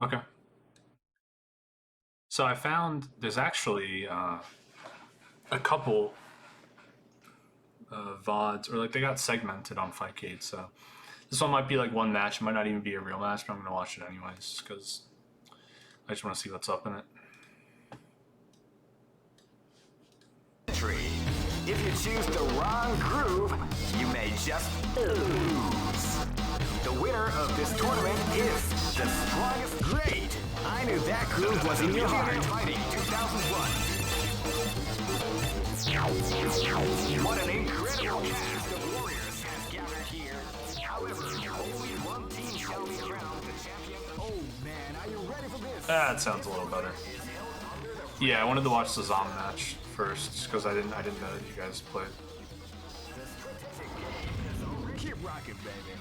Okay. So I found there's actually a couple VODs, or like they got segmented on Fightcade. So this one might be like one match. It might not even be a real match, but I'm gonna watch it anyways because I just want to see what's up in it. If you choose the wrong groove, you may just lose. The winner of this tournament is the strongest. Great! I knew that groove was in your heart. Fighting 2001. What an incredible cast of warriors has gathered here. However, only one team shall be crowned the champion. Oh man, are you ready for this? That sounds a little better. Yeah, I wanted to watch the Zom match first because I didn't know that you guys played. Keep rocking, baby.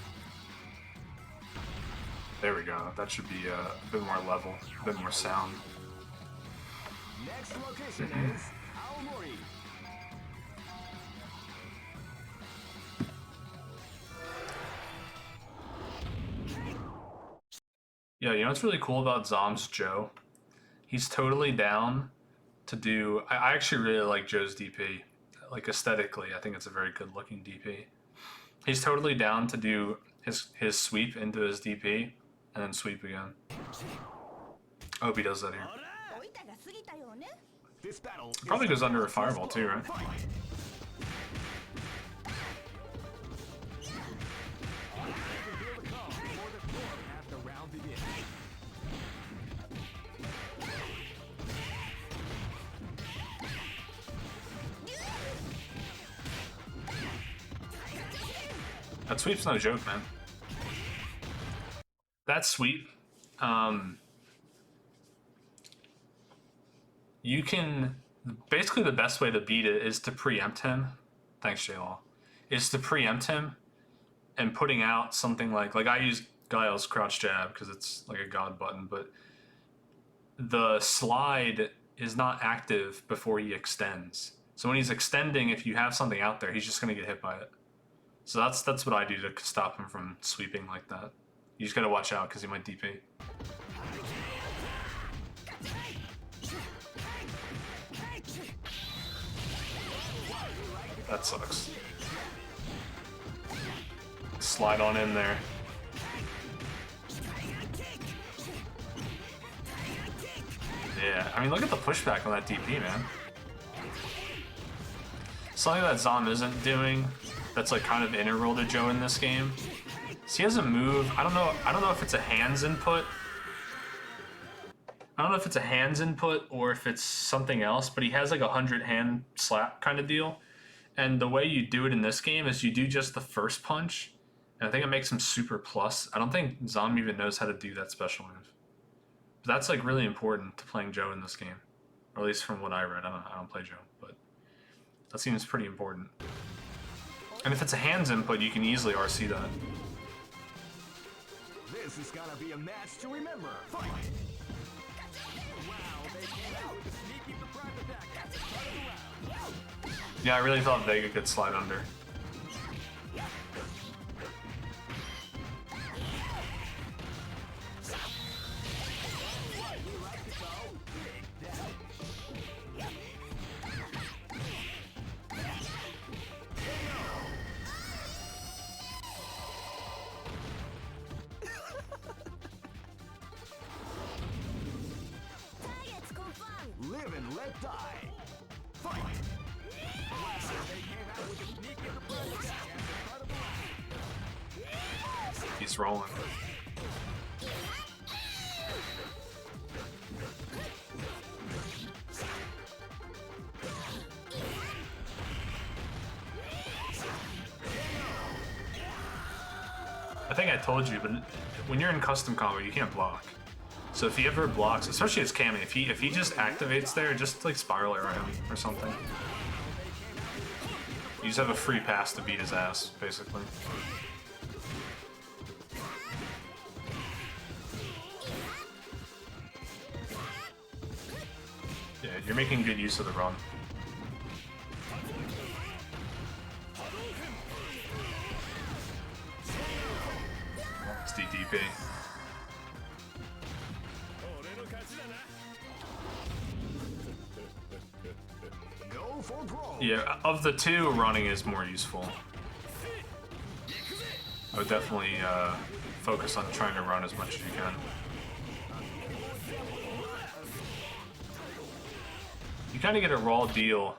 There we go. That should be a bit more level, a bit more sound. Next location is Aomori. Yeah, you know what's really cool about Zom's Joe? He's totally down to do. I actually really like Joe's DP. Like aesthetically, I think it's a very good looking DP. He's totally down to do his sweep into his DP and then sweep again. I hope he does that here. This battle Probably goes under a fireball too, right? That sweep's no joke, man. That sweep, you can basically the best way to beat it is to preempt him. Thanks, J-Law. Is to preempt him and putting out something like I use Guile's crouch jab because it's like a god button, but the slide is not active before he extends. So when he's extending, if you have something out there, he's just gonna get hit by it. So that's what I do to stop him from sweeping like that. You just gotta watch out because he might DP. That sucks. Slide on in there. Yeah, I mean, look at the pushback on that DP, man. Something that Zom isn't doing that's like kind of integral to Joe in this game. So he has a move. I don't know if it's a hands input. I don't know if it's a hands input or if it's something else, but he has like a 100 hand slap kind of deal. And the way you do it in this game is you do just the first punch, and I think it makes him super plus. I don't think Zom even knows how to do that special move. But that's like really important to playing Joe in this game, or at least from what I read. I don't play Joe, but that seems pretty important. And if it's a hands input, you can easily RC that. This is gonna be a match to remember. Fight! Wow, they came out with a sneaky surprise attack at the start of the round. Yeah, I really thought Vega could slide under. Live and let die. Fight! Wow, they came out with a sneaky surprise attack at the start of the round. He's rolling. I think I told you, but when you're in custom combo, you can't block. So if he ever blocks, especially as Cammy, if he just activates there, just like spiral arrow him or something. You just have a free pass to beat his ass, basically. Yeah, you're making good use of the run. It's DDP. No for brawl. Yeah, of the two, running is more useful. I would definitely focus on trying to run as much as you can. You kind of get a raw deal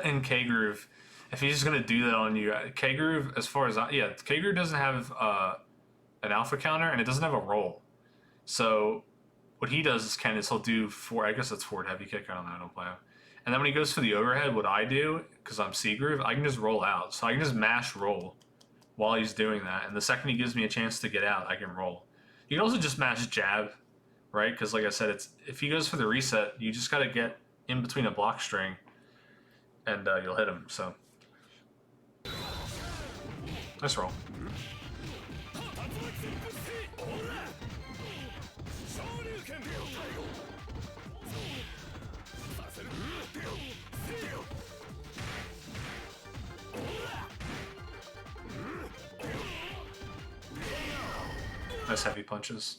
in K-Groove if he's just going to do that on you. K-Groove, as far as K-Groove doesn't have an alpha counter, and it doesn't have a roll. So what he does is he'll do I guess it's forward heavy kick, I don't know, I don't play him. And then when he goes for the overhead, what I do, because I'm C-Groove, I can just roll out. So I can just mash roll while he's doing that. And the second he gives me a chance to get out, I can roll. You can also just mash jab, right? Because like I said, if he goes for the reset, you just got to get in between a block string and you'll hit him. So nice roll. Nice heavy punches.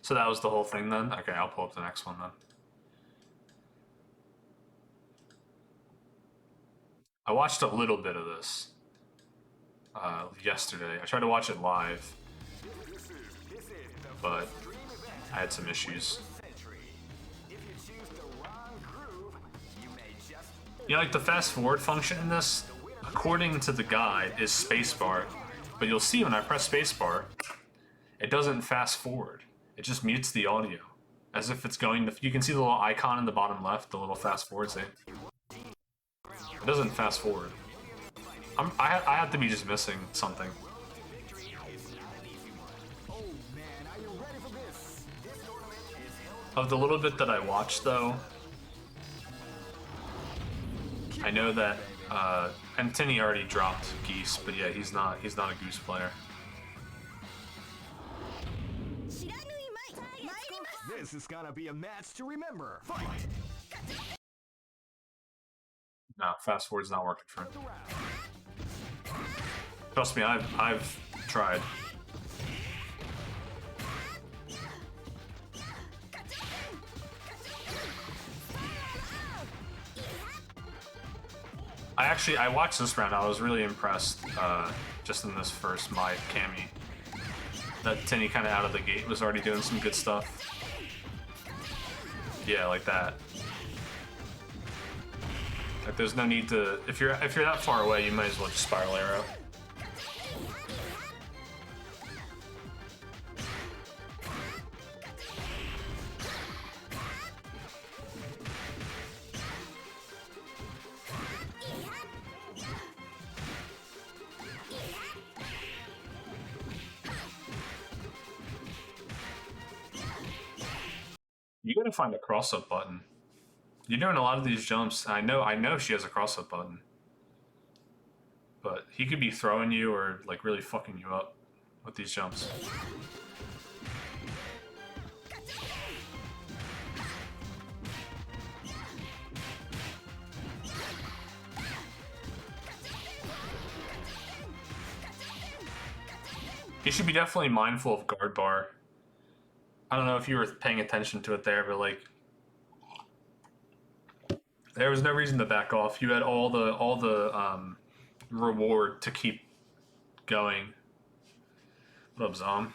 So that was the whole thing then? Okay, I'll pull up the next one then. I watched a little bit of this yesterday. I tried to watch it live, but I had some issues. You know, like the fast forward function in this, according to the guide, is spacebar. But you'll see when I press spacebar, it doesn't fast forward. It just mutes the audio. As if it's going to... You can see the little icon in the bottom left, the little fast forward thing. It doesn't fast forward. I have to be just missing something. Of the little bit that I watched, though, I know that and Tinny already dropped Geese, but yeah, he's not a Goose player. This is gonna be a match to remember. Fight! No, fast forward's not working for him. Trust me, I've tried. I watched this round. I was really impressed just in this first my Cammy. That Tinny kind of out of the gate was already doing some good stuff. Yeah, like that. Like there's no need to if you're that far away, you might as well just spiral arrow. You gotta find a cross-up button. You're doing a lot of these jumps. I know she has a cross-up button. But he could be throwing you or like really fucking you up with these jumps. You should be definitely mindful of guard bar. I don't know if you were paying attention to it there, but like there was no reason to back off. You had all the reward to keep going. What up, Zom?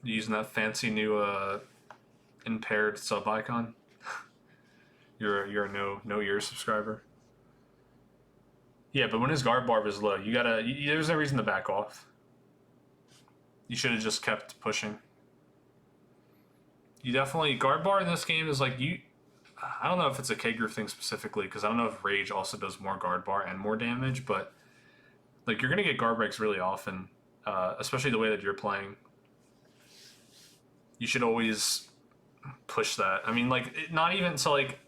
You using that fancy new impaired sub icon? you're a no ear subscriber. Yeah, but when his guard bar was low, there's no reason to back off. You should have just kept pushing. You definitely guard bar in this game is like I don't know if it's a K-Groove thing specifically because I don't know if Rage also does more guard bar and more damage, but like you're gonna get guard breaks really often, especially the way that you're playing. You should always push that. I mean, like not even so like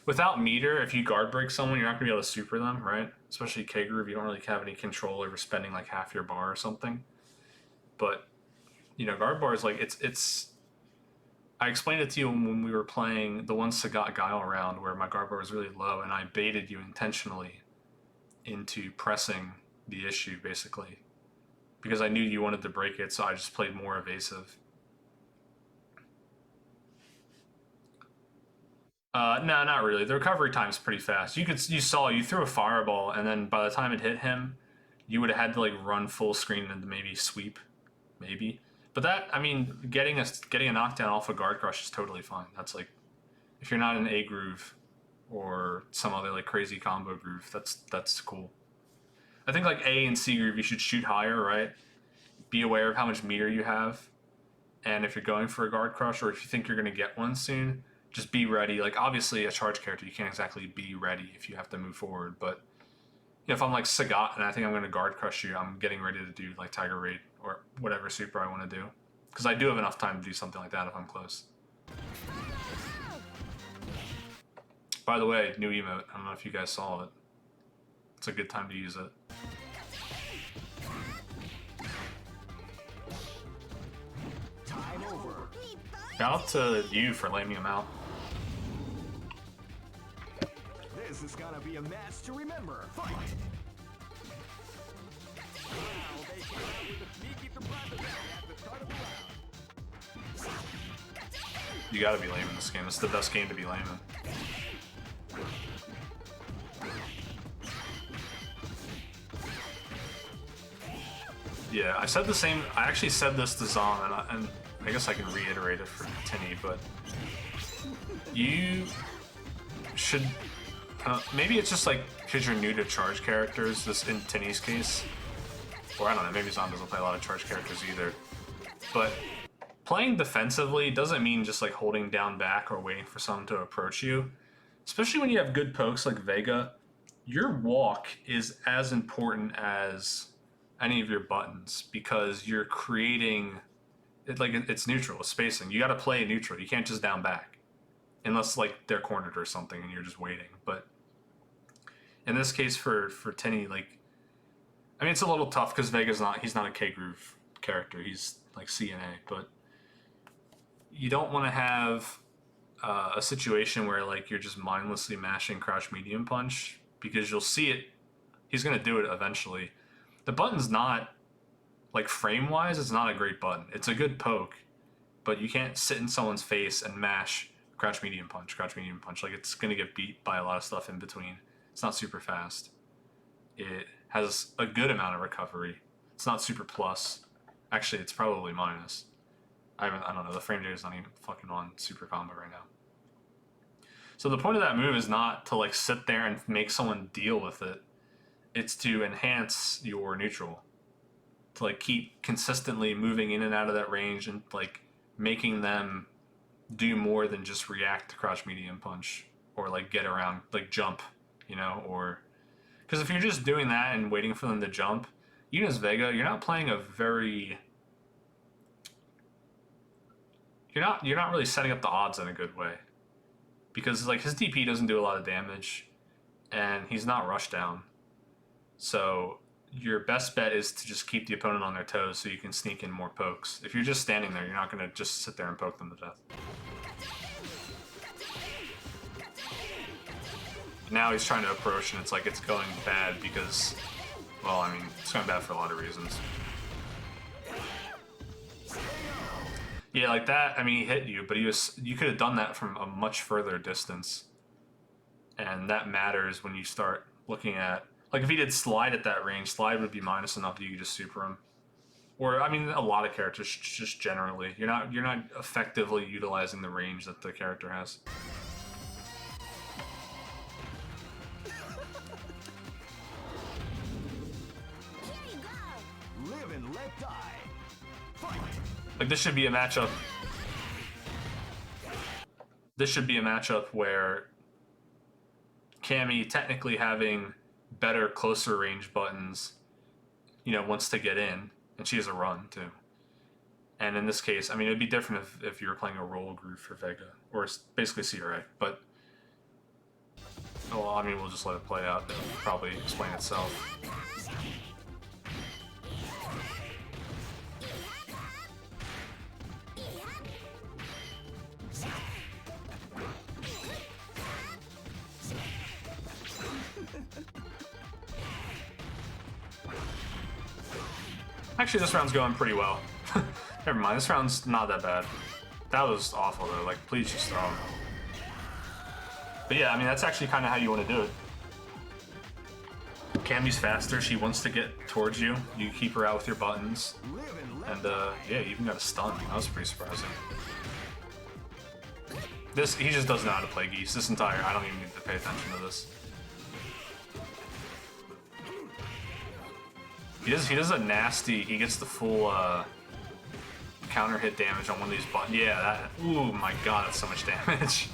without meter, if you guard break someone, you're not gonna be able to super them, right? Especially K-Groove, you don't really have any control over spending like half your bar or something. But you know, guard bar is like it's. I explained it to you when we were playing the one Sagat Guile round where my guard bar was really low and I baited you intentionally into pressing the issue basically because I knew you wanted to break it, so I just played more evasive. No, not really. The recovery time's pretty fast. You threw a fireball, and then by the time it hit him, you would have had to like run full screen and maybe sweep, maybe. But that, I mean, getting a knockdown off a guard crush is totally fine. That's like, if you're not in A groove or some other like crazy combo groove, that's cool. I think like A and C groove, you should shoot higher, right? Be aware of how much meter you have, and if you're going for a guard crush or if you think you're gonna get one soon, just be ready. Like obviously a charge character, you can't exactly be ready if you have to move forward, but you know, if I'm like Sagat and I think I'm gonna guard crush you, I'm getting ready to do like Tiger Raid or whatever super I want to do, because I do have enough time to do something like that if I'm close. By the way, new emote. I don't know if you guys saw it. It's a good time to use it. Time over. Shout out to you for laying him out. This is gonna be a match to remember. Fight! Now they came out with a sneaky surprise attack at the start of the round. You gotta be lame in this game. It's the best game to be lame in. Yeah, I said the same. I actually said this to Zom, and I guess I can reiterate it for Tinny, but you should. Maybe it's just like because you're new to charge characters. This in Tinny's case, or I don't know. Maybe Zom doesn't play a lot of charge characters either. But playing defensively doesn't mean just like holding down back or waiting for someone to approach you. Especially when you have good pokes like Vega, your walk is as important as any of your buttons because you're creating it like it's neutral, it's spacing. You got to play neutral. You can't just down back unless like they're cornered or something and you're just waiting. But in this case for Tinny, like I mean it's a little tough because he's not a K groove character. He's like CNA, but you don't want to have a situation where like you're just mindlessly mashing crouch medium punch because you'll see it. He's gonna do it eventually. The button's not, like frame-wise, it's not a great button. It's a good poke, but you can't sit in someone's face and mash crouch medium punch. Like it's gonna get beat by a lot of stuff in between. It's not super fast. It has a good amount of recovery. It's not super plus. Actually, it's probably minus. I don't know. The frame data is not even fucking on super combo right now. So the point of that move is not to like sit there and make someone deal with it. It's to enhance your neutral, to like keep consistently moving in and out of that range and like making them do more than just react to crouch medium punch or like get around, like jump, you know, or because if you're just doing that and waiting for them to jump, even as Vega, you're not playing a very, you're not really setting up the odds in a good way because like his DP doesn't do a lot of damage and he's not rush down. So your best bet is to just keep the opponent on their toes so you can sneak in more pokes. If you're just standing there, you're not going to just sit there and poke them to death. Now he's trying to approach and it's like it's going bad because, well, I mean, it's going bad for a lot of reasons. Yeah, like that, I mean, he hit you, but you could have done that from a much further distance. And that matters when you start looking at, like if he did slide at that range, slide would be minus enough that you could just super him. Or I mean, a lot of characters just generally, you're not effectively utilizing the range that the character has. Live and let die. Fight! Like this should be a matchup. This should be a matchup where Cammy, technically having better closer range buttons, you know, wants to get in, and she has a run too. And in this case, I mean, it'd be different if you were playing a roll groove for Vega, or basically CRA, but well, I mean, we'll just let it play out. It'll probably explain itself. Actually, this round's going pretty well. Never mind, this round's not that bad. That was awful though, like, please just throw him. But yeah, I mean, that's actually kind of how you want to do it. Cammy's faster. She wants to get towards you. You keep her out with your buttons. And yeah, you even got a stun. That was pretty surprising. He just doesn't know how to play Geese. This entire, I don't even need to pay attention to this. He does a nasty, he gets the full counter hit damage on one of these buttons. Yeah, that, ooh my god, that's so much damage.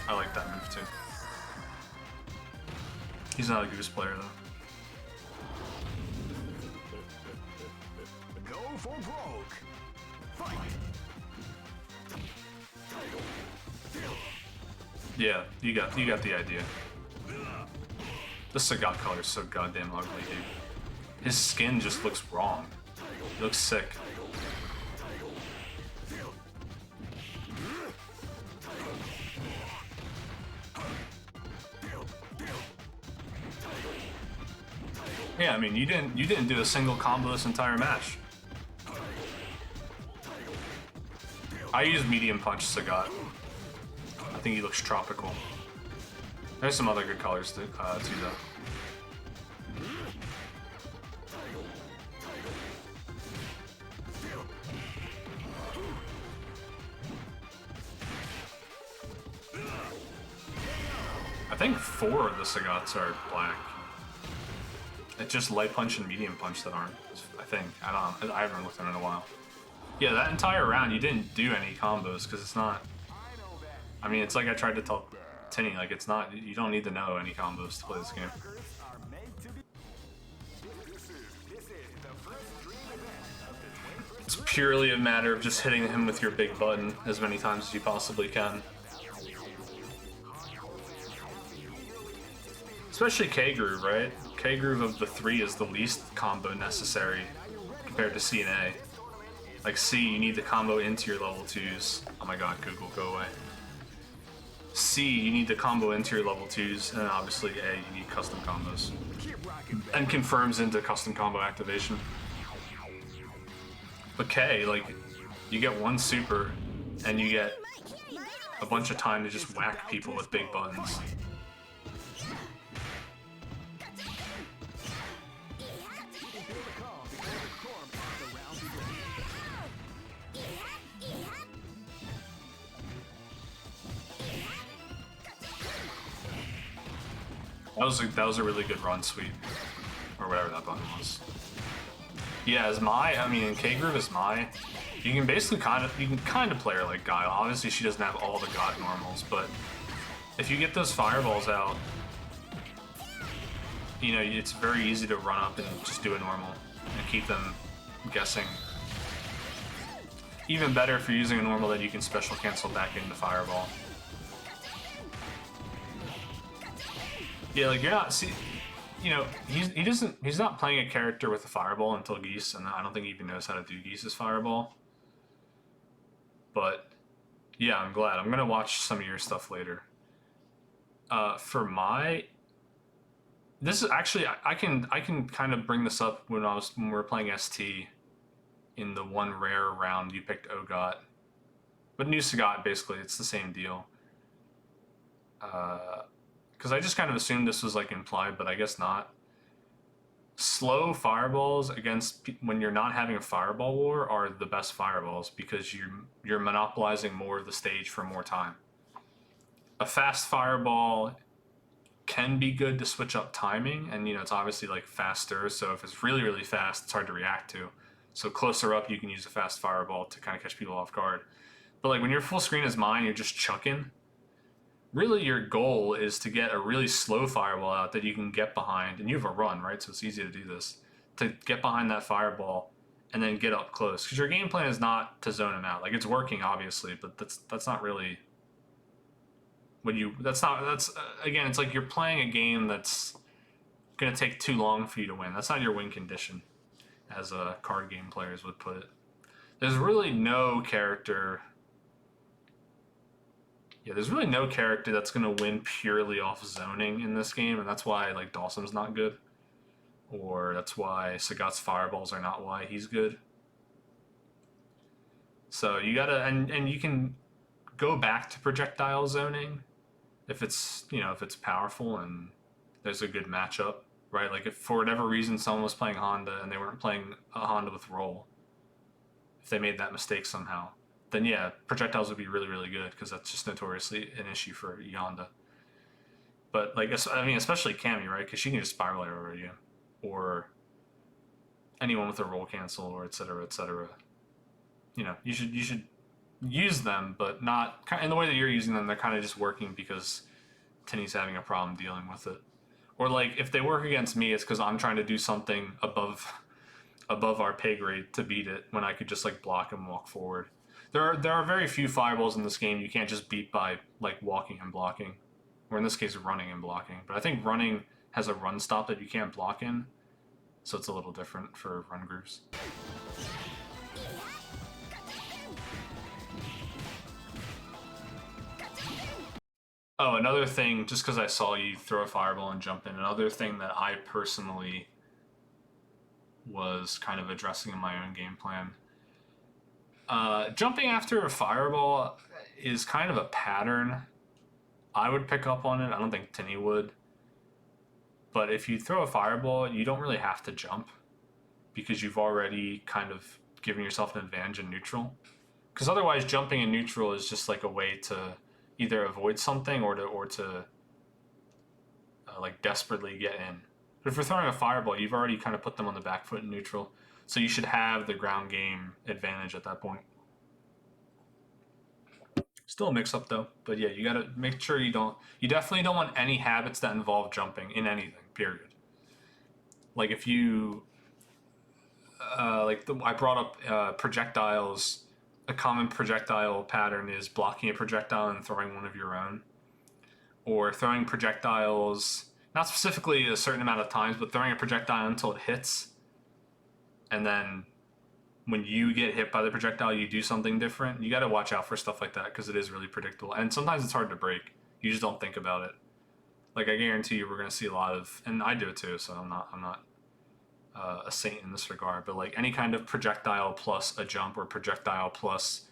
I like that move too. He's not a Goose player though. Go for broke. Fight. Yeah, you got the idea. The Sagat color is so goddamn ugly, dude. His skin just looks wrong. He looks sick. Yeah, I mean, you didn't do a single combo this entire match. I use medium punch Sagat. I think he looks tropical. There's some other good colors too, though. I think 4 of the Sagats are black. It's just light punch and medium punch that aren't. I think. I don't know. I haven't looked at it in a while. Yeah, that entire round you didn't do any combos because it's not. I mean, it's like I tried to tell Tinny, like it's not. You don't need to know any combos to play this game. It's purely a matter of just hitting him with your big button as many times as you possibly can. Especially K-Groove, right? K-Groove of the 3 is the least combo necessary compared to C and A. Like C, you need the combo into your level 2s. Oh my god, Google, go away. C, you need the combo into your level 2s, and obviously A, you need custom combos. And confirms into custom combo activation. But K, like, you get one super, and you get a bunch of time to just whack people with big buttons. That was a really good run sweep, or whatever that button was. Yeah, as Mai, I mean, in K-Groove as Mai, you can basically kind of play her like Guile. Obviously, she doesn't have all the god normals, but if you get those fireballs out, you know, it's very easy to run up and just do a normal and keep them guessing. Even better if you're using a normal that you can special cancel back into fireball. Yeah, like you're not you know, he's not playing a character with a fireball until Geese, and I don't think he even knows how to do Geese's fireball. But yeah, I'm glad. I'm gonna watch some of your stuff later. For my, this is actually I can kind of bring this up when we were playing ST in the one rare round you picked Ogot, but new Sagat basically it's the same deal. Because I just kind of assumed this was like implied, but I guess not. Slow fireballs against when you're not having a fireball war are the best fireballs because you're monopolizing more of the stage for more time. A fast fireball can be good to switch up timing, and you know it's obviously like faster. So if it's really really fast, it's hard to react to. So closer up, you can use a fast fireball to kind of catch people off guard. But like when you're full screen as mine, you're just chucking. Really, your goal is to get a really slow fireball out that you can get behind, and you have a run, right? So it's easy to do this. To get behind that fireball and then get up close. Because your game plan is not to zone him out. Like, it's working, obviously, but that's not really... Again, it's like you're playing a game that's going to take too long for you to win. That's not your win condition, as card game players would put it. There's really no character... Yeah, there's really no character that's going to win purely off zoning in this game, and that's why, like, Dawson's not good. Or that's why Sagat's fireballs are not why he's good. So you gotta, and you can go back to projectile zoning if it's, you know, if it's powerful and there's a good matchup, right? Like if for whatever reason someone was playing Honda and they weren't playing a Honda with roll, if they made that mistake somehow, then yeah, projectiles would be really, really good because that's just notoriously an issue for Yonda. But like, I mean, especially Cammy, right? Because she can just spiral arrow over you, or anyone with a roll cancel, or et cetera, et cetera. You know, you should use them, but not in the way that you're using them. They're kind of just working because Tinny's having a problem dealing with it. Or like if they work against me, it's because I'm trying to do something above our pay grade to beat it when I could just like block and walk forward. There are very few fireballs in this game you can't just beat by like walking and blocking, or in this case running and blocking. But I think running has a run stop that you can't block in, so it's a little different for run grooves. Oh, another thing, just because I saw you throw a fireball and jump in, another thing that I personally was kind of addressing in my own game plan. Jumping after a fireball is kind of a pattern. I would pick up on it. I don't think Tinny would. But if you throw a fireball, you don't really have to jump because you've already kind of given yourself an advantage in neutral. Because otherwise, jumping in neutral is just like a way to either avoid something or to like desperately get in. But if you're throwing a fireball, you've already kind of put them on the back foot in neutral, so you should have the ground game advantage at that point. Still a mix-up though, but yeah, you gotta make sure you definitely don't want any habits that involve jumping in anything, period. Like if you, I brought up projectiles. A common projectile pattern is blocking a projectile and throwing one of your own, or throwing projectiles, not specifically a certain amount of times, but throwing a projectile until it hits, and then when you get hit by the projectile, you do something different. You got to watch out for stuff like that because it is really predictable, and sometimes it's hard to break. You just don't think about it. Like I guarantee you, we're gonna see a lot of, and I do it too, so I'm not a saint in this regard, but like any kind of projectile plus a jump or projectile plus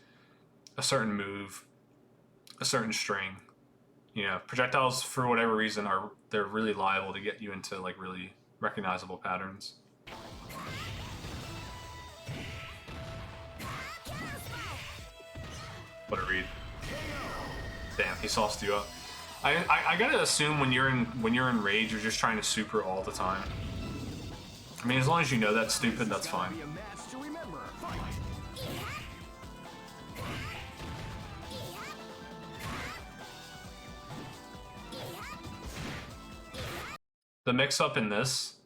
a certain move, a certain string, you know, projectiles for whatever reason they're really liable to get you into like really recognizable patterns. What a read. Damn, he sauced you up. I gotta assume when you're in rage, you're just trying to super all the time. I mean, as long as you know that's stupid, that's fine. The mix-up in this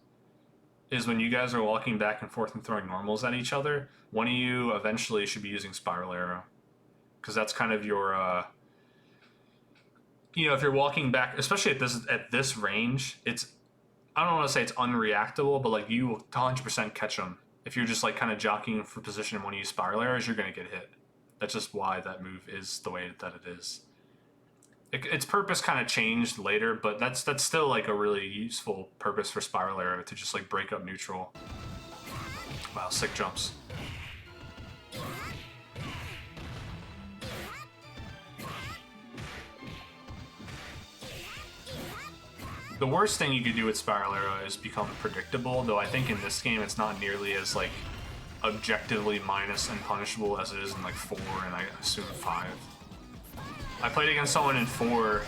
is when you guys are walking back and forth and throwing normals at each other, one of you eventually should be using Spiral Arrow. Because that's kind of your, you know, if you're walking back, especially at this range, I don't want to say it's unreactable, but like you will 100% catch them. If you're just like kind of jockeying for position and want to use spiral arrows, you're going to get hit. That's just why that move is the way that it is. Its purpose kind of changed later, but that's still like a really useful purpose for spiral arrow, to just like break up neutral. Wow, sick jumps. The worst thing you could do with Spiral Arrow is become predictable, though I think in this game it's not nearly as like objectively minus and punishable as it is in like 4 and I assume 5. I played against someone in 4.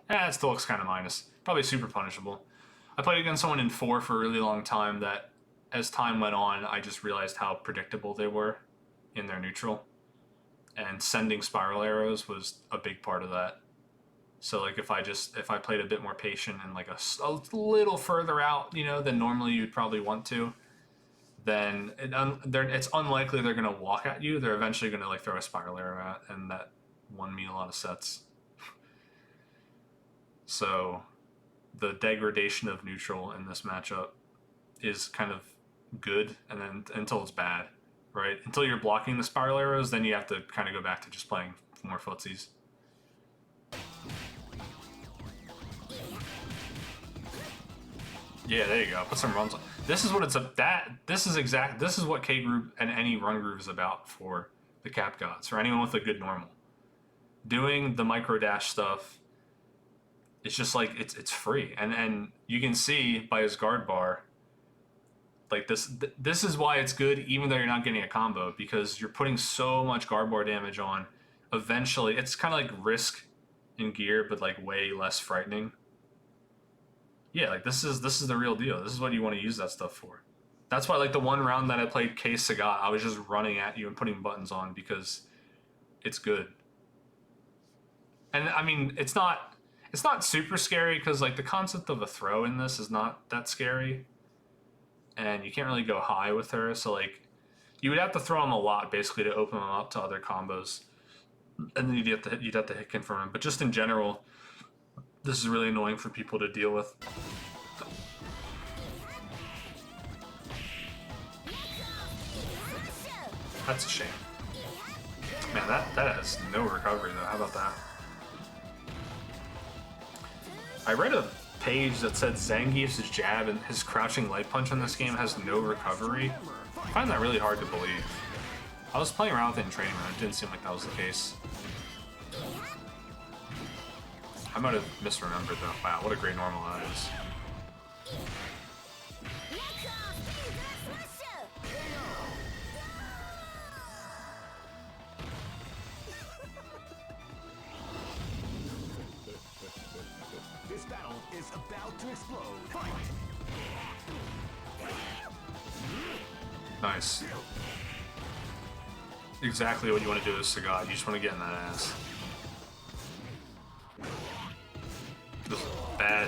It still looks kind of minus. Probably super punishable. I played against someone in 4 for a really long time that as time went on, I just realized how predictable they were in their neutral. And sending Spiral Arrows was a big part of that. So like if I played a bit more patient and like a little further out, you know, than normally you'd probably want to, then it's unlikely they're gonna walk at you. They're eventually gonna like throw a spiral arrow at, and that won me a lot of sets. So the degradation of neutral in this matchup is kind of good, and then until it's bad, right? Until you're blocking the spiral arrows, then you have to kind of go back to just playing more footsies. Yeah, there you go. Put some runs on. This is what it's this is what K Group and any run groove is about for the Cap Gods, or anyone with a good normal. Doing the micro dash stuff, it's just like it's free, and you can see by his guard bar, like this is why it's good, even though you're not getting a combo, because you're putting so much guard bar damage on. Eventually, it's kind of like Risk in Gear, but like way less frightening. Yeah, like this is the real deal. This is what you want to use that stuff for. That's why, like, the one round that I played Case Sagat, I was just running at you and putting buttons on because it's good. And I mean, it's not super scary because, like, the concept of a throw in this is not that scary, and you can't really go high with her. So like, you would have to throw them a lot basically to open them up to other combos, and then you'd have to hit confirm them. But just in general, this is really annoying for people to deal with. That's a shame. Man, that has no recovery though. How about that? I read a page that said Zangief's jab and his crouching light punch in this game has no recovery. I find that really hard to believe. I was playing around with it in training and it didn't seem like that was the case. I might have misremembered though. Wow, what a great normal that is. This battle is about to explode. Fight! Nice. Exactly what you want to do with Sagat. You just want to get in that ass. This is bad.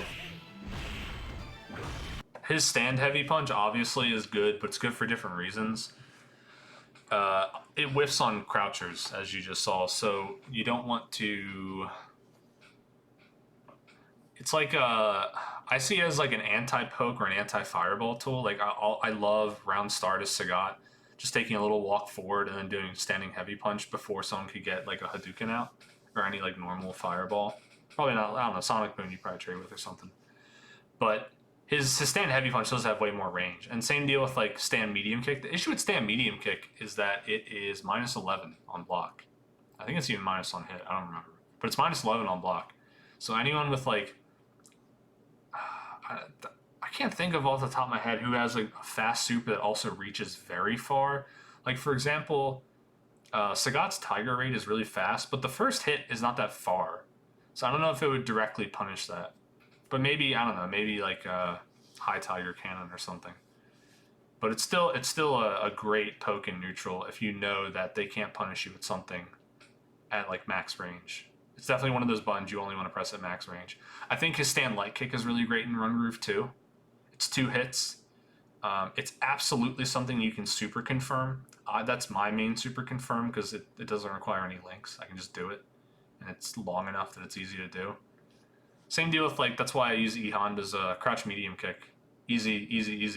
His stand heavy punch obviously is good, but it's good for different reasons. It whiffs on crouchers, as you just saw, so you don't want to... It's like I see it as like an anti-poke or an anti-fireball tool. Like I love round start as Sagat, just taking a little walk forward and then doing standing heavy punch before someone could get like a Hadouken out or any like normal fireball. Probably not, I don't know, Sonic Boom you probably trade with or something. But his stand heavy punch does have way more range. And same deal with like stand medium kick. The issue with stand medium kick is that it is -11 on block. I think it's even minus on hit, I don't remember. But it's -11 on block. So anyone with like, I can't think of off the top of my head who has like a fast super that also reaches very far. Like for example, Sagat's Tiger Raid is really fast, but the first hit is not that far. So I don't know if it would directly punish that. But maybe, I don't know, maybe like a High Tiger Cannon or something. But it's still a great poke in neutral if you know that they can't punish you with something at like max range. It's definitely one of those buttons you only want to press at max range. I think his stand light kick is really great in Run Groove too. It's 2 hits. It's absolutely something you can super confirm. That's my main super confirm because it doesn't require any links. I can just do it. And it's long enough that it's easy to do. Same deal with like, that's why I use E Honda's crouch medium kick. Easy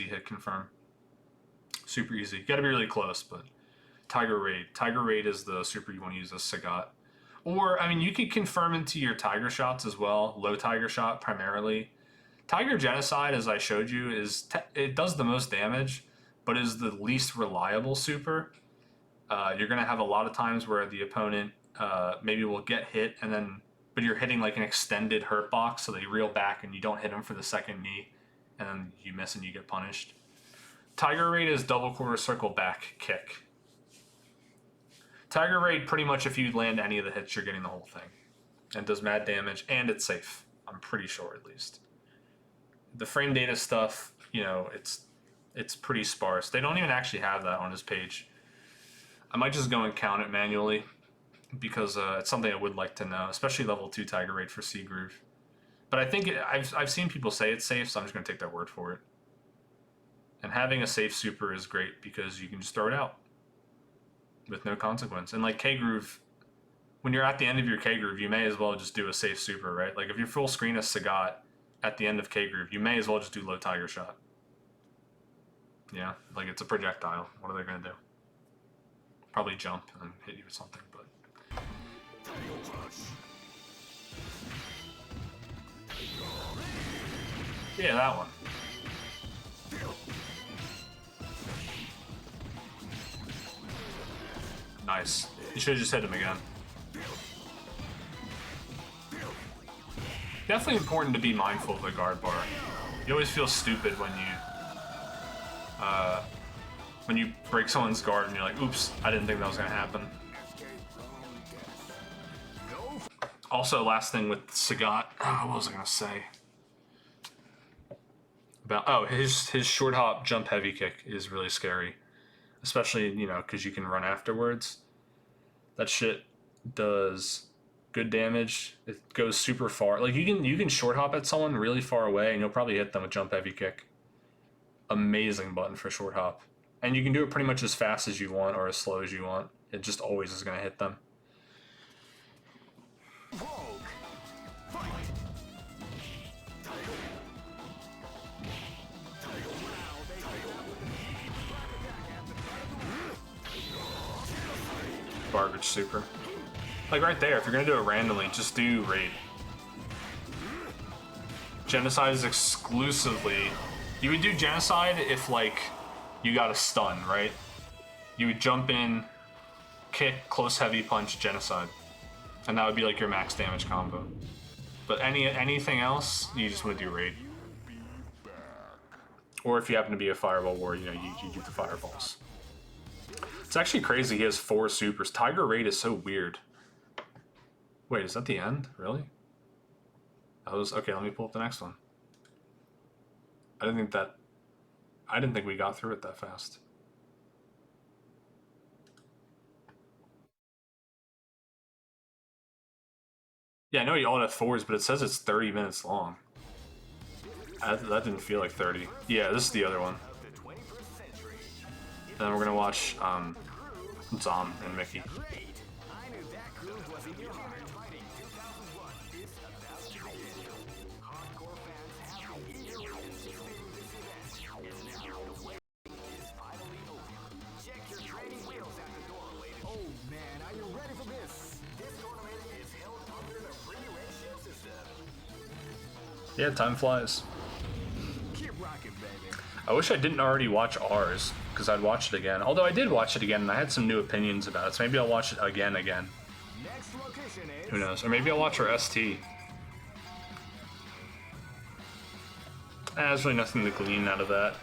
hit confirm. Super easy. You gotta be really close, but Tiger Raid. Tiger Raid is the super you want to use as Sagat. Or, I mean, you can confirm into your Tiger shots as well. Low Tiger shot primarily. Tiger Genocide, as I showed you, it does the most damage, but is the least reliable super. You're going to have a lot of times where the opponent maybe will get hit, but you're hitting like an extended hurt box, so they reel back and you don't hit them for the second knee, and then you miss and you get punished. Tiger Raid is double quarter circle back kick. Tiger Raid, pretty much if you land any of the hits, you're getting the whole thing. And does mad damage, and it's safe. I'm pretty sure, at least. The frame data stuff, you know, it's pretty sparse. They don't even actually have that on this page. I might just go and count it manually, because it's something I would like to know, especially level 2 Tiger Raid for C Groove. But I think I've seen people say it's safe, so I'm just going to take their word for it. And having a safe super is great, because you can just throw it out with no consequence. And like K-Groove, when you're at the end of your K-Groove, you may as well just do a safe super, right? Like if you're full screen as Sagat at the end of K-Groove, you may as well just do low Tiger shot. Yeah, like it's a projectile. What are they going to do? Probably jump and hit you with something, but... Yeah, that one. Nice. You should have just hit him again. Definitely important to be mindful of the guard bar. You always feel stupid when you break someone's guard and you're like, oops, I didn't think that was gonna happen. Also, last thing with Sagat, what was I gonna say? About his short hop jump heavy kick is really scary, especially because you can run afterwards. That shit does good damage. It goes super far. Like you can short hop at someone really far away and you'll probably hit them with jump heavy kick. Amazing button for short hop, and you can do it pretty much as fast as you want or as slow as you want. It just always is gonna hit them. Garbage super. Like right there, if you're gonna do it randomly, just do raid. Genocide is exclusively... You would do genocide if like you got a stun, right? You would jump in, kick, close heavy punch, genocide. And that would be like your max damage combo. But anything else, you just want to do raid. Or if you happen to be a fireball warrior, you do the fireballs. It's actually crazy he has 4 supers. Tiger Raid is so weird. Wait, is that the end? Really? That was... Okay, let me pull up the next one. I didn't think we got through it that fast. Yeah, I know you all have 4s, but it says it's 30 minutes long. That didn't feel like 30. Yeah, this is the other one. Then we're gonna watch Zom and Mickey. Yeah, time flies. I wish I didn't already watch ours, because I'd watch it again. Although I did watch it again, and I had some new opinions about it, so maybe I'll watch it again. Who knows? Or maybe I'll watch our ST. There's really nothing to glean out of that.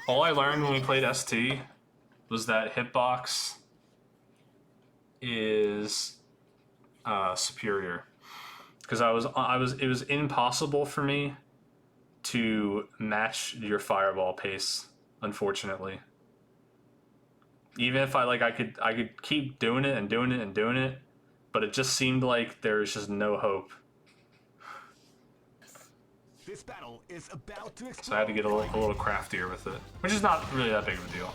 All I learned when we played ST was that hitbox is superior. Because it was impossible for me to match your fireball pace, unfortunately. Even if I could keep doing it and doing it and doing it, but it just seemed like there's just no hope. This battle is about to explode. So I had to get a little craftier with it, which is not really that big of a deal.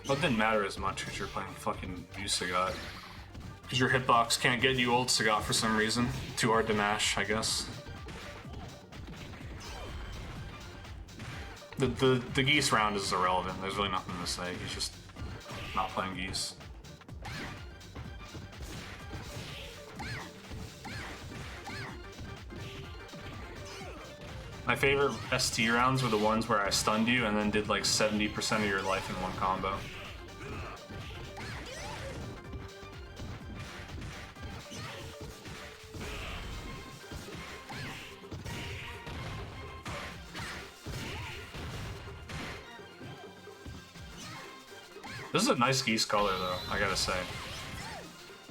Well, it didn't matter as much because you're playing fucking View Sagat. Because your hitbox can't get you old Sagat for some reason. Too hard to mash, I guess. The Geese round is irrelevant. There's really nothing to say. He's just not playing Geese. My favorite ST rounds were the ones where I stunned you and then did like 70% of your life in one combo. This is a nice Geese color though, I gotta say.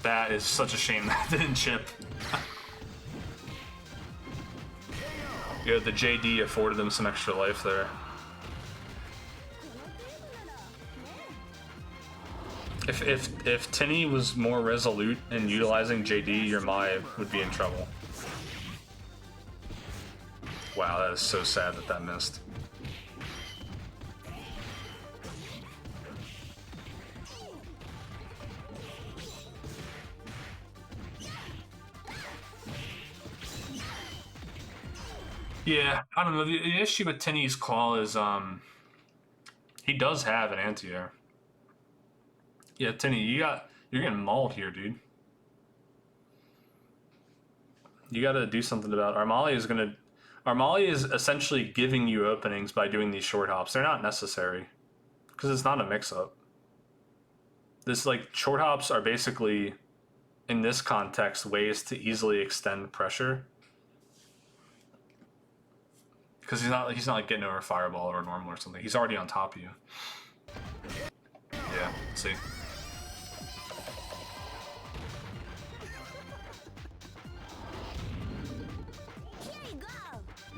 That is such a shame that didn't chip. Yeah, the JD afforded them some extra life there. If Tinny was more resolute in utilizing JD, your Mai would be in trouble. Wow, that is so sad that missed. Yeah, I don't know. The issue with Tinny's Claw is he does have an anti-air. Yeah, Tinny, you're getting mauled here, dude. You gotta do something about it. Armali is essentially giving you openings by doing these short hops. They're not necessary because it's not a mix-up. This like short hops are basically, in this context, ways to easily extend pressure. Because he's not like getting over fireball or normal or something. He's already on top of you. Yeah, see.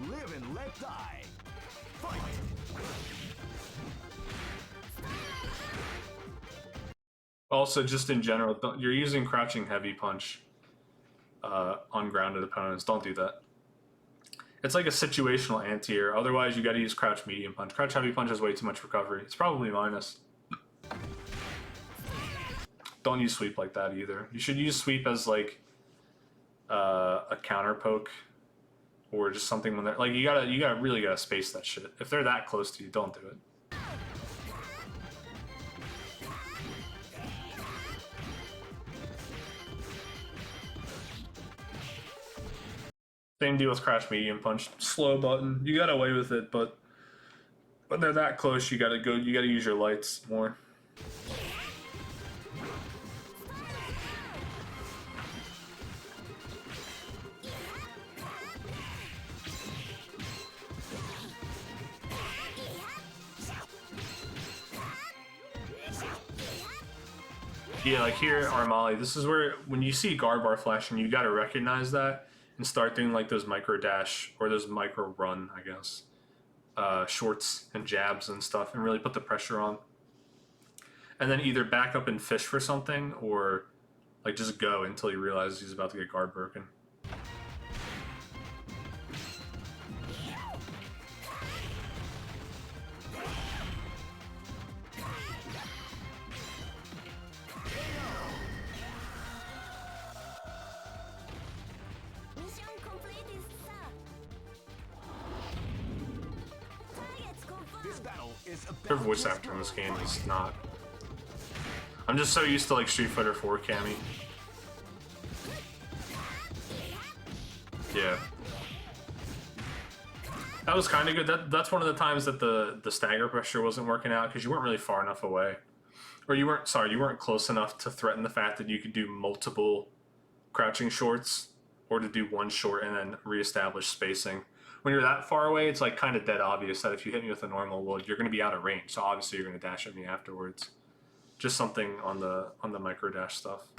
Live and let die. Fight. Also, just in general, you're using crouching heavy punch on grounded opponents. Don't do that. It's like a situational anti-air. Otherwise, you got to use crouch medium punch. Crouch heavy punch has way too much recovery. It's probably minus. Don't use sweep like that either. You should use sweep as like a counter poke, or just something when they're like you really gotta space that shit. If they're that close to you, don't do it. Same deal with crouch medium punch. Slow button. You got away with it, but when they're that close, you gotta use your lights more. Yeah, like here, Armali, this is where, when you see guard bar flashing, you gotta recognize that and start doing like those micro dash, or those micro run, I guess, shorts and jabs and stuff, and really put the pressure on. And then either back up and fish for something, or like just go until he realizes he's about to get guard broken. Their voice actor in this game is not. I'm just so used to like Street Fighter 4 Cammy. Yeah. That was kind of good. That's one of the times that the stagger pressure wasn't working out, because you weren't really far enough away. Or you weren't close enough to threaten the fact that you could do multiple crouching shorts, or to do one short and then reestablish spacing. When you're that far away, it's like kind of dead obvious that if you hit me with a normal, well, you're going to be out of range. So obviously you're going to dash at me afterwards. Just something on the micro dash stuff.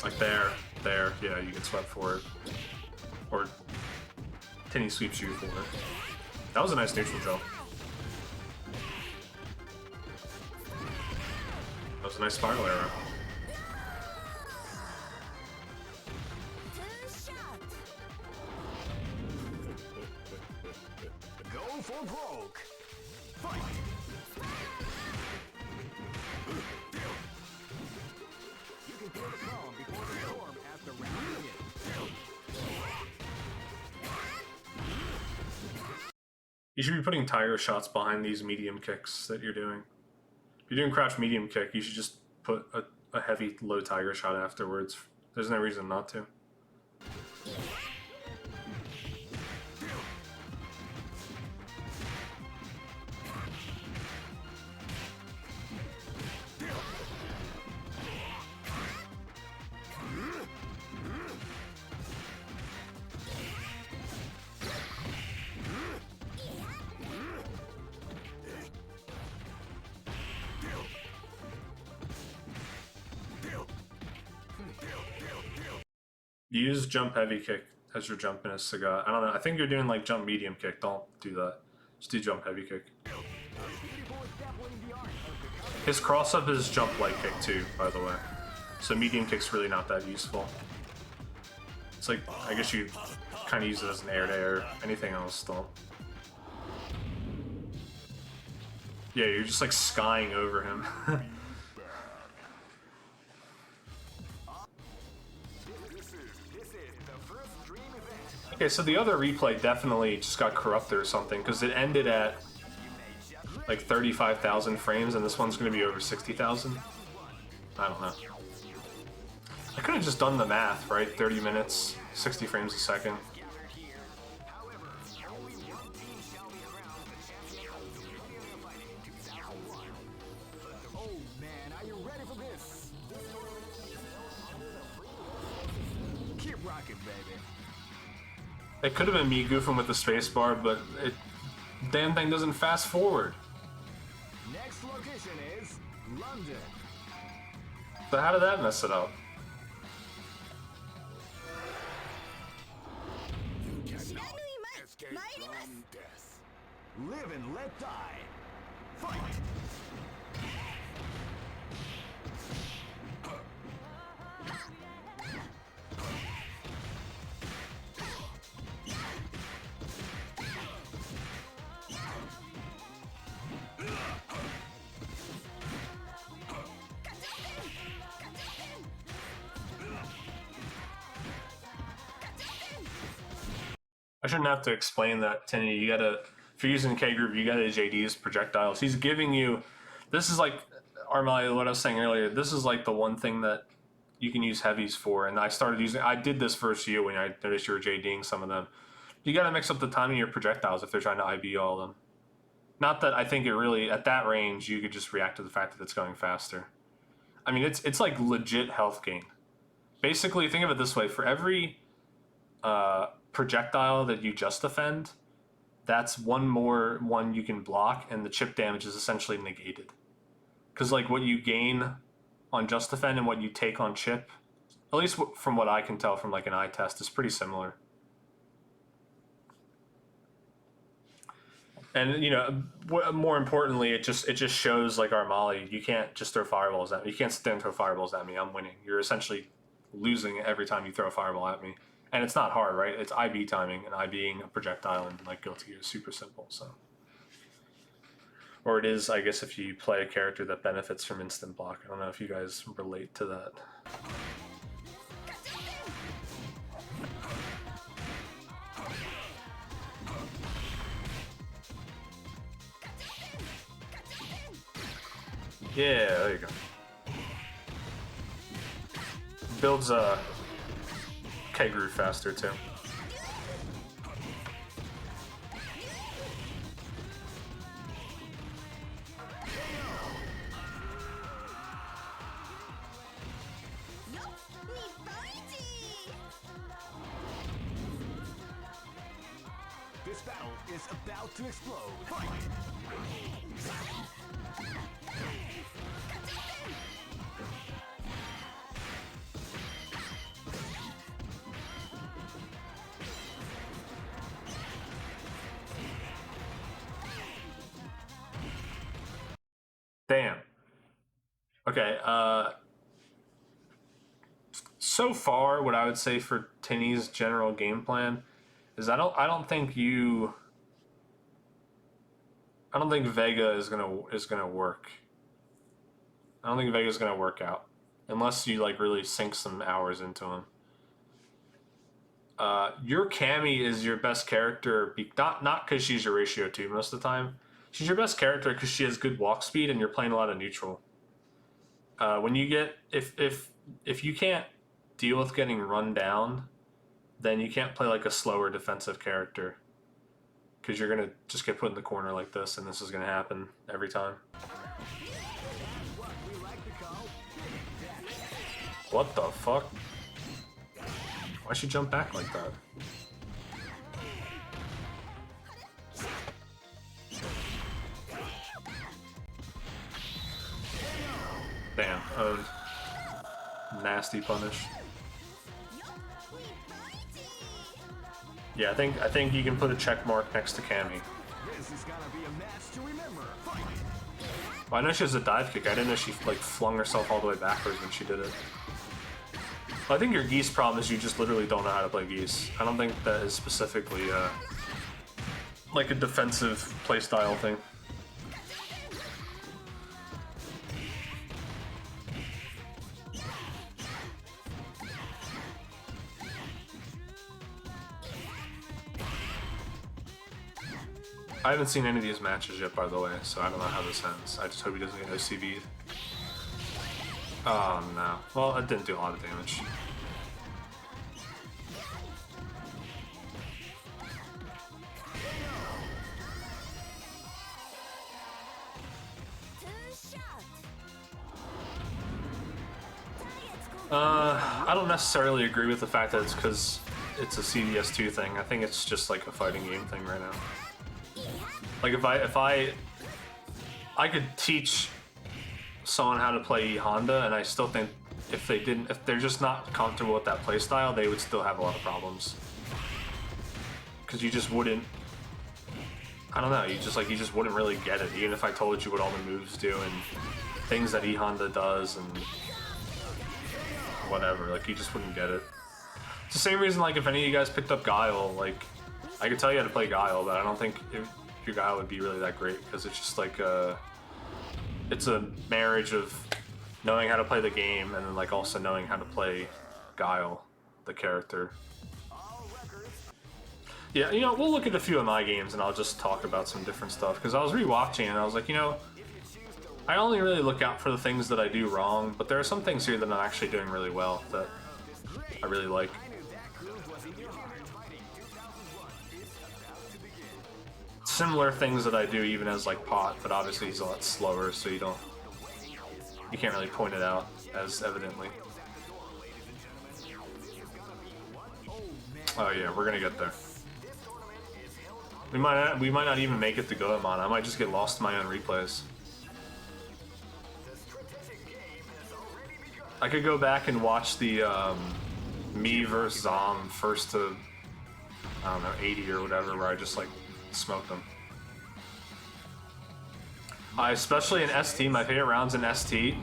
Like there, yeah, you get swept for it. Or Tinny sweeps you for it. That was a nice neutral jump. That was a nice spiral arrow. Go for broke. Fight. You can feel the calm before the storm as the round begins. You should be putting tiger shots behind these medium kicks that you're doing. If you're doing crouch medium kick, you should just put a heavy low tiger shot afterwards. There's no reason not to. Use jump heavy kick as your jump in a Sagat. I don't know. I think you're doing like jump medium kick. Don't do that. Just do jump heavy kick. His cross up is jump light kick too, by the way. So medium kick's really not that useful. It's like, I guess you kind of use it as an air to air. Anything else, don't. Yeah, you're just like skying over him. Okay, so the other replay definitely just got corrupted or something, because it ended at like 35,000 frames, and this one's going to be over 60,000. I don't know. I could have just done the math, right? 30 minutes, 60 frames a second. rocket, baby. It could have been me goofing with the spacebar, but it damn thing doesn't fast forward. Next location is London. So how did that mess it up? Escape from death. Live and let die. Fight! I shouldn't have to explain that, Tinny. You gotta, if you're using K Group, you gotta JD's projectiles. He's giving you, this is like, Armali, what I was saying earlier, this is like the one thing that you can use heavies for. And I started using, I did this first you when I noticed you were JDing some of them. You gotta mix up the timing of your projectiles if they're trying to IB all of them. Not that I think it really, at that range, you could just react to the fact that it's going faster. I mean, it's like legit health gain. Basically, think of it this way. For every projectile that you just defend, that's one more one you can block, and the chip damage is essentially negated. Because like what you gain on just defend and what you take on chip, at least from what I can tell from like an eye test, is pretty similar. And you know, more importantly, it just shows like Armali, you can't just throw fireballs at me. You can't sit there and throw fireballs at me. I'm winning. You're essentially losing every time you throw a fireball at me. And it's not hard, right? It's IB timing, and IBing a projectile and like Guilty Gear is super simple. So, or it is, I guess, if you play a character that benefits from instant block. I don't know if you guys relate to that. Yeah, there you go. Builds a K Groove faster too. This battle is about to explode. Fight! Damn. Okay, so far what I would say for Tinny's general game plan is I don't think Vega is gonna work. I don't think Vega's gonna work out unless you like really sink some hours into him. Your Cammy is your best character, not because she's your ratio 2 most of the time. She's your best character because she has good walk speed and you're playing a lot of neutral. When you get if you can't deal with getting run down, then you can't play like a slower defensive character because you're gonna just get put in the corner like this, and this is gonna happen every time. What the fuck? Why'd she jump back like that? Damn, nasty punish. Yeah, I think you can put a check mark next to Cammy. This is gonna be a match to remember. Fight! Well, I know she has a dive kick. I didn't know she like flung herself all the way backwards when she did it. I think your Geese problem is you just literally don't know how to play Geese. I don't think that is specifically like a defensive playstyle thing. I haven't seen any of these matches yet, by the way, so I don't know how this ends. I just hope he doesn't get OCV'd. Oh no. Well, it didn't do a lot of damage. I don't necessarily agree with the fact that it's because it's a CDS2 thing. I think it's just like a fighting game thing right now. Like if I could teach someone how to play E-Honda, and I still think if they're just not comfortable with that playstyle, they would still have a lot of problems. Because you just wouldn't, I don't know, you just wouldn't really get it, even if I told you what all the moves do and things that E-Honda does and whatever, like you just wouldn't get it. It's the same reason, like, if any of you guys picked up Guile, like, I could tell you how to play Guile, but I don't think your Guile would be really that great, because it's just like it's a marriage of knowing how to play the game and then like also knowing how to play Guile, the character. Yeah, you know, we'll look at a few of my games and I'll just talk about some different stuff, because I was rewatching and I was like, you know, I only really look out for the things that I do wrong, but there are some things here that I'm actually doing really well that I really like. Similar things that I do even as like Pot, but obviously he's a lot slower, so you can't really point it out as evidently. Oh yeah, we're gonna get there. We might not even make it to Goemon. I might just get lost in my own replays. I could go back and watch the me versus Zom first to, I don't know, 80 or whatever, where I just like smoked them. Especially in ST, my favorite rounds in ST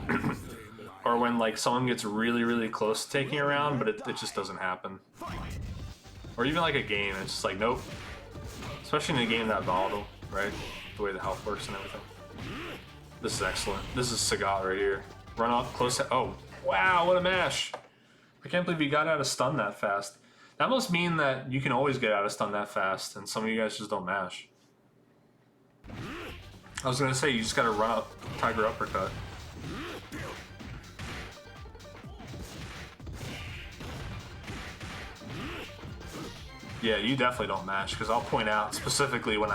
are when like someone gets really, really close to taking a round, but it just doesn't happen. Or even like a game, it's just like, nope. Especially in a game that volatile, right? The way the health works and everything. This is excellent. This is Sagat right here. Run up close to, oh, wow, what a mash. I can't believe he got out of stun that fast. That must mean that you can always get out of stun that fast, and some of you guys just don't mash. I was gonna say, you just gotta run up, Tiger Uppercut. Yeah, you definitely don't mash, because I'll point out specifically when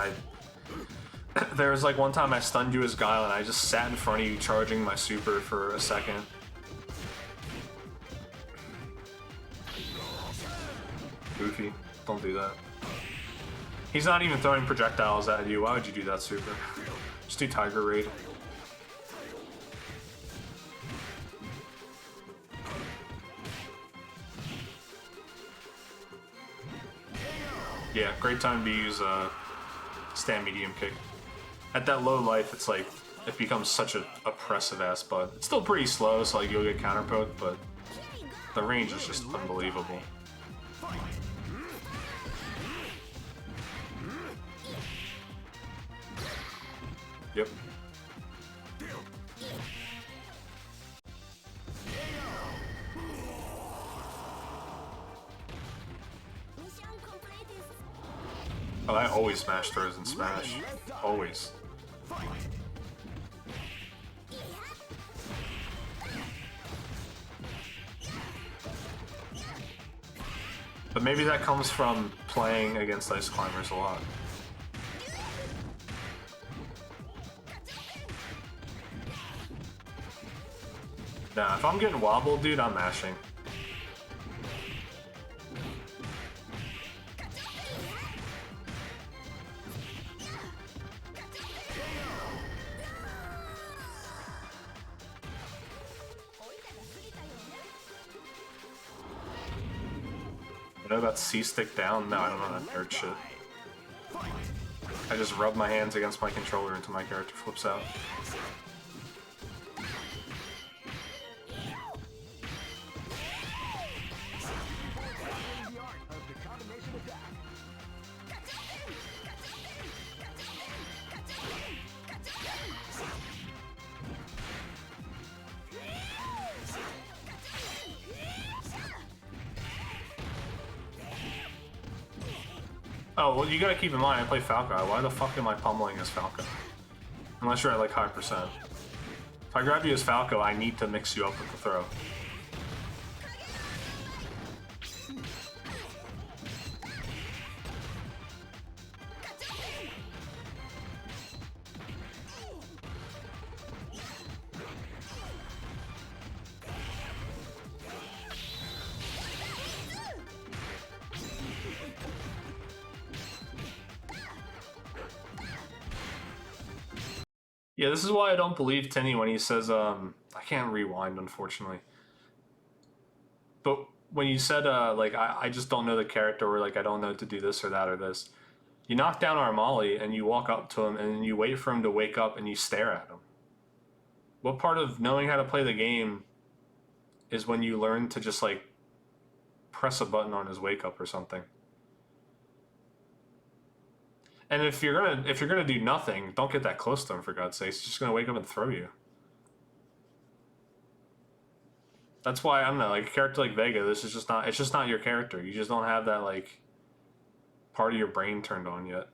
there was like one time I stunned you as Guile and I just sat in front of you charging my super for a second. Goofy, don't do that. He's not even throwing projectiles at you. Why would you do that, super? Just do Tiger Raid. Yeah, great time to use stand medium kick. At that low life, it's like, it becomes such an oppressive ass bud. It's still pretty slow, so like you'll get counter poked, but the range is just unbelievable. Yep. Oh, I always smash throws in Smash. Always. But maybe that comes from playing against Ice Climbers a lot. Nah, if I'm getting wobbled, dude, I'm mashing. You know about C-stick down? No, I don't know that nerd shit. I just rub my hands against my controller until my character flips out. Oh, well, you gotta keep in mind, I play Falco. Why the fuck am I pummeling as Falco? Unless you're at like high percent. If I grab you as Falco, I need to mix you up with the throw. Yeah, this is why I don't believe Tinny when he says, I can't rewind, unfortunately. But when you said, like, I just don't know the character, or, like, I don't know to do this or that or this, you knock down Armali and you walk up to him and you wait for him to wake up and you stare at him. What part of knowing how to play the game is when you learn to just, like, press a button on his wake up or something? And if you're gonna do nothing, don't get that close to him, for God's sakes. He's just gonna wake up and throw you. That's why I'm not, like, a character like Vega, this is just not, it's just not your character. You just don't have that, like, part of your brain turned on yet.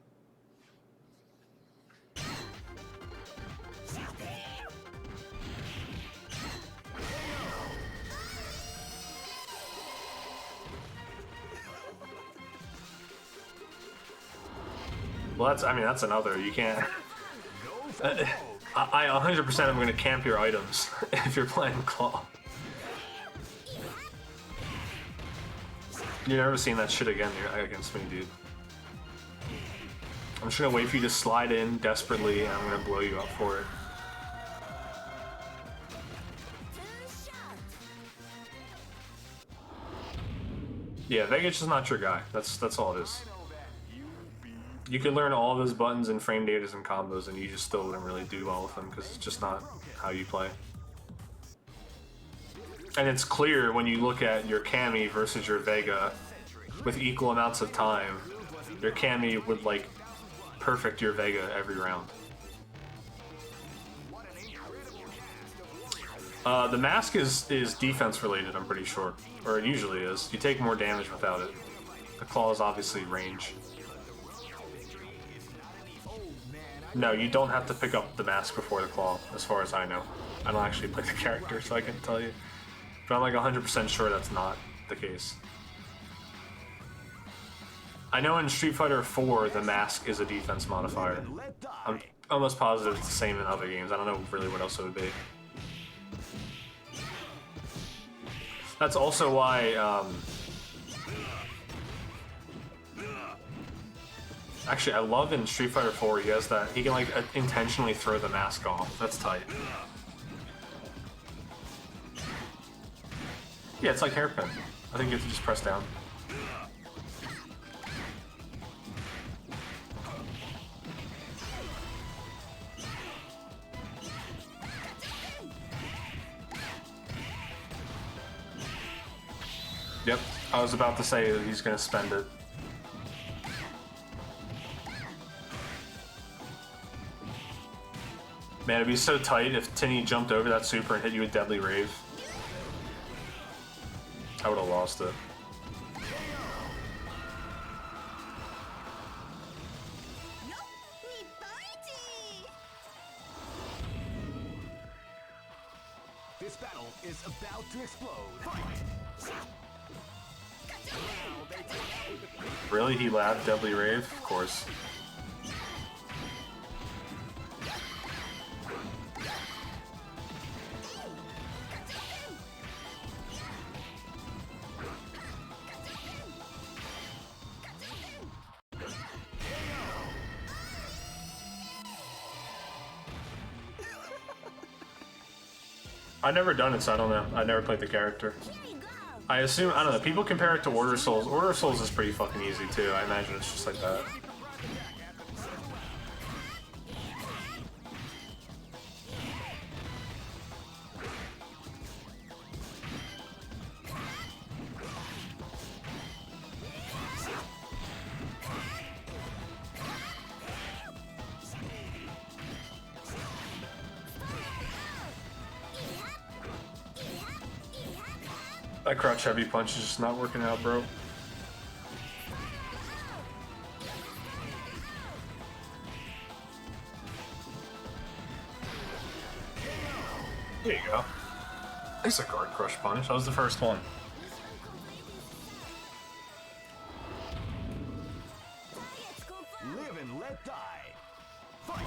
Well, that's, I mean, that's another, you can't... I 100% am going to camp your items if you're playing Claw. You're never seeing that shit again against me, dude. I'm just going to wait for you to slide in desperately, and I'm going to blow you up for it. Yeah, Vega's just not your guy. That's all it is. You could learn all of his buttons and frame datas and combos, and you just still wouldn't really do well with them because it's just not how you play. And it's clear when you look at your Cammy versus your Vega with equal amounts of time, your Cammy would, like, perfect your Vega every round. The mask is defense related, I'm pretty sure. Or it usually is. You take more damage without it. The claw is obviously range. No, you don't have to pick up the mask before the claw, as far as I know. I don't actually play the character, so I can't tell you. But I'm like 100% sure that's not the case. I know in Street Fighter 4, the mask is a defense modifier. I'm almost positive it's the same in other games. I don't know really what else it would be. That's also why, actually, I love in Street Fighter 4, he has that, he can, like, intentionally throw the mask off. That's tight. Yeah, it's like hairpin. I think you have to just press down. Yep, I was about to say that he's gonna spend it. Man, it'd be so tight if Tinny jumped over that super and hit you with Deadly Rave. I would have lost it. This battle is about to explode. Really? He labbed Deadly Rave? Of course. I've never done it, so I don't know. I never played the character. I assume, I don't know, people compare it to Order Souls. Order Souls is pretty fucking easy too. I imagine it's just like that. That crouch heavy punch is just not working out, bro. There you go. It's a guard crush punch. That was the first one. Live and let die. Fight.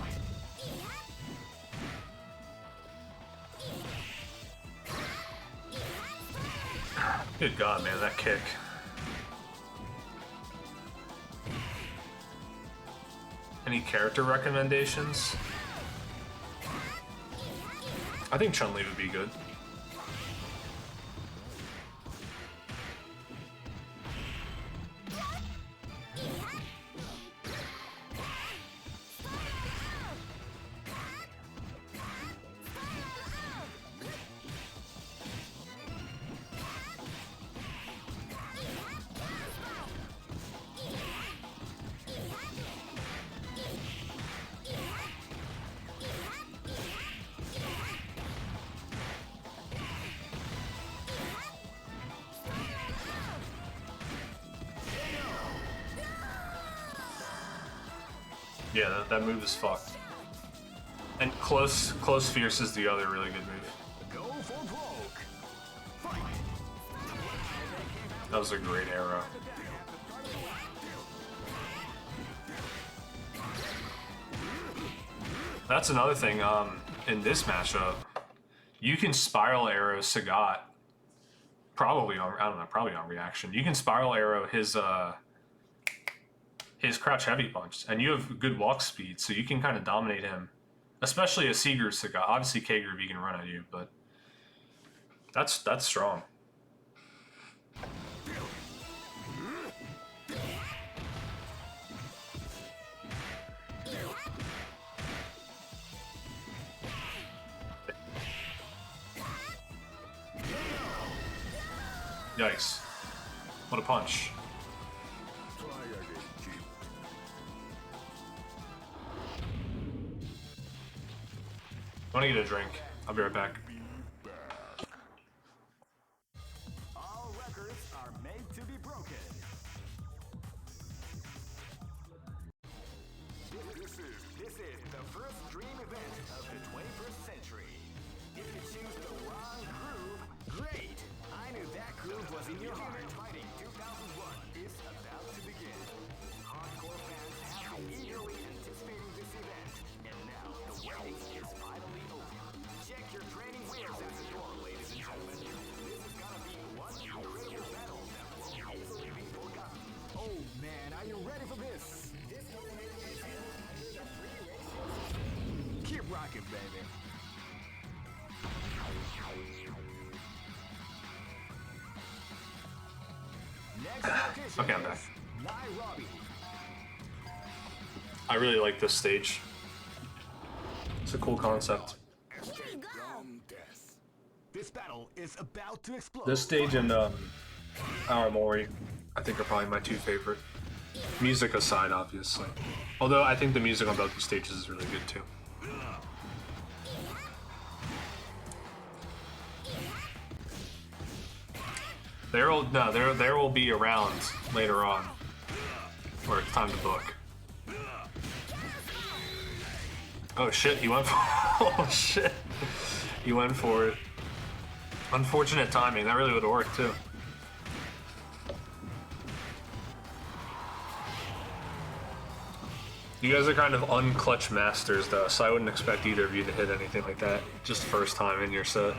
Good God, man, that kick. Any character recommendations? I think Chun-Li would be good. Yeah, that move is fucked. And close fierce is the other really good move. Go for broke. Fight. That was a great arrow. That's another thing. In this matchup, you can spiral arrow Sagat. Probably on, I don't know, probably on reaction. You can spiral arrow his crouch heavy punch, and you have good walk speed, so you can kind of dominate him. Especially a Seeger Sagat. Obviously, K-Groove he can run at you, but that's strong. Yikes. What a punch. I want to get a drink. I'll be right back. All records are made to be broken. This is the first dream event of the 21st century. If you choose the wrong groove, great. I knew that groove was in your heart. Fighting 2001 is about to begin. Hardcore fans have been eagerly anticipating this event, and now the waiting is finally over. Check your training wheels at the door, ladies and gentlemen. This is gonna be one incredible battle that won't easily be forgotten. Oh man, are you ready for this? This tournament is held under the free ratio. Keep rocking, baby. Next Okay, I'm back. Nairobi. I really like this stage. It's a cool concept. Escape from death. This battle is about to explode. This stage and Aramori, I think, are probably my two favorite. Music aside, obviously. Although I think the music on both these stages is really good too. There will be a round later on where it's time to book. Oh shit, he went for oh shit. He went for it. Unfortunate timing, that really would have worked too. You guys are kind of unclutch masters though, so I wouldn't expect either of you to hit anything like that just first time in your set.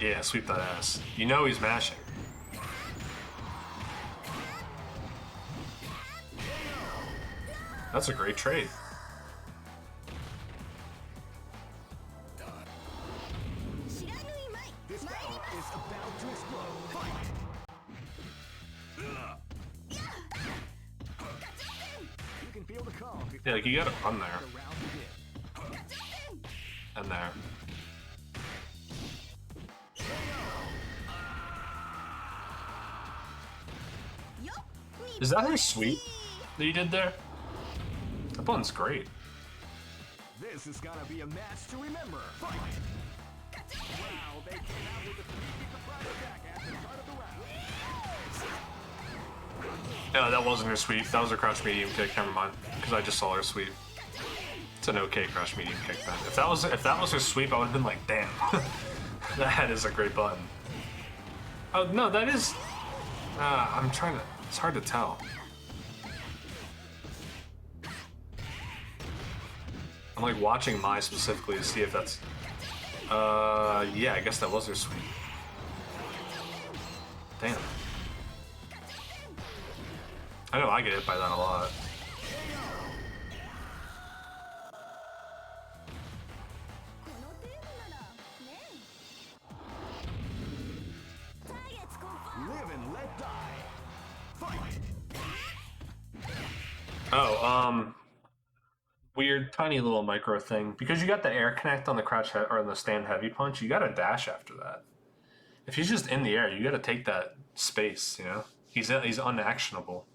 Yeah, sweep that ass. You know he's mashing. That's a great trade. This battle is about to explode. Fight! You can feel the calm before Yeah, like you gotta run there. the round begins. And there. Is that her sweep that you did there? That button's great. This is gonna be a match to remember. Fight! Wow, they came out with a sneaky surprise attack at the start of the round. No, that wasn't her sweep. That was her crouch medium kick. Never mind, because I just saw her sweep. It's an okay crouch medium kick then. If that was her sweep, I would have been like, damn, that is a great button. Oh no, that is. I'm trying to. It's hard to tell. I'm like watching Mai specifically to see if that's. Yeah, I guess that was her sweep. Damn. I know I get hit by that a lot. Live and let die. Fight. Oh, weird tiny little micro thing. Because you got the air connect on the or on the stand heavy punch, you gotta dash after that. If he's just in the air, you gotta take that space, you know? He's unactionable.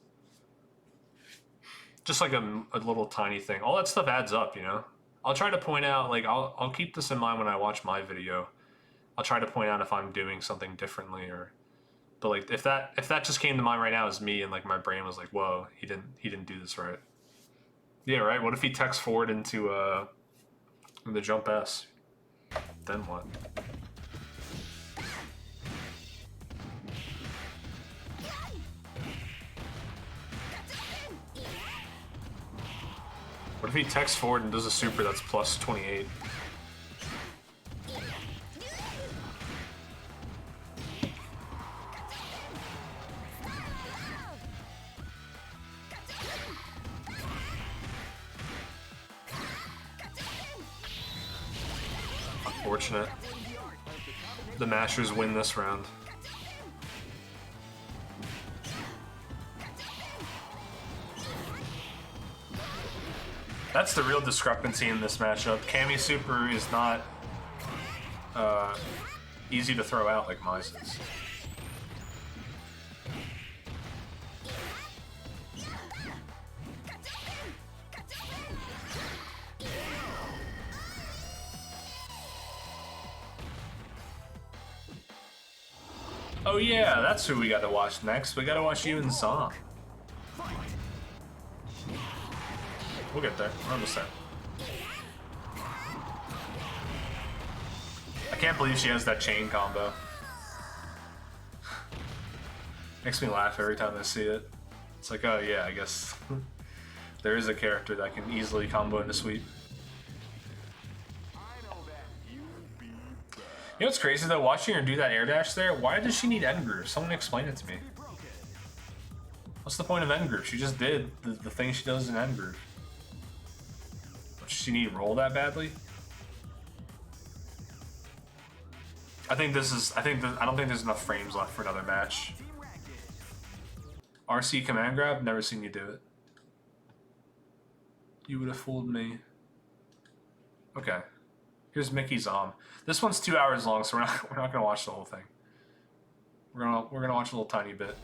Just like a little tiny thing. All that stuff adds up, you know? I'll try to point out, like, I'll keep this in mind when I watch my video. I'll try to point out if I'm doing something differently or... But like if that just came to mind right now as me and like my brain was like, whoa, he didn't do this right. Yeah, right. What if he techs forward into the jump S? Then what? What if he techs forward and does a super that's plus 28? Unfortunate. The Mashers win this round. That's the real discrepancy in this matchup. Cammy Super is not easy to throw out like Mize is. Oh yeah, that's who we gotta watch next. We gotta watch you and Zom. We'll get there. We're almost there. I can't believe she has that chain combo. Makes me laugh every time I see it. It's like, oh yeah, I guess there is a character that can easily combo into sweep. You know what's crazy though? Watching her do that air dash there, why does she need end groove? Someone explain it to me. What's the point of end groove? She just did the thing she does in end groove. Does she need roll that badly? I don't think there's enough frames left for another match. RC command grab, never seen you do it. You would have fooled me. Okay. Here's Mickey Zom. This one's 2 hours long, so we're not gonna watch the whole thing. We're gonna watch a little tiny bit.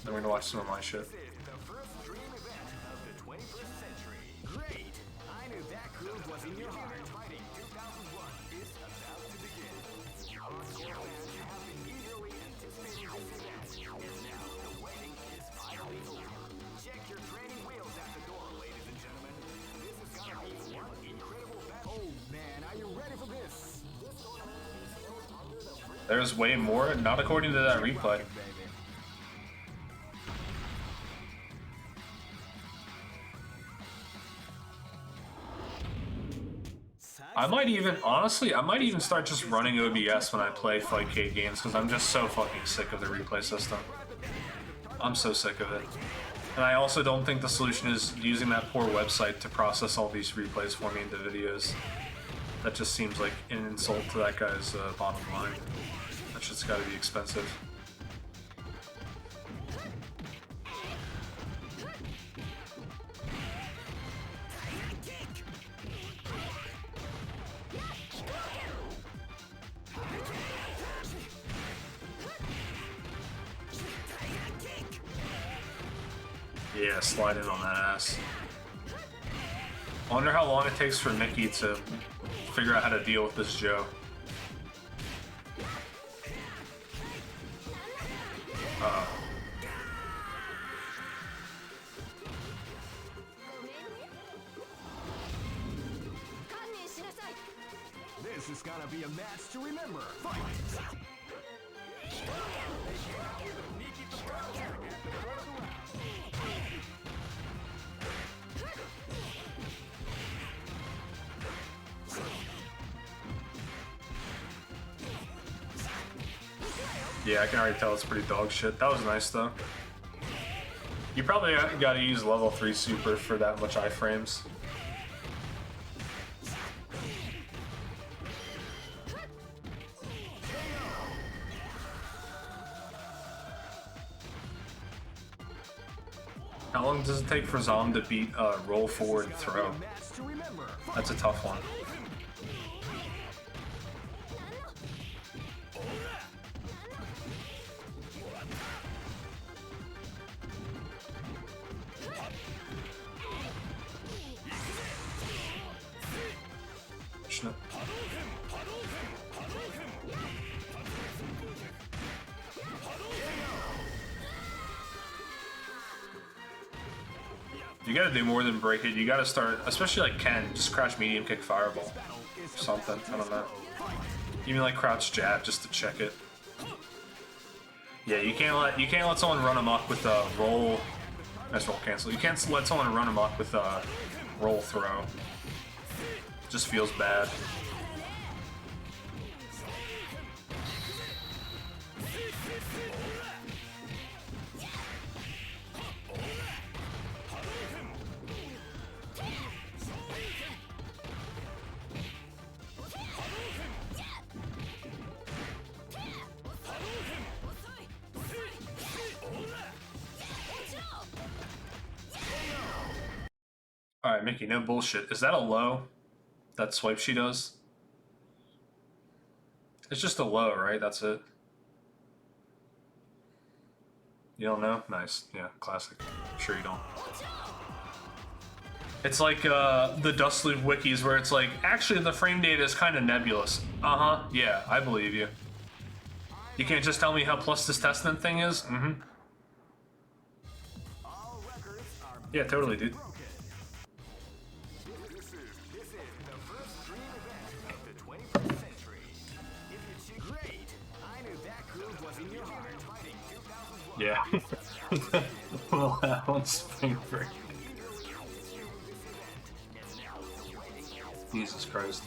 Then we're gonna watch some of my shit. This is the first dream event of the 21st century. Great! I knew that groove was in your heart. Fighting 2001 is about to begin. Hardcore fans have been eagerly anticipating this event, and now the waiting is finally over. Check your training wheels at the door, ladies and gentlemen. This is gonna be one incredible battle. Oh man, are you ready for this? There's way more, not according to that replay. I might even start just running OBS when I play Fightcade games because I'm just so fucking sick of the replay system. I'm so sick of it. And I also don't think the solution is using that poor website to process all these replays for me into videos. That just seems like an insult to that guy's bottom line. That shit's gotta be expensive. Yeah, slide in on that ass. I wonder how long it takes for Mickey to figure out how to deal with this Joe. Uh-oh. This is gonna be a match to remember. Fight! Yeah, I can already tell it's pretty dog shit. That was nice though. You probably got to use level 3 super for that much iframes. How long does it take for Zom to beat roll forward throw? That's a tough one. You gotta do more than break it. You gotta start, especially like Ken, just crouch medium kick fireball or something. I don't know. Even like crouch jab just to check it. Yeah, you can't let someone run amok with a roll. Nice roll cancel. You can't let someone run amok with a roll throw. Just feels bad. Alright, Mickey, no bullshit. Is that a low? That swipe she does? It's just a low, right? That's it. You don't know? Nice. Yeah, classic. I'm sure you don't. It's like the Dust Loop wikis where it's like, actually the frame data is kind of nebulous. Uh-huh, yeah, I believe you. You can't just tell me how plus this testament thing is? Mm-hmm. Yeah, totally, dude. Yeah. Well, that one's spring break. Jesus Christ.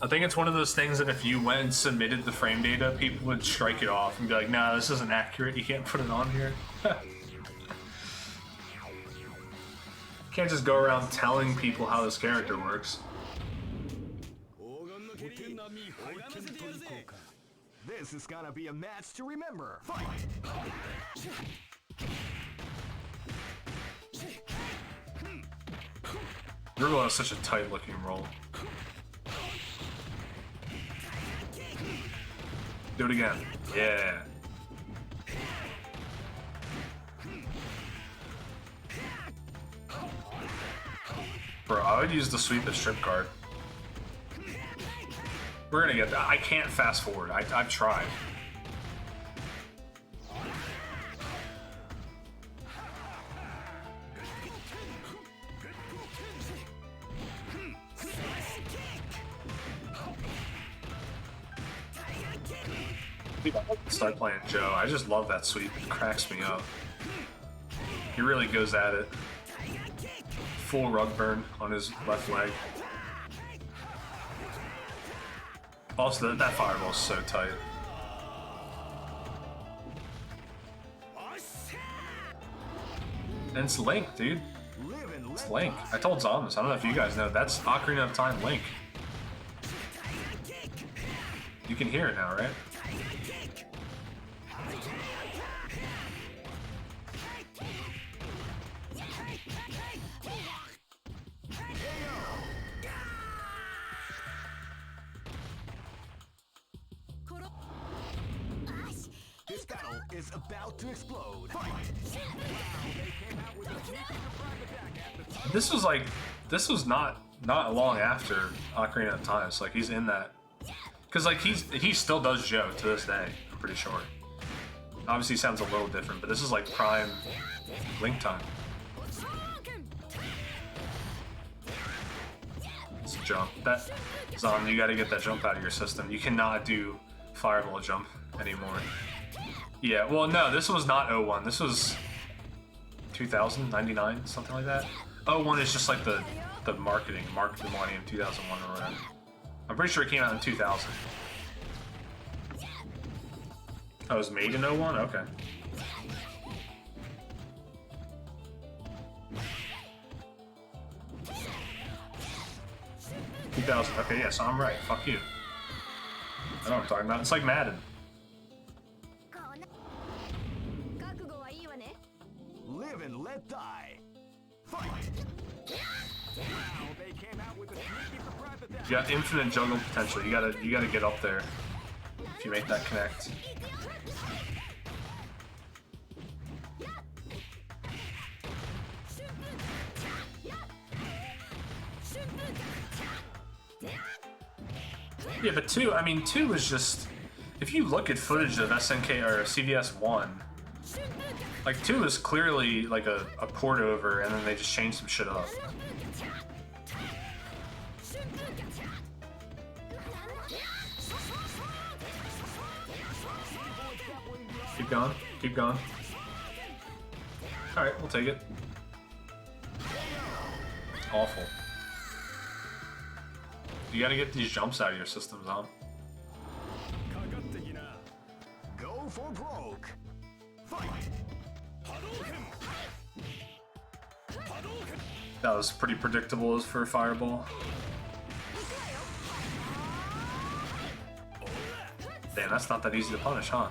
I think it's one of those things that if you went and submitted the frame data, people would strike it off and be like, nah, this isn't accurate, you can't put it on here. You can't just go around telling people how this character works. This is gonna be a match to remember. Fight! Rugal has such a tight looking roll. Do it again. Yeah. Bro, I would use the sweep as strip guard. We're gonna get that. I can't fast forward. I've tried. Start playing Joe. I just love that sweep. It cracks me up. He really goes at it. Full rug burn on his left leg. Also, that fireball is so tight. And it's Link, dude. It's Link. I told Zombies. I don't know if you guys know. That's Ocarina of Time Link. You can hear it now, right? This battle is about to explode. Fight! This was not long after Ocarina of Time. So like he's in that, because like he still does Joe to this day. I'm pretty sure. Obviously, sounds a little different, but this is like prime Link time. It's a jump. That Zom, you got to get that jump out of your system. You cannot do fireball jump anymore. Yeah, well, no, this was not 01. This was 2000, 99, something like that. 01 is just like the marketing, Mark the Millennium 2001 or whatever. I'm pretty sure it came out in 2000. Oh, it was made in 01? Okay. Okay, yeah, so I'm right. Fuck you. I know what I'm talking about. It's like Madden. Live and let die. Fight. Wow, they came out with a sneaky surprise attack. You got infinite juggle potential. You gotta get up there if you make that connect. Yeah, but 2, I mean, 2 is just... If you look at footage of SNK or CVS 1, like 2 is clearly like a port over, and then they just changed some shit up. Keep going, keep going. Alright, we'll take it. Awful. You gotta get these jumps out of your system, Zom. Go for broke. Fight. That was pretty predictable as for Fireball. Damn, that's not that easy to punish, huh?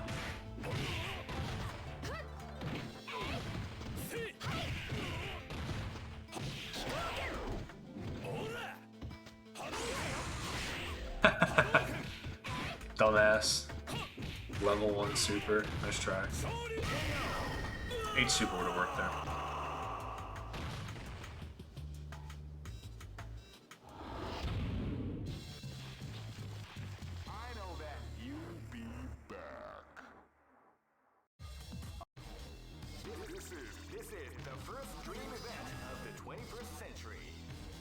Dumbass. Level 1 super. Nice try. 8 super would have worked there. I know that you'll be back. This is the first dream event of the 21st century.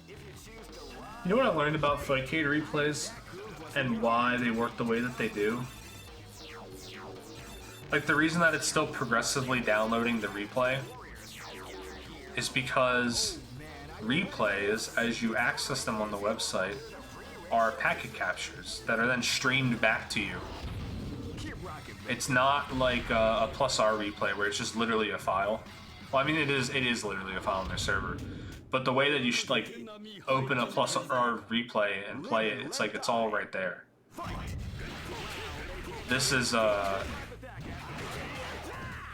If you choose to You know what I learned about Fightcade replays and why they work the way that they do? Like, the reason that it's still progressively downloading the replay is because replays, as you access them on the website, are packet captures that are then streamed back to you. It's not like a plus R replay where it's just literally a file. Well, I mean, it is literally a file on their server. But the way that you should, like, open a plus R replay and play it, it's like it's all right there. This is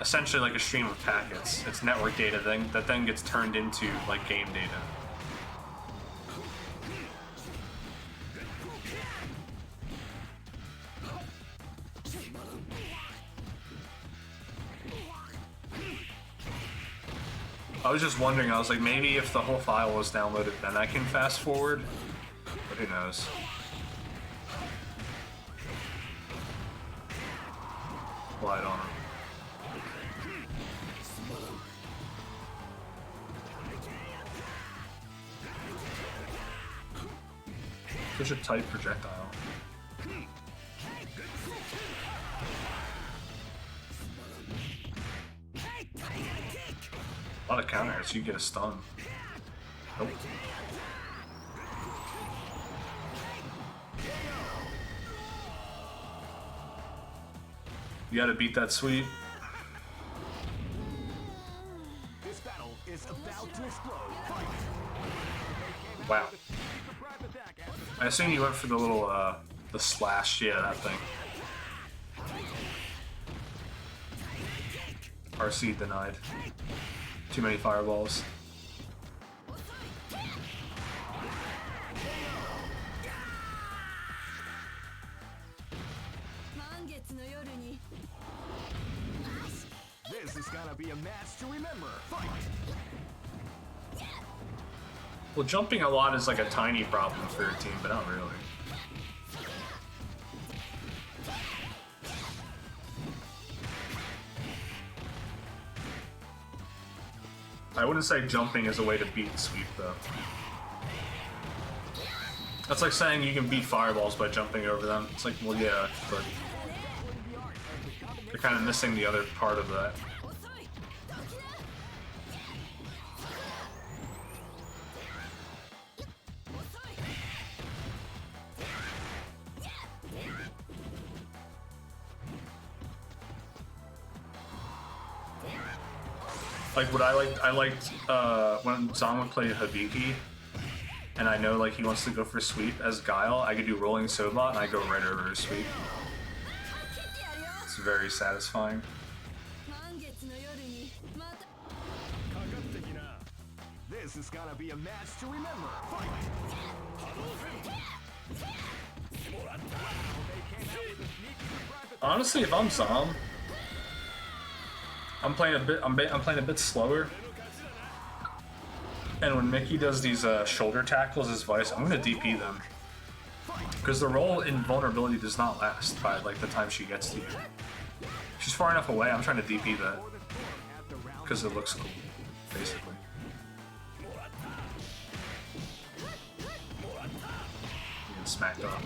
essentially like a stream of packets. It's network data that then gets turned into like game data. I was just wondering, I was like, maybe if the whole file was downloaded, then I can fast forward, but who knows. Light on him. Such a tight projectile. A lot of counters, you get a stun. Nope. You gotta beat that sweep. This battle is about to explode. Wow. I assume you went for the little, the slash, yeah, that thing. RC denied. Too many fireballs. This is gonna be a match to remember. Fight! Well, jumping a lot is like a tiny problem for your team, but not really. I wouldn't say jumping is a way to beat sweep, though. That's like saying you can beat fireballs by jumping over them. It's like, well, yeah, but they're kind of missing the other part of that. Like what I liked when Zom would play Hibiki, and I know like he wants to go for sweep as Guile, I could do rolling Sobot and I go right over his sweep. It's very satisfying. This is gonna be a match to remember. Fight! Honestly, if I'm Zom, I'm playing a bit slower. And when Mickey does these shoulder tackles as Vice, I'm gonna DP them. Because the roll invulnerability does not last by like the time she gets to you. She's far enough away, I'm trying to DP that. Because it looks cool, basically. Getting smacked up.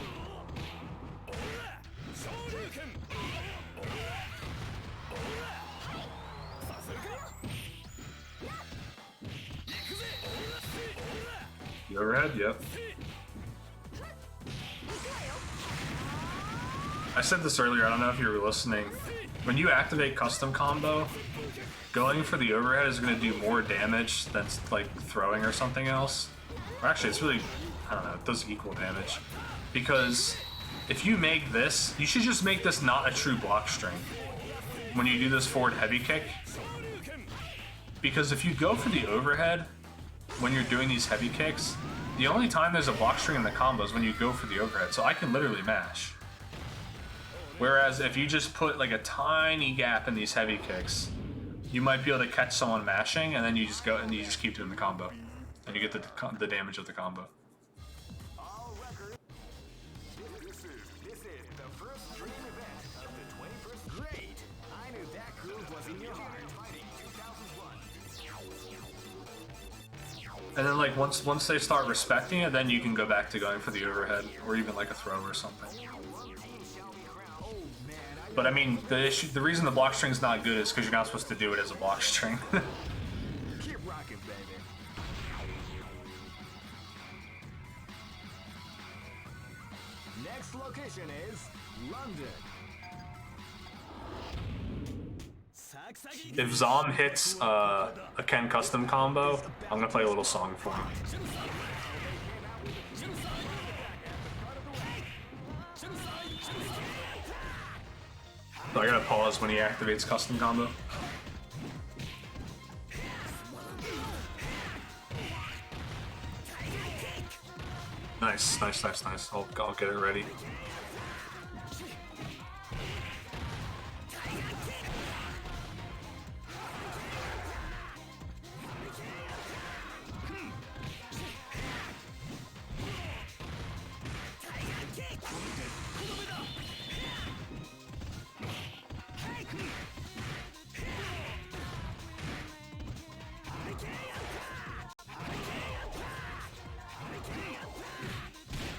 The overhead, yep. I said this earlier, I don't know if you were listening. When you activate custom combo, going for the overhead is going to do more damage than like throwing or something else. Or actually, it's really, I don't know, it does equal damage. Because if you make this, you should just make this not a true block string when you do this forward heavy kick. Because if you go for the overhead when you're doing these heavy kicks, the only time there's a block string in the combo is when you go for the overhead. So I can literally mash. Whereas if you just put like a tiny gap in these heavy kicks, you might be able to catch someone mashing, and then you just go and you just keep doing the combo, and you get the damage of the combo. This is the first dream event of the 21st grade. I knew that groove was in your heart. Fighting 2001. And then like once they start respecting it, then you can go back to going for the overhead or even like a throw or something. But I mean, the reason the block string's not good is because you're not supposed to do it as a block string. Keep rocking, baby. Next location is London. If Zom hits a Ken custom combo, I'm gonna play a little song for him. So I gotta pause when he activates custom combo. Nice. I'll get it ready.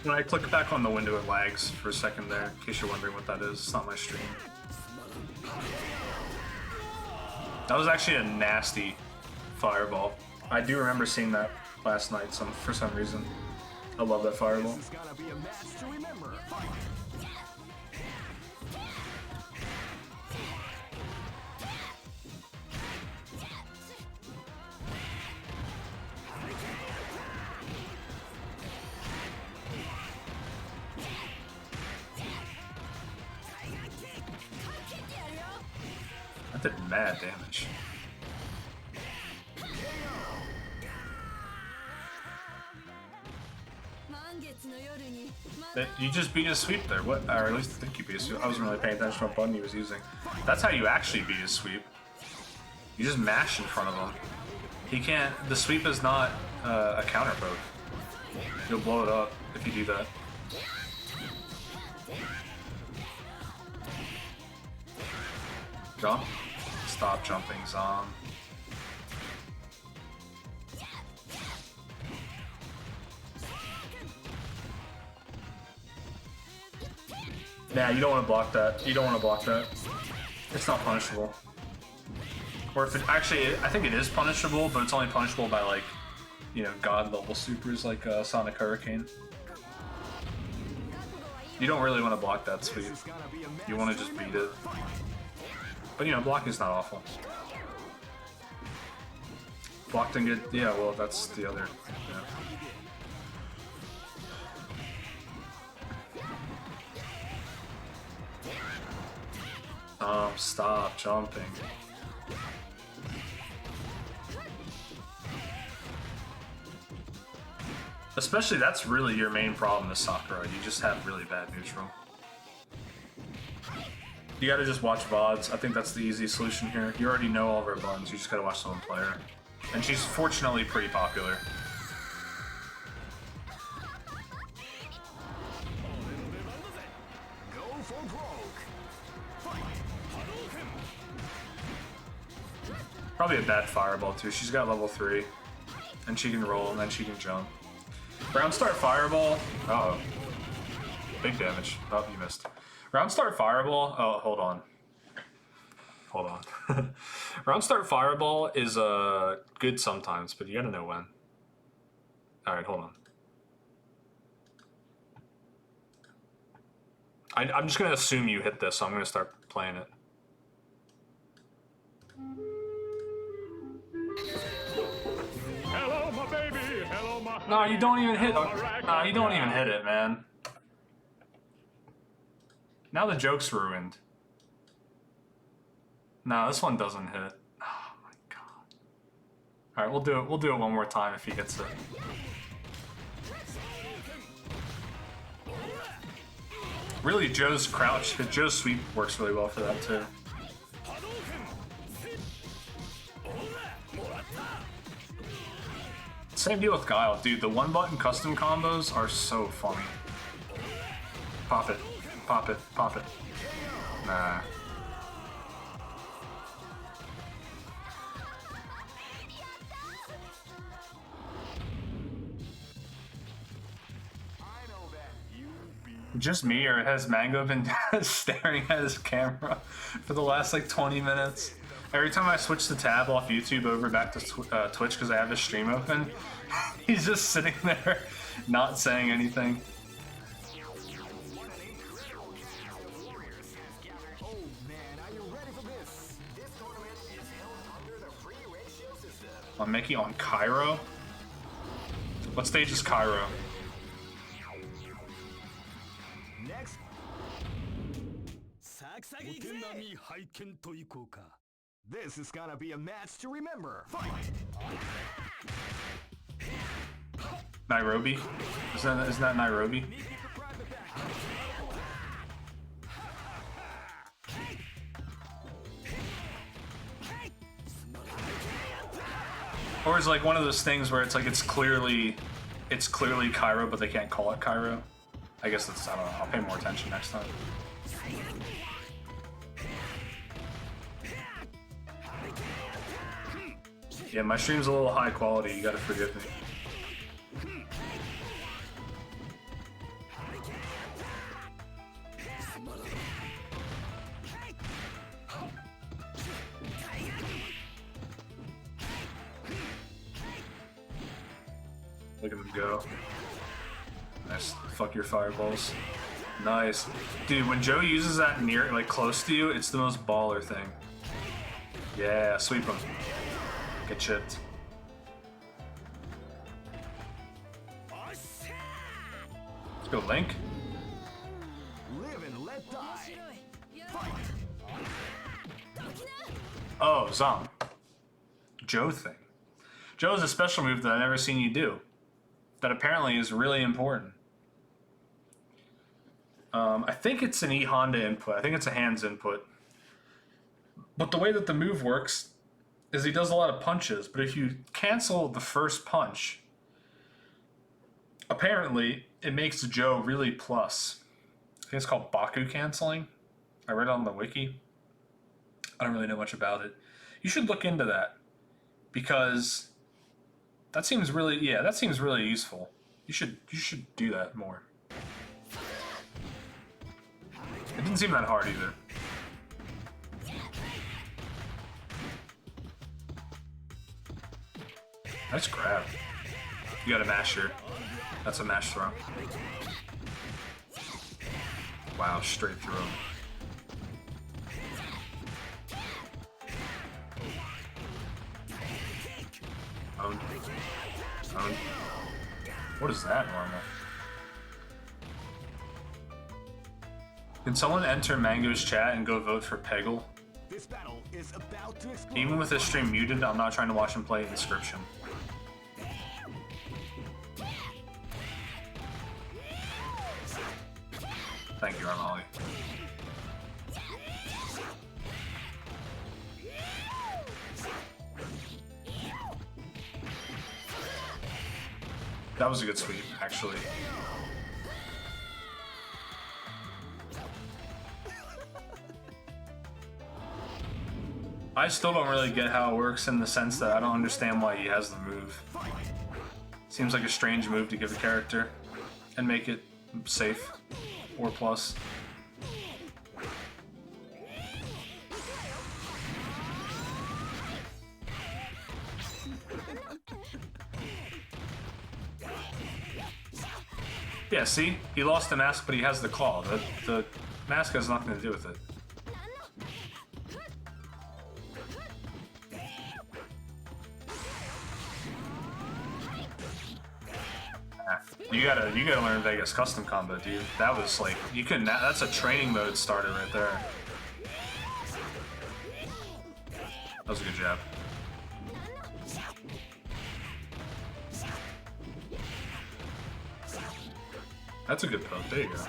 When I click back on the window, it lags for a second there, in case you're wondering what that is. It's not my stream. That was actually a nasty fireball. I do remember seeing that last night for some reason. I love that fireball. This is gonna be a match to remember. Fight! That did mad damage. You just beat his sweep there. What? Or at least I think you beat his sweep. I wasn't really paying attention to what button he was using. That's how you actually beat his sweep. You just mash in front of him. He can't. The sweep is not a counter poke. You'll blow it up if you do that. Jump. Stop jumping, Zom. Nah, you don't want to block that. You don't want to block that. It's not punishable. Or if it actually, I think it is punishable, but it's only punishable by like, you know, god level supers like Sonic Hurricane. You don't really want to block that sweep. You want to just beat it. But you know, blocking's not awful. Blocked and get, yeah, well, that's the other, yeah. Stop jumping. Especially, that's really your main problem with Sakura. You just have really bad neutral. You gotta just watch VODs. I think that's the easy solution here. You already know all of her buttons. You just gotta watch someone play her. And she's fortunately pretty popular. Go for broke. Probably a bad fireball too. She's got level 3. And she can roll and then she can jump. Round start fireball. Uh-oh. Big damage. Oh, you missed. Round start fireball. Oh, hold on. Hold on. Round start fireball is good sometimes, but you gotta know when. Alright, hold on. I'm just gonna assume you hit this, so I'm gonna start playing it. Hello, my baby. Hello, my. No, you don't even hit. No, you don't even hit it, man. Now the joke's ruined. No, this one doesn't hit. Oh my god. All right, we'll do it. We'll do it one more time if he hits it. Really, Joe's crouch, Joe's sweep works really well for that too. Same deal with Guile, dude. The one-button custom combos are so funny. Pop it, pop it, pop it. Nah. Just me, or has Mango been staring at his camera for the last like 20 minutes? Every time I switch the tab off YouTube over back to Twitch because I have his stream open, he's just sitting there not saying anything. I'm making on Cairo. What stage is Cairo? Next. This is gonna be a match to remember. Fight! Nairobi? Isn't that Nairobi? Or is like one of those things where it's like it's clearly Cairo, but they can't call it Cairo. I guess that's, I don't know. I'll pay more attention next time. Yeah, my stream's a little high quality. You gotta forgive me. Look at him go. Nice. Fuck your fireballs. Nice. Dude, when Joe uses that near, like close to you, it's the most baller thing. Yeah, sweep him. Get chipped. Let's go, Link. Live and let die. Oh, Zom. Joe thing. Joe is a special move that I've never seen you do. That apparently is really important. I think it's an E Honda input. I think it's a hands input. But the way that the move works is he does a lot of punches, but if you cancel the first punch, apparently it makes Joe really plus. I think it's called Baku canceling. I read it on the wiki. I don't really know much about it. You should look into that because that seems really, yeah, that seems really useful. You should do that more. It didn't seem that hard either. Nice grab. You got a masher. That's a mash throw. Wow, straight through him. Owned. Owned. What is that normal? Can someone enter Mango's chat and go vote for Peggle? This battle is about to explode. Even with his stream muted, I'm not trying to watch him play Inscription. Thank you, Armali. That was a good sweep, actually. I still don't really get how it works in the sense that I don't understand why he has the move. Seems like a strange move to give a character and make it safe or plus. Yeah, see? He lost the mask, but he has the claw. The mask has nothing to do with it. You gotta learn Vegas custom combo, dude. That was like, you can, that's a training mode starter right there. That was a good jab. That's a good poke. There you go.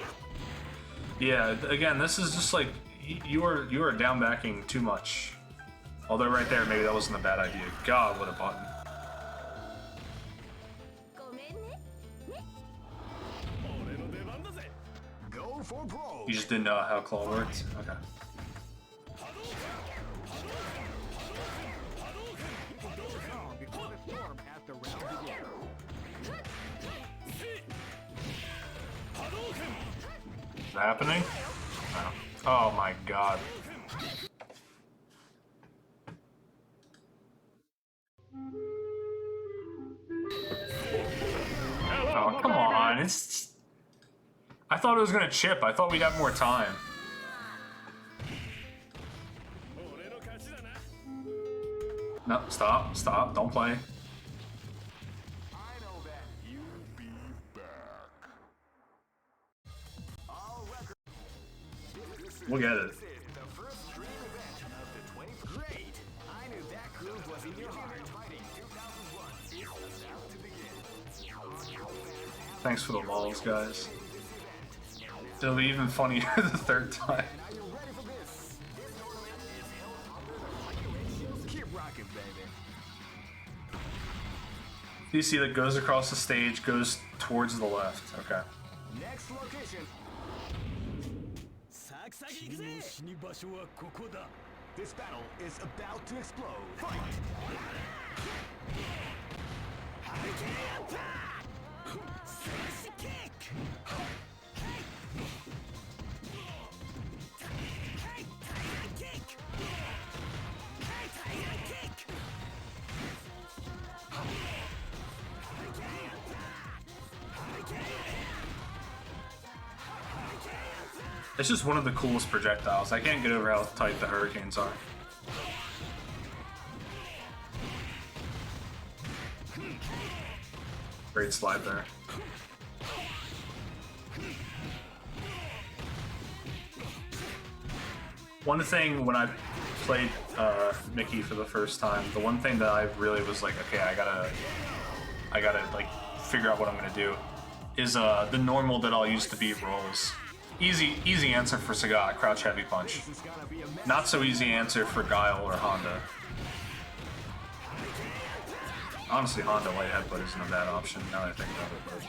Yeah, again, this is just like you are down backing too much. Although right there, maybe that wasn't a bad idea. God, what a button. Go for broke. You just didn't know how claw worked. Okay. Before the storm at the round begins. Is that happening? No. Oh my god. Oh, come on. It's... I thought it was gonna chip. I thought we'd have more time. No, stop, stop, don't play. I know that you'll be back. All record. We'll get it. This is the first dream event of the 20th. Great. I knew that groove was in your heart. Fighting 2001 is about to begin. Thanks for the lulls, guys. It'll be even funnier the third time. Are you ready for this? This tournament is held under the regulations. Keep rocking, baby. You see that goes across the stage, goes towards the left. Okay. Next location. This battle is about to explode. Fight! It's just one of the coolest projectiles. I can't get over how tight the hurricanes are. Great slide there. One thing when I played Mickey for the first time, the one thing that I really was like, okay, I gotta like figure out what I'm gonna do, is the normal that I'll use to beat rolls. Easy answer for Sagat, crouch heavy punch. Not so easy answer for Guile or Honda. Honestly, Honda light headbutt isn't a bad option now that I think about it.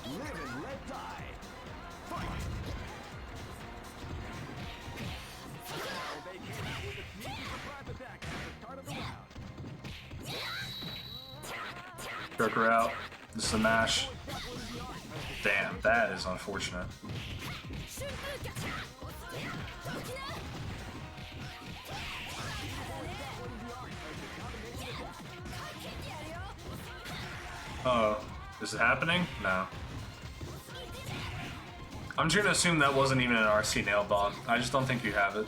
Live and let die. Fight! They came out with a sneaky surprise attack at the start of the round. Jerk her out. This is a mash. Damn, that is unfortunate. Uh-oh. Is it happening? No. I'm just gonna assume that wasn't even an RC nail bomb. I just don't think you have it.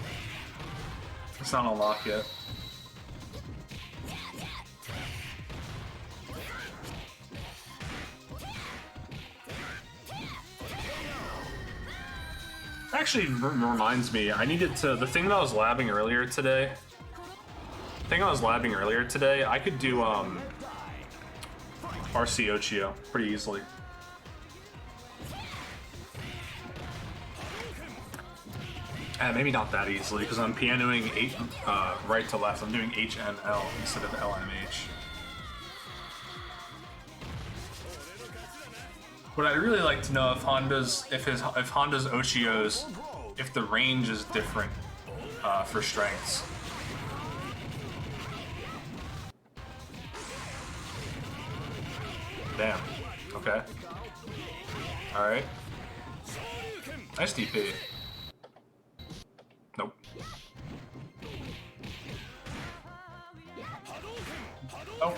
It's not unlocked yet. Actually reminds me, I needed to, the thing that I was labbing earlier today, I could do RC Ochio pretty easily. Maybe not that easily, because I'm pianoing right to left. I'm doing HNL instead of LMH. But I'd really like to know if Honda's Ochios, if the range is different for strengths. Damn. Okay. All right. Nice DP. Nope. Oh.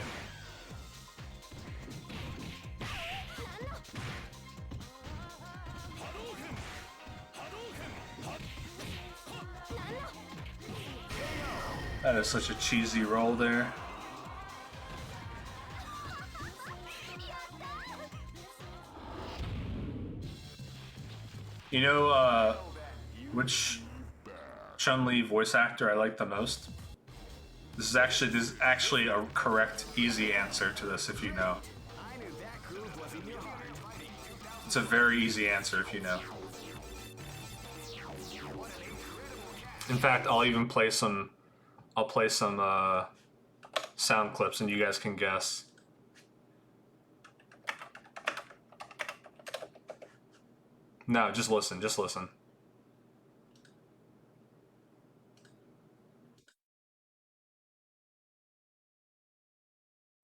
That is such a cheesy roll there. You know, which Chun-Li voice actor I like the most? This is actually a correct, easy answer to this if you know. It's a very easy answer if you know. In fact, I'll even play some. I'll play some sound clips and you guys can guess. No, just listen, just listen.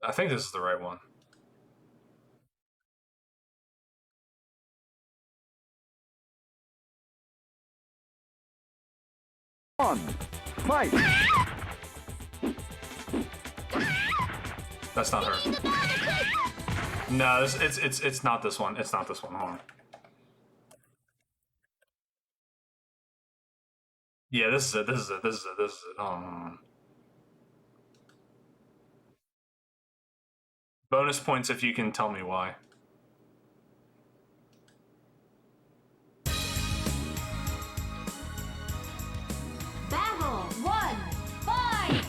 I think this is the right one. On, fight! That's not her. No, it's not this one. It's not this one. Hold on. Yeah, this is it. This is it. This is it. This is it. Bonus points if you can tell me why. Battle 1, fight!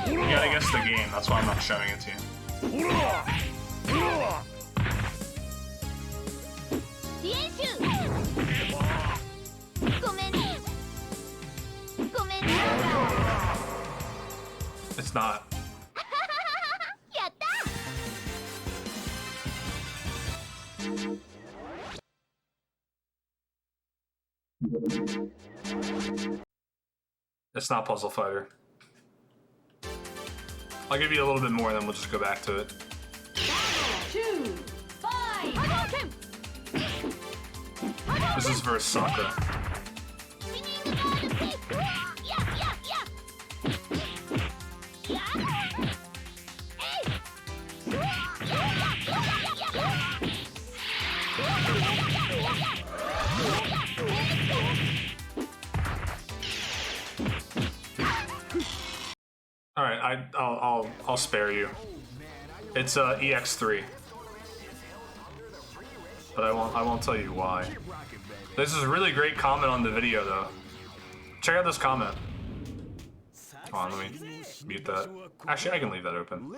You gotta guess the game. That's why I'm not showing it to you. It's not. It's not Puzzle Fighter. I'll give you a little bit more, then we'll just go back to it. 2, fight! This is versus Sakura. All right, I'll spare you. It's EX3, but I won't tell you why. This is a really great comment on the video though. Check out this comment. Hold on, let me mute that. Actually, I can leave that open.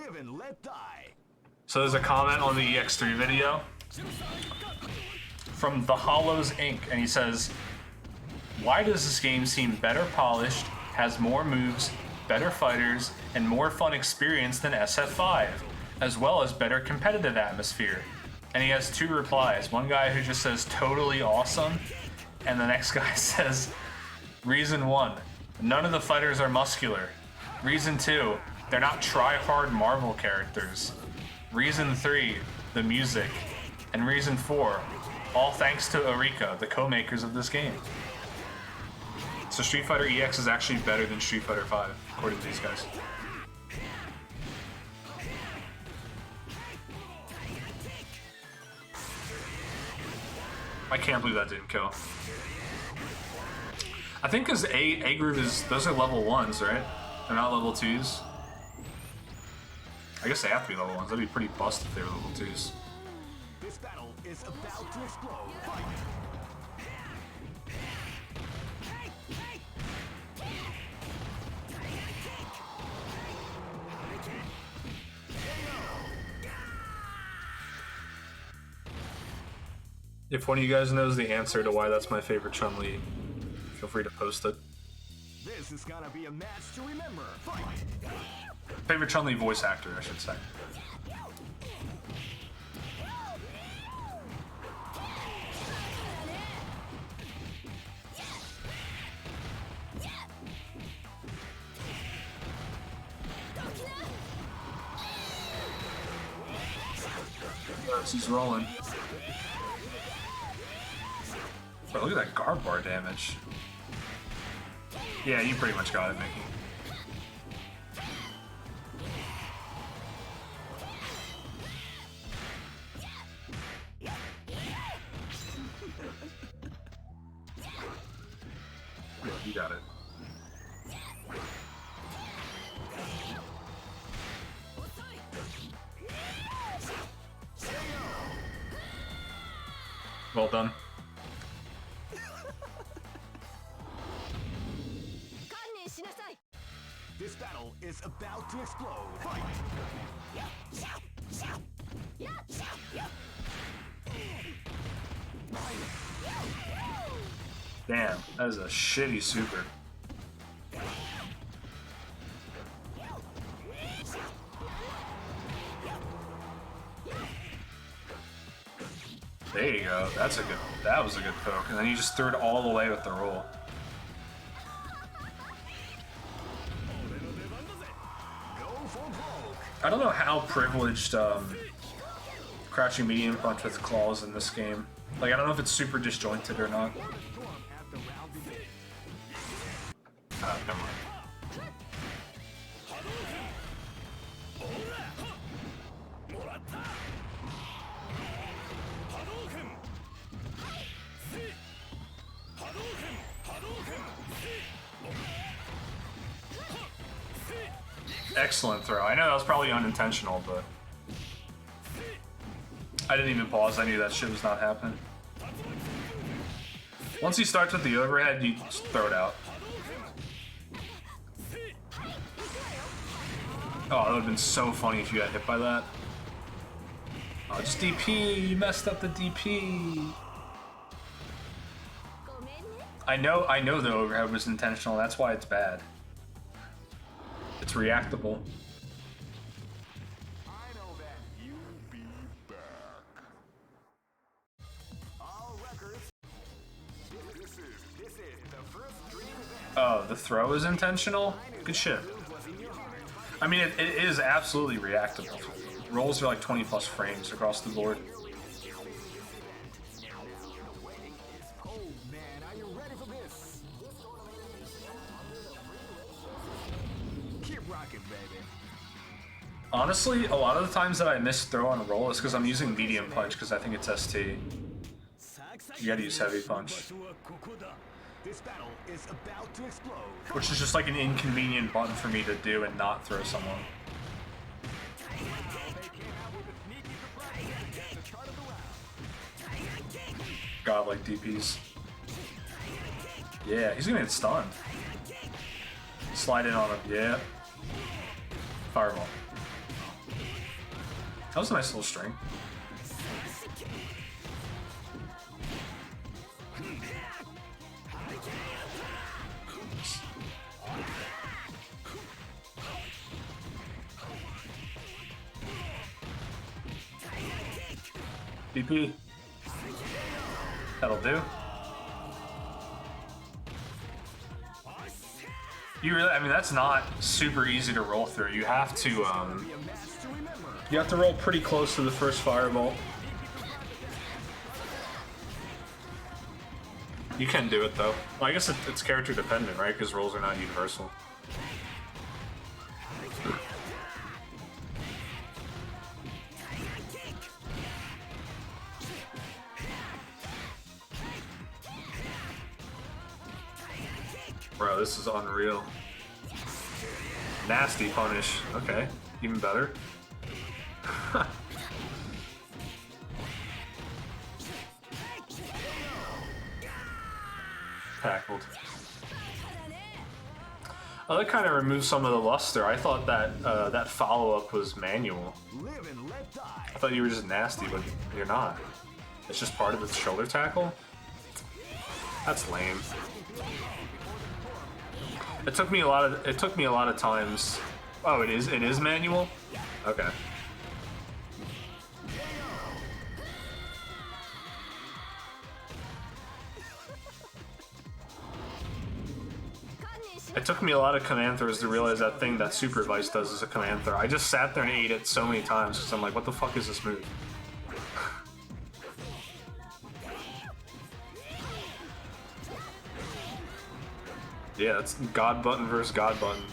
So there's a comment on the EX3 video from The Hollows Inc. and he says, "Why does this game seem better polished, has more moves, better fighters, and more fun experience than SF5, as well as better competitive atmosphere?" And he has 2 replies. One guy who just says totally awesome, and the next guy says, "Reason 1, none of the fighters are muscular. Reason 2, they're not try-hard Marvel characters. Reason 3, the music. And reason 4, all thanks to Eureka, the co-makers of this game. So Street Fighter EX is actually better than Street Fighter 5, according to these guys. I can't believe that didn't kill. I think because A Groove is, those are level 1s, right? They're not level 2s. I guess they have to be level 1s. That'd be pretty bust if they were level 2s. This battle is about to explode. Fight! If one of you guys knows the answer to why that's my favorite Chun-Li, feel free to post it. This is gonna be a match to remember. Fight! Favorite Chun-Li voice actor, I should say. Yes, he's rolling. Bro, look at that guard bar damage. Yeah, you pretty much got it, Mickey. Yeah, you got it. Well done. This battle is about to explode. Fight! Damn, that is a shitty super. There you go. That was a good poke. And then you just threw it all the way with the roll. I don't know how privileged crouching medium punch with claws in this game. Like, I don't know if it's super disjointed or not. Never mind. Excellent throw. I know that was probably unintentional, but I didn't even pause. I knew that shit was not happening. Once he starts with the overhead, you just throw it out. Oh, that would have been so funny if you got hit by that. Oh, just DP. You messed up the DP. I know the overhead was intentional. That's why it's bad. It's reactable. I know that you'll be back. All records. This is the first dream event. Oh, the throw is intentional? Good shit. I mean, it is absolutely reactable. Rolls are like 20 plus frames across the board. Oh man, are you ready for this? Keep rocking, baby. Honestly, a lot of the times that I miss throw on roll is because I'm using medium punch because I think it's ST. You gotta use heavy punch. This battle is about to explode. Which is just like an inconvenient button for me to do and not throw someone. God, like DPs. Yeah, he's gonna get stunned. Slide in on him, yeah. Fireball. That was a nice little string. DP. That'll do. You really, I mean, that's not super easy to roll through. You have to You have to roll pretty close to the first fireball. You can do it though. Well, I guess it's character dependent, right? Because rolls are not universal. Bro, this is unreal. Nasty punish. Okay, even better. Tackled. Oh, that kind of removes some of the luster. I thought that that follow-up was manual. I thought you were just nasty, but you're not. It's just part of the shoulder tackle? That's lame. It took me a lot of times. Oh, it is manual? Okay. It took me a lot of command throws to realize that thing that Super Vice does is a command throw. I just sat there and ate it so many times because I'm like, what the fuck is this move? Yeah, it's God button versus God button.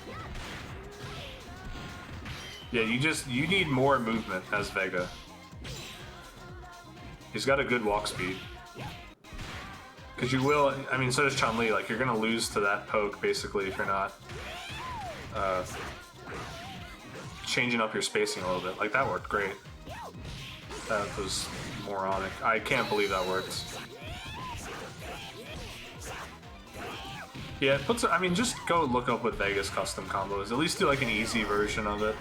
Yeah, you need more movement as Vega. He's got a good walk speed. Because you will, I mean, so does Chun-Li, like, you're gonna lose to that poke, basically, if you're not changing up your spacing a little bit. Like, that worked great. That was moronic. I can't believe that worked. Yeah, it puts, I mean, just go look up what Vega's custom combo is. At least do, like, an easy version of it.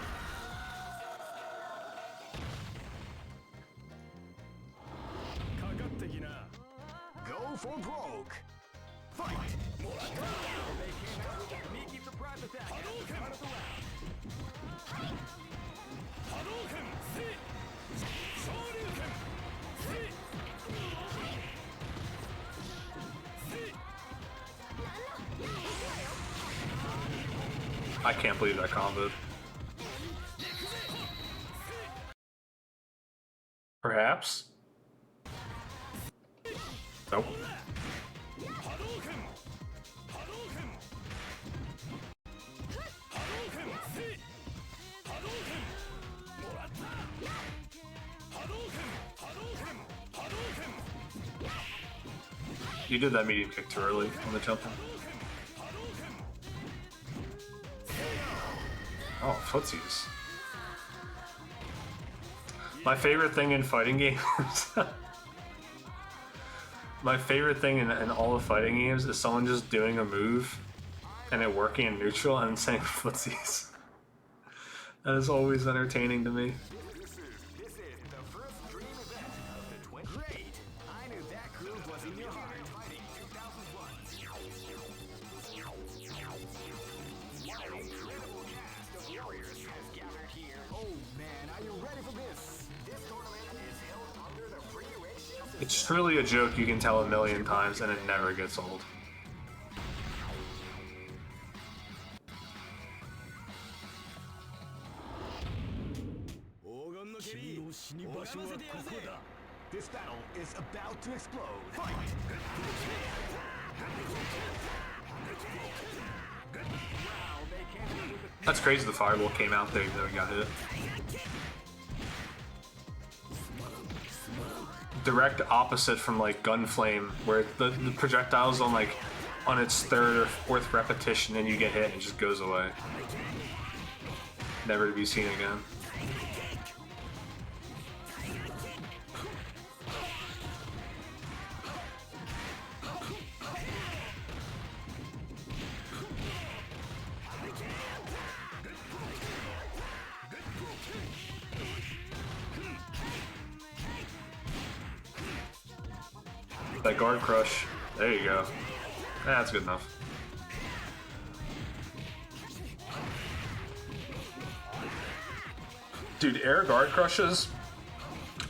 For broke. Fight. Keep the private attack. Start of the round. I can't believe that combo. Perhaps? Nope. You did that medium kick too early on the jumping. Oh, footsies. My favorite thing in fighting games. My favorite thing in all of fighting games is someone just doing a move and it working in neutral and saying footsies. That is always entertaining to me. This is the first dream event of the 20. Great! I knew that groove was in your heart. Fighting 2001. What an incredible cast of warriors has gathered here. Oh man, are you ready for this? This tournament is held under the free ratio. It's truly a joke you can tell a million times and it never gets old. This battle is about to explode. Fight! That's crazy the fireball came out there even though he got hit. Direct opposite from like Gunflame, where the projectile's on like on its third or fourth repetition and you get hit and it just goes away. Never to be seen again. That guard crush. There you go. That's good enough. Dude, air guard crushes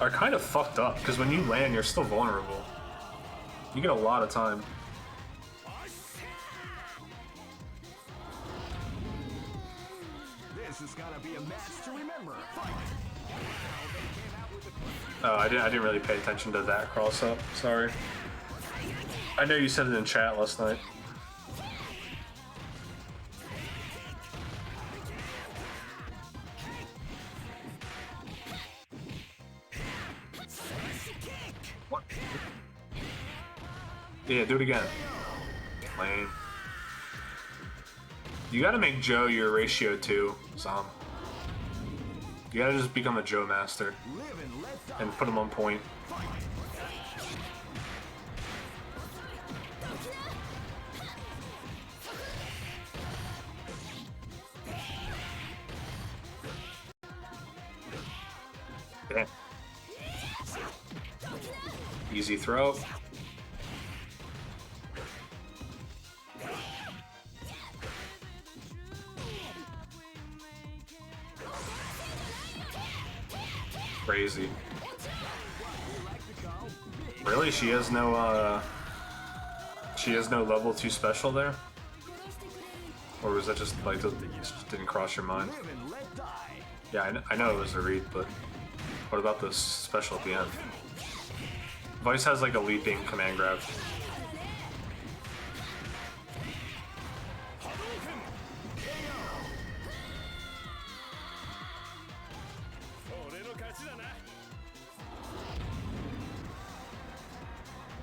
are kind of fucked up because when you land, you're still vulnerable. You get a lot of time. This is gonna be a match to remember. Fight! Oh, I didn't really pay attention to that cross up. Sorry. I know you said it in chat last night. What? Yeah, do it again. Lame. You gotta make Joe your ratio 2, Zom. You gotta just become a Joe master and put him on point. Okay. Easy throw. Crazy. Really? She has no level 2 special there? Or was that just like just didn't cross your mind? Yeah, I know it was a read, but what about this special at the end? Vice has like a leaping command grab.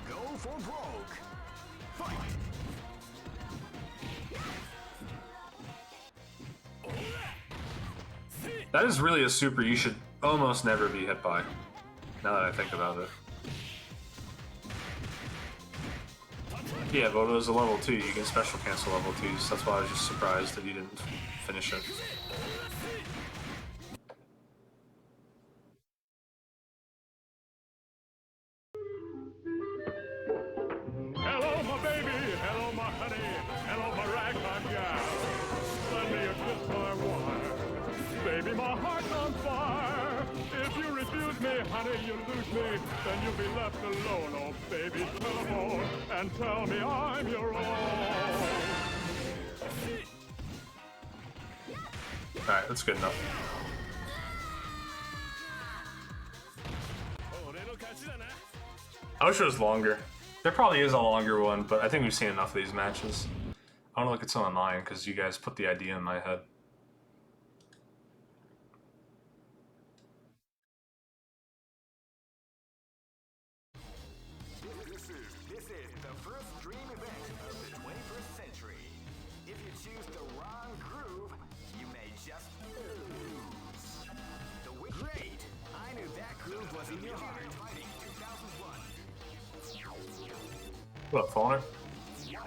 Go for broke. Fight. That is really a super you should almost never be hit by, now that I think about it. Yeah, but it was a level 2, you can special cancel level 2s, that's why I was just surprised that you didn't finish it. Hello, my baby. Hello, my honey. Hello, my ragtime gal. Lend me a kiss, my wire. Baby, my heart's on fire. If you refuse me, honey, you lose me. Then you'll be left alone. Oh, baby, telephone and tell me I'm your own. Alright, that's good enough. I wish it was longer. There probably is a longer one, but I think we've seen enough of these matches. I want to look at some online because you guys put the idea in my head. This is the first dream event of the 21st century. If you choose the wrong groove, you may just lose. Great! I knew that groove was in your heart. Fighting 2001. What up, Fauna? What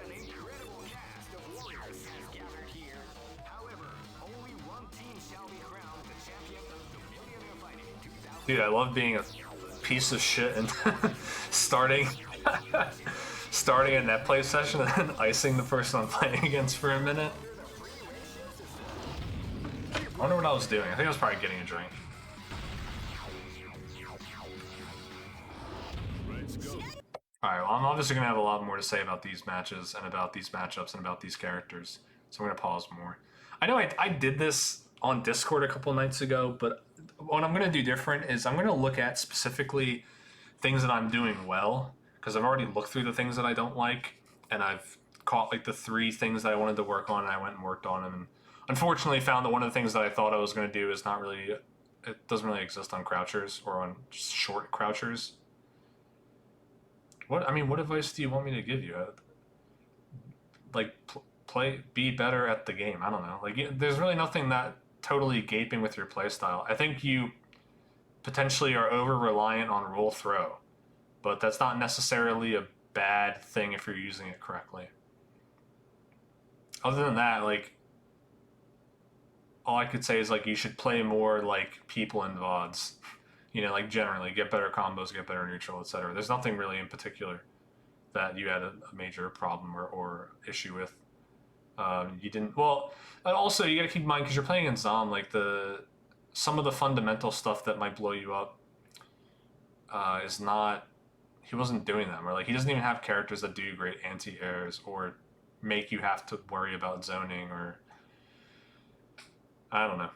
an incredible cast of warriors has gathered here. However, only one team shall be crowned the champion of the Millionaire Fighting 2000. Dude, I love being a piece of shit and starting a net play session and then icing the person I'm playing against for a minute. I wonder what I was doing. I think I was probably getting a drink. Alright, well, I'm obviously going to have a lot more to say about these matches and about these matchups and about these characters, so I'm going to pause more. I know I did this on Discord a couple nights ago, but what I'm going to do different is I'm going to look at specifically things that I'm doing well, because I've already looked through the things that I don't like, and I've caught like the 3 things that I wanted to work on, and I went and worked on them, and unfortunately found that one of the things that I thought I was going to do is not really, it doesn't really exist on crouchers or on just short crouchers. What advice do you want me to give you? Like, be better at the game. I don't know. Like, there's really nothing that totally gaping with your playstyle. I think you potentially are over reliant on roll throw, but that's not necessarily a bad thing if you're using it correctly. Other than that, like, all I could say is like you should play more like people in VODs. You know, like generally get better combos, get better neutral, etc. There's nothing really in particular that you had a major problem or issue with. You didn't. Well, also you got to keep in mind because you're playing in Zom, like some of the fundamental stuff that might blow you up is not. He wasn't doing them, or like he doesn't even have characters that do great anti-airs or make you have to worry about zoning, or I don't know.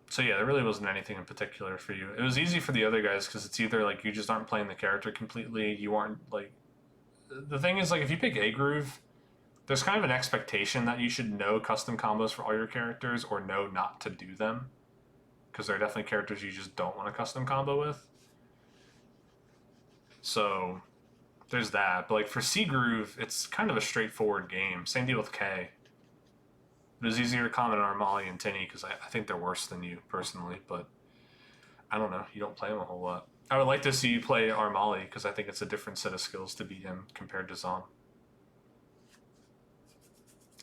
So yeah, there really wasn't anything in particular for you. It was easy for the other guys because it's either like you just aren't playing the character completely, you aren't like. The thing is, like, if you pick A Groove, there's kind of an expectation that you should know custom combos for all your characters or know not to do them, because there are definitely characters you just don't want a custom combo with. So there's that. But like for C Groove, it's kind of a straightforward game. Same deal with K. It was easier to comment on Armali and Tinny because I think they're worse than you personally, but I don't know. You don't play them a whole lot. I would like to see you play Armali because I think it's a different set of skills to beat him compared to Zom.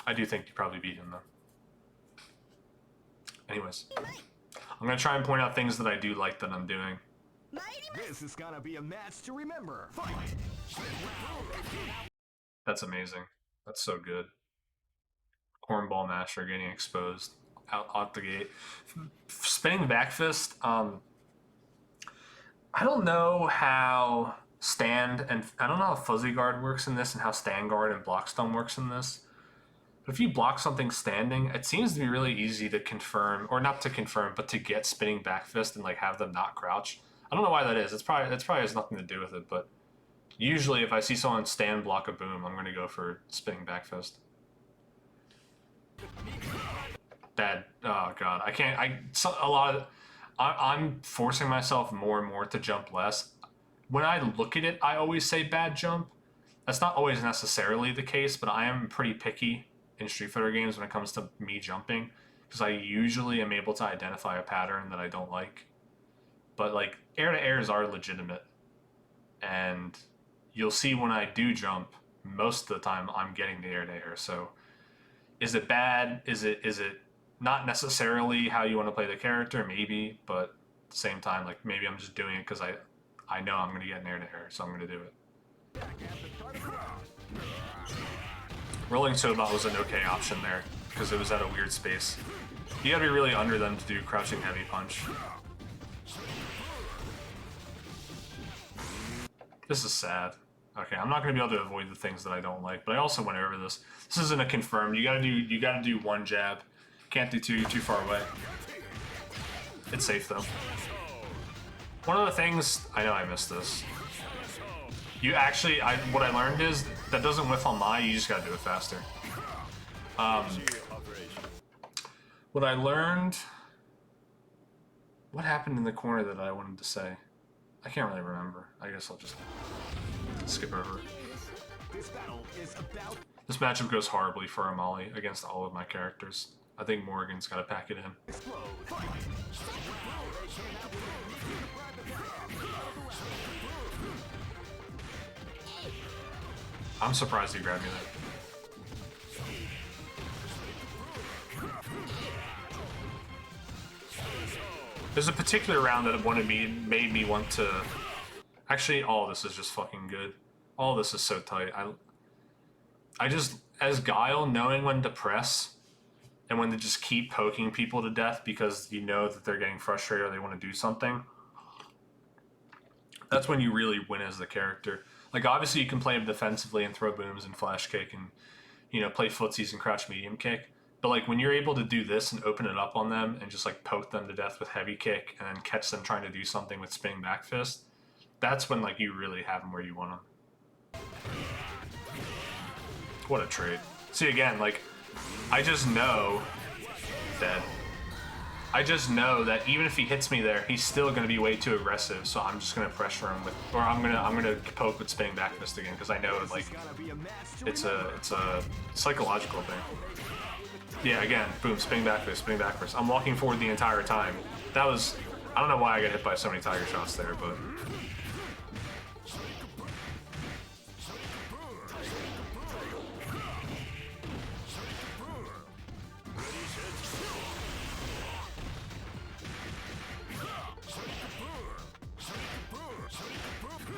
I do think you probably beat him though. Anyways, I'm gonna try and point out things that I do like that I'm doing. This is gonna be a match to remember. Fight! That's amazing. That's so good. Cornball Masher getting exposed out the gate. Spinning back fist. I don't know how stand and I don't know how fuzzy guard works in this and how stand guard and block stun works in this. But if you block something standing, it seems to be really easy to confirm, or not to confirm, but to get spinning back fist and like have them not crouch. I don't know why that is. It probably has nothing to do with it, but usually if I see someone stand block a boom, I'm going to go for spinning back fist. Bad. Oh god, I can't. I'm forcing myself more and more to jump less. When I look at it, I always say bad jump. That's not always necessarily the case, but I am pretty picky in Street Fighter games when it comes to me jumping, because I usually am able to identify a pattern that I don't like. But like air to airs are legitimate, and you'll see when I do jump, most of the time I'm getting the air to air. So is it bad? Is it not necessarily how you want to play the character? Maybe, but at the same time, like maybe I'm just doing it because I know I'm going to get an air to air, so I'm going to do it. Rolling Sobot was an okay option there because it was at a weird space. You got to be really under them to do crouching heavy punch. This is sad. Okay, I'm not going to be able to avoid the things that I don't like, but I also went over this. This isn't a confirm. You gotta do one jab. Can't do two, too far away. It's safe though. One of the things I know I missed this. You actually, what I learned is that doesn't whiff on my. You just gotta do it faster. What I learned. What happened in the corner that I wanted to say? I can't really remember. I guess I'll just skip over it. This matchup goes horribly for Armali against all of my characters. I think Morgan's got to pack it in. I'm surprised he grabbed me there. There's a particular round that made me want to... Actually, all this is just fucking good. All this is so tight. I just, as Guile, knowing when to press and when to just keep poking people to death because you know that they're getting frustrated or they want to do something, that's when you really win as the character. Like, obviously you can play them defensively and throw booms and flash kick and, you know, play footsies and crouch medium kick. But, like, when you're able to do this and open it up on them and just, like, poke them to death with heavy kick and then catch them trying to do something with spinning back fist, that's when, like, you really have them where you want them. What a trade. See, again, like, I just know that even if he hits me there, he's still going to be way too aggressive, so I'm just going to pressure him with, or I'm gonna poke with spinning back fist again, because I know, like, it's a psychological thing. Yeah, again, boom, spinning back fist. I'm walking forward the entire time. That was, I don't know why I got hit by so many tiger shots there, but...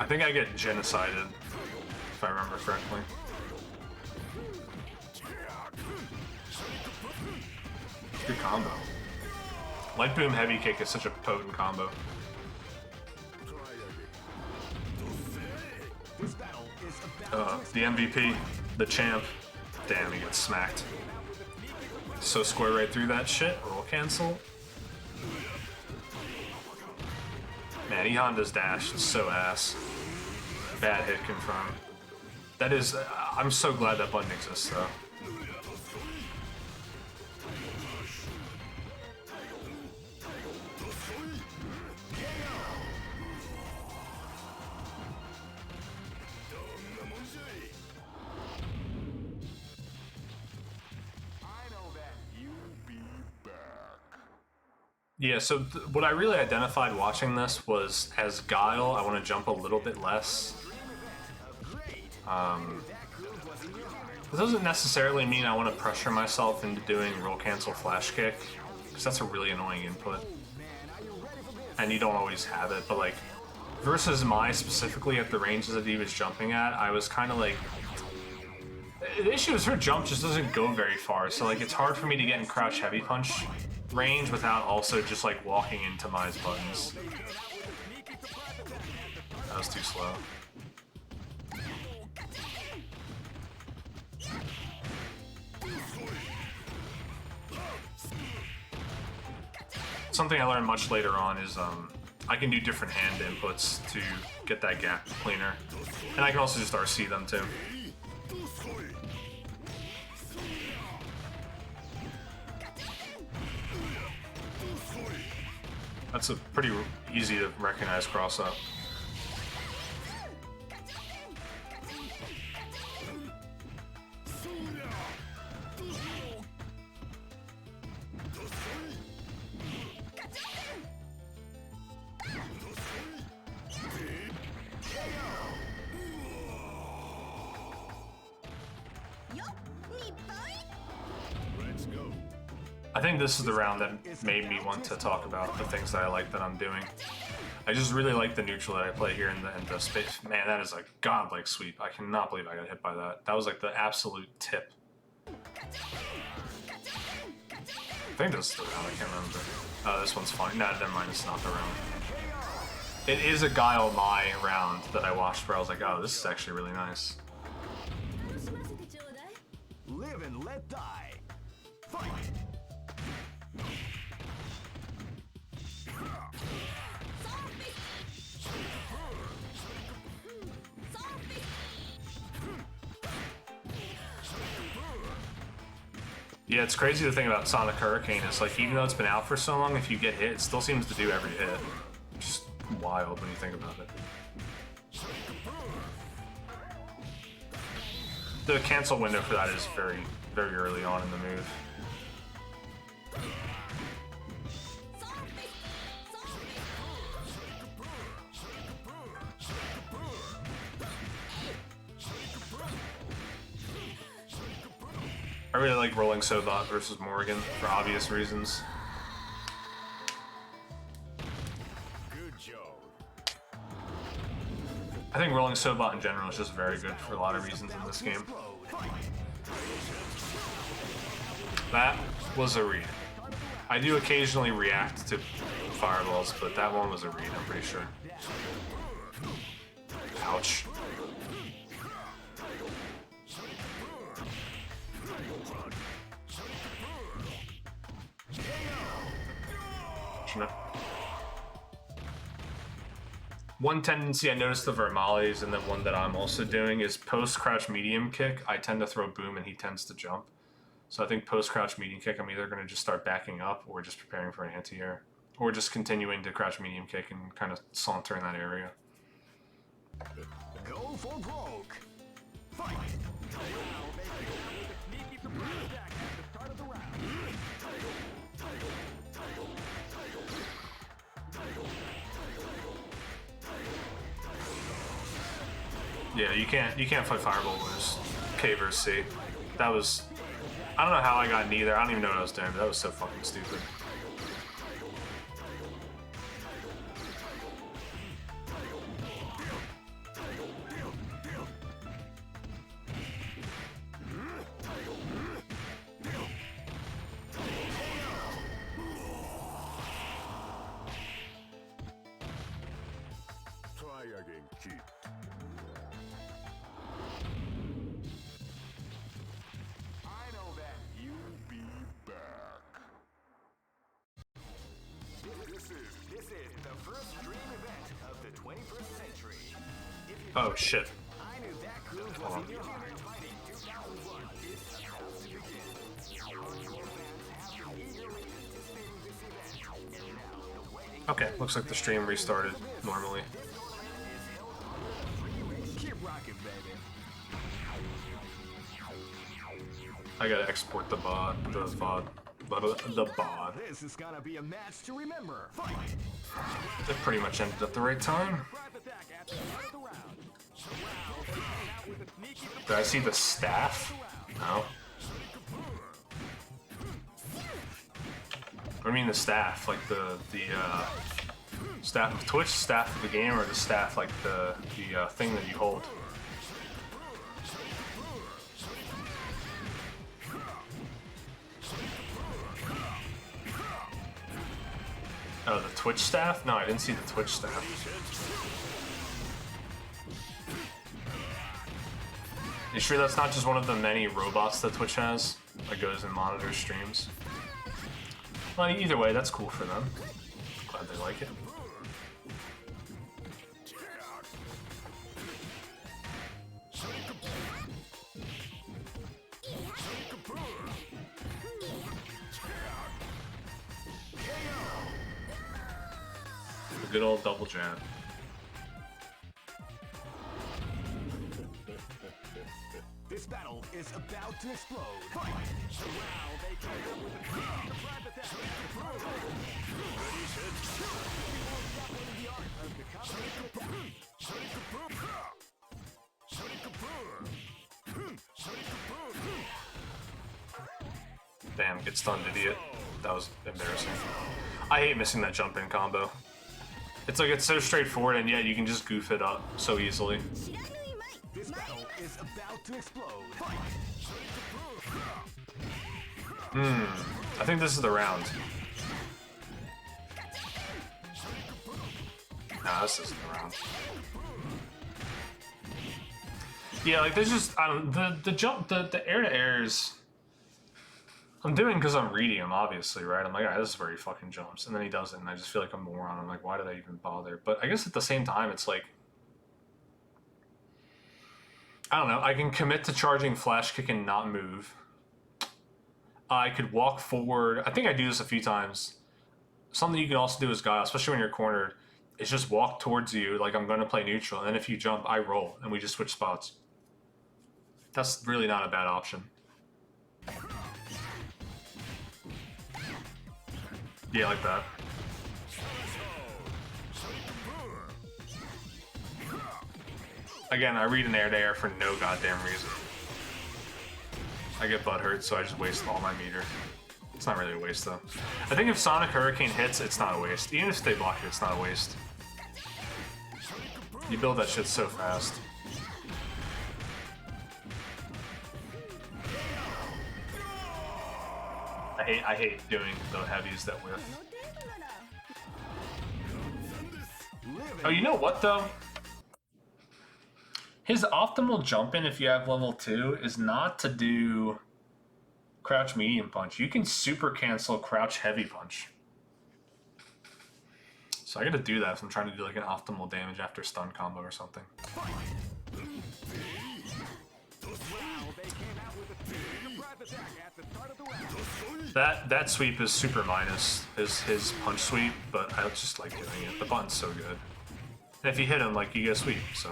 I think I get genocided, if I remember correctly. Good combo. Light boom heavy kick is such a potent combo. The MVP, the champ. Damn, he gets smacked. So square right through that shit. Roll cancel. Man, E Honda's dash is so ass. Bad hit confirmed. That is, I'm so glad that button exists though. Yeah, so what I really identified watching this was as Guile, I want to jump a little bit less. This doesn't necessarily mean I want to pressure myself into doing roll cancel flash kick, because that's a really annoying input. And you don't always have it, but like, versus Mai specifically at the ranges that he was jumping at, I was kind of like, the issue is her jump just doesn't go very far, so like it's hard for me to get in crouch heavy punch range without also just like walking into Mai's buttons. That was too slow. Something I learned much later on is I can do different hand inputs to get that gap cleaner. And I can also just RC them too. That's a pretty easy to recognize cross up. I think this is the round that made me want to talk about the things that I like that I'm doing. I just really like the neutral that I play here in the space. Man, that is a godlike sweep. I cannot believe I got hit by that. That was like the absolute tip. I think this is the round, I can't remember. Oh, this one's fine. Nah, never mind, it's not the round. It is a Guile Mai round that I watched where I was like, oh, this is actually really nice. Live and let die. Fight! Yeah, it's crazy to think about Sonic Hurricane. It's like, even though it's been out for so long, if you get hit, it still seems to do every hit. Just wild when you think about it. The cancel window for that is very, very early on in the move. I really like rolling Sobot versus Morrigan for obvious reasons. Good job. I think rolling Sobot in general is just very good for a lot of reasons in this game. That was a read. I do occasionally react to fireballs, but that one was a read, I'm pretty sure. Ouch. One tendency I noticed of Vermali's, and then one that I'm also doing, is post-crouch medium kick. I tend to throw boom and he tends to jump. So I think post-crouch medium kick, I'm either going to just start backing up or just preparing for an anti-air. Or just continuing to crouch medium kick and kind of saunter in that area. Go for broke. Fight! Yeah, you can't fight Fireball when it's K versus C. That was, I don't know how I got neither. I don't even know what I was doing, but that was so fucking stupid. Try again, cheat. I know that you'll be back. Oh shit. I knew that groove Hold was on. in your heart. Fighting 2001 is about to begin. Hardcore fans have been eagerly anticipating this event. And now the waiting Okay, looks like the stream restarted normally. keep rocking, baby. I gotta export the VOD, the VOD, the VOD. This is gonna be a match to remember. Fight! That pretty much ended at the right time. Private attack at the start of the round. Wow, coming out with a sneaky Did I see the staff? No. I mean the staff, like the staff of Twitch, staff of the game, or the staff like the thing that you hold. Oh, the Twitch staff? No, I didn't see the Twitch staff. You sure that's not just one of the many robots that Twitch has that goes and monitors streams? Well, either way, that's cool for them. Glad they like it. The good old double jab. This battle is about to explode. Fight! Wow, they come in with a private attack. Ready, set, the art of the combination Damn, get stunned, idiot. That was embarrassing. I hate missing that jump in combo. It's like it's so straightforward and yet you can just goof it up so easily. This battle is about to explode. Fight! I think this is the round. Nah, this isn't the round. Yeah, like there's just I don't the jump the air to airs. I'm doing because I'm reading him, obviously, right? I'm like, alright, this is where he fucking jumps, and then he does it, and I just feel like a moron. I'm like, why did I even bother? But I guess at the same time, it's like, I don't know. I can commit to charging flash kick and not move. I could walk forward. I think I do this a few times. Something you can also do as Guile, especially when you're cornered, is just walk towards you like I'm going to play neutral, and then if you jump, I roll, and we just switch spots. That's really not a bad option. Yeah, like that. Again, I read an air to air for no goddamn reason. I get butthurt, so I just waste all my meter. It's not really a waste, though. I think if Sonic Hurricane hits, it's not a waste. Even if they block it, it's not a waste. You build that shit so fast. I hate doing the heavies that whiff. Oh, you know what though? His optimal jump in if you have level 2 is not to do crouch medium punch. You can super cancel crouch heavy punch. So I gotta do that if I'm trying to do like an optimal damage after stun combo or something. That sweep is super minus his punch sweep, but I just like doing it. The button's so good. And if you hit him, like you get a sweep, so.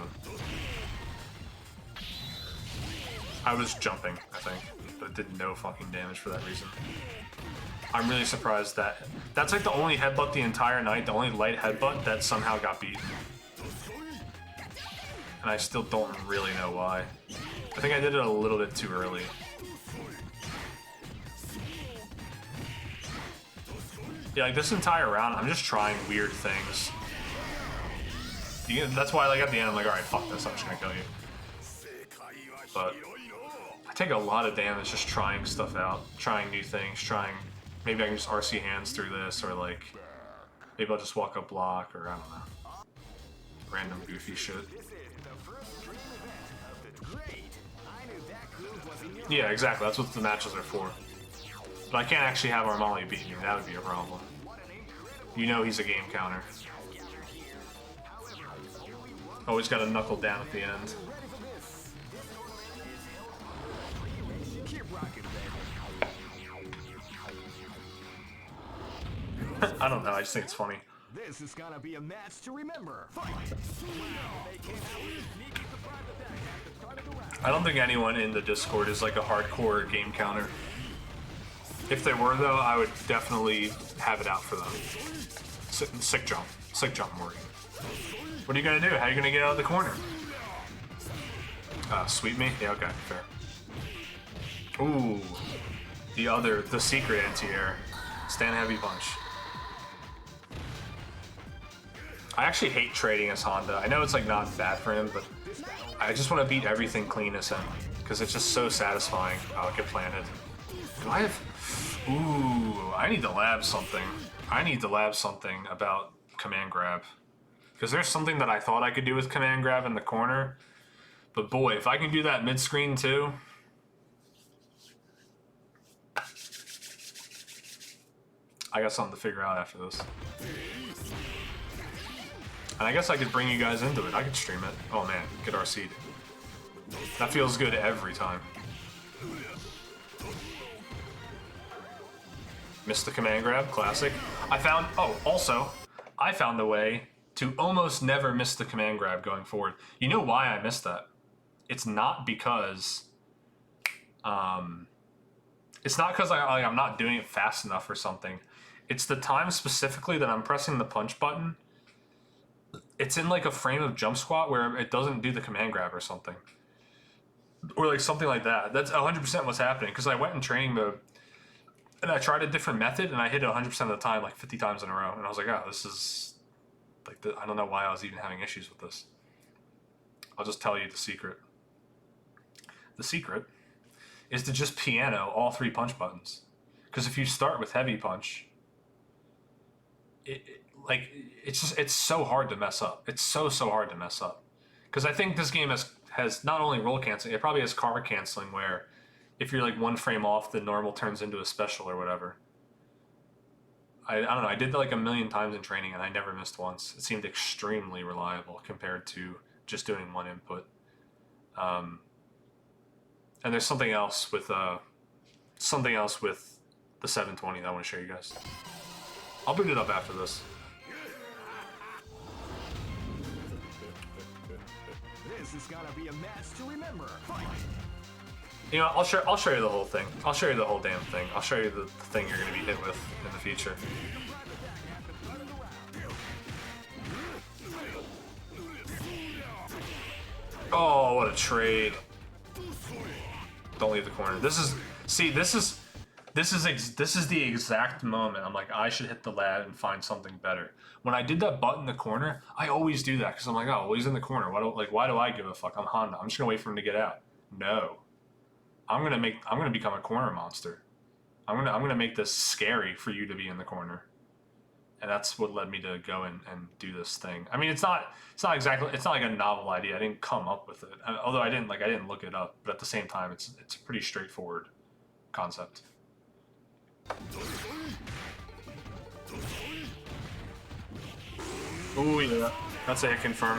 I was jumping, I think, but it did no fucking damage for that reason. I'm really surprised that that's like the only headbutt the entire night, the only light headbutt that somehow got beaten. And I still don't really know why. I think I did it a little bit too early. Yeah, like this entire round, I'm just trying weird things. That's why, like at the end, I'm like, all right, fuck this, I'm just gonna kill you. But I take a lot of damage just trying stuff out, trying new things, trying. Maybe I can just RC hands through this, or like maybe I'll just walk up block, or I don't know, random goofy shit. Yeah, exactly. That's what the matches are for. But I can't actually have Armali beat me. That would be a problem. You know he's a game counter. Always got to knuckle down at the end. I don't know. I just think it's funny. This is gonna be a match to remember. Fight! I don't think anyone in the Discord is like a hardcore game counter. If they were, though, I would definitely have it out for them. Sick jump, Morgan. What are you gonna do? How are you gonna get out of the corner? Sweep me? Yeah, okay, fair. Ooh, the secret anti-air. Stand heavy punch. I actually hate trading as Honda. I know it's like not bad for him, but I just want to beat everything clean as him because it's just so satisfying. Oh, get planted. Do I have? Ooh, I need to lab something. I need to lab something about command grab because there's something that I thought I could do with command grab in the corner, but boy, if I can do that mid screen too. I got something to figure out after this. And I guess I could bring you guys into it. I could stream it. Oh man, get our seed. That feels good every time. Missed the command grab, classic. I found a way to almost never miss the command grab going forward. You know why I missed that? It's not because, I'm not doing it fast enough or something. It's the time specifically that I'm pressing the punch button. It's in like a frame of jump squat where it doesn't do the command grab or something. Or like something like that. That's 100% what's happening because I went in training mode and I tried a different method and I hit it 100% of the time, like 50 times in a row. And I was like, oh, this is like, I don't know why I was even having issues with this. I'll just tell you the secret. The secret is to just piano all 3 punch buttons. Because if you start with heavy punch, it's so hard to mess up. It's so hard to mess up. Because I think this game has not only roll canceling, it probably has card canceling where if you're like 1 frame off, the normal turns into a special or whatever. I don't know. I did that like a million times in training and I never missed once. It seemed extremely reliable compared to just doing 1 input. And there's something else with the 720 that I want to show you guys. I'll boot it up after this. This is gonna be a match to remember. Fight! You know, I'll show you the whole thing. I'll show you the whole damn thing. I'll show you the thing you're gonna be hit with in the future. Oh, what a trade! Don't leave the corner. This is the exact moment I'm like, I should hit the lad and find something better. When I did that butt in the corner, I always do that because I'm like, oh, well, he's in the corner. Why do I give a fuck? I'm Honda. I'm just gonna wait for him to get out. No, I'm gonna become a corner monster. I'm gonna make this scary for you to be in the corner, and that's what led me to go and do this thing. I mean, it's not like a novel idea. I didn't come up with it, although I didn't look it up. But at the same time, it's a pretty straightforward concept. Oh yeah, that's a hit confirm.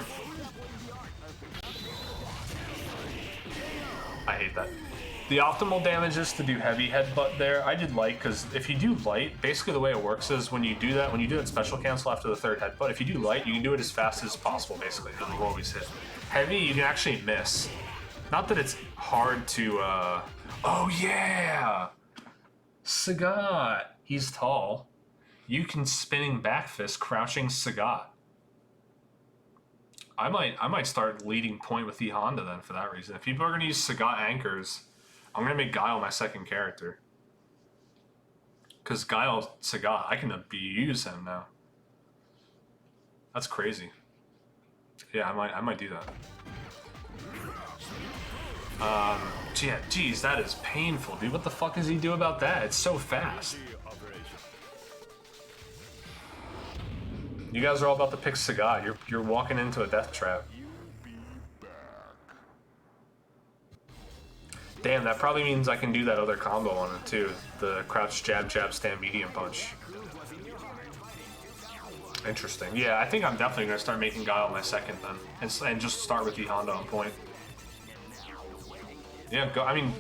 I hate that. The optimal damage is to do heavy headbutt there. I did light because if you do light, basically the way it works is when you do that special cancel after the 3rd headbutt, if you do light, you can do it as fast as possible basically, and it'll always hit. Heavy, you can actually miss. Not that it's hard to, oh yeah! Sagat. He's tall. You can spinning back fist crouching Sagat. I might start leading point with E Honda then for that reason. If people are gonna use Sagat anchors, I'm gonna make Guile my 2nd character. Cause Guile Sagat, I can abuse him now. That's crazy. Yeah, I might do that. Geez, that is painful, dude. What the fuck does he do about that? It's so fast. You guys are all about to pick Sagat. You're walking into a death trap. Damn, that probably means I can do that other combo on it too. The crouch jab jab stand medium punch. Interesting. Yeah, I think I'm definitely gonna start making Guile my second then, and just start with E Honda on point. Yeah, go. I mean,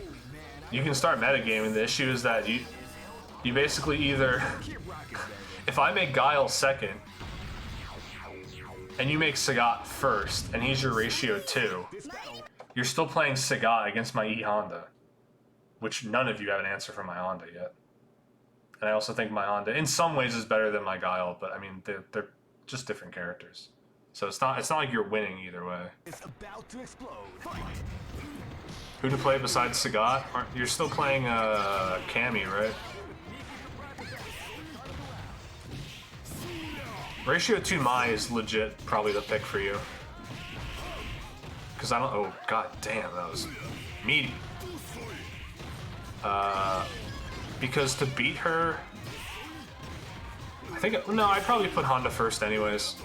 you can start metagaming. The issue is that you basically either if I make Guile second and you make Sagat first, and he's your ratio 2, you're still playing Sagat against my E Honda, which none of you have an answer for my Honda yet. And I also think my Honda, in some ways, is better than my Guile, but I mean, they're just different characters. So it's not like you're winning either way. It's about to explode. Who to play besides Sagat? You're still playing Cammy, right? Ratio 2 Mai is legit probably the pick for you. Because I don't... Oh, god damn, that was meaty. Because to beat her... I think... No, I'd probably put Honda first anyways.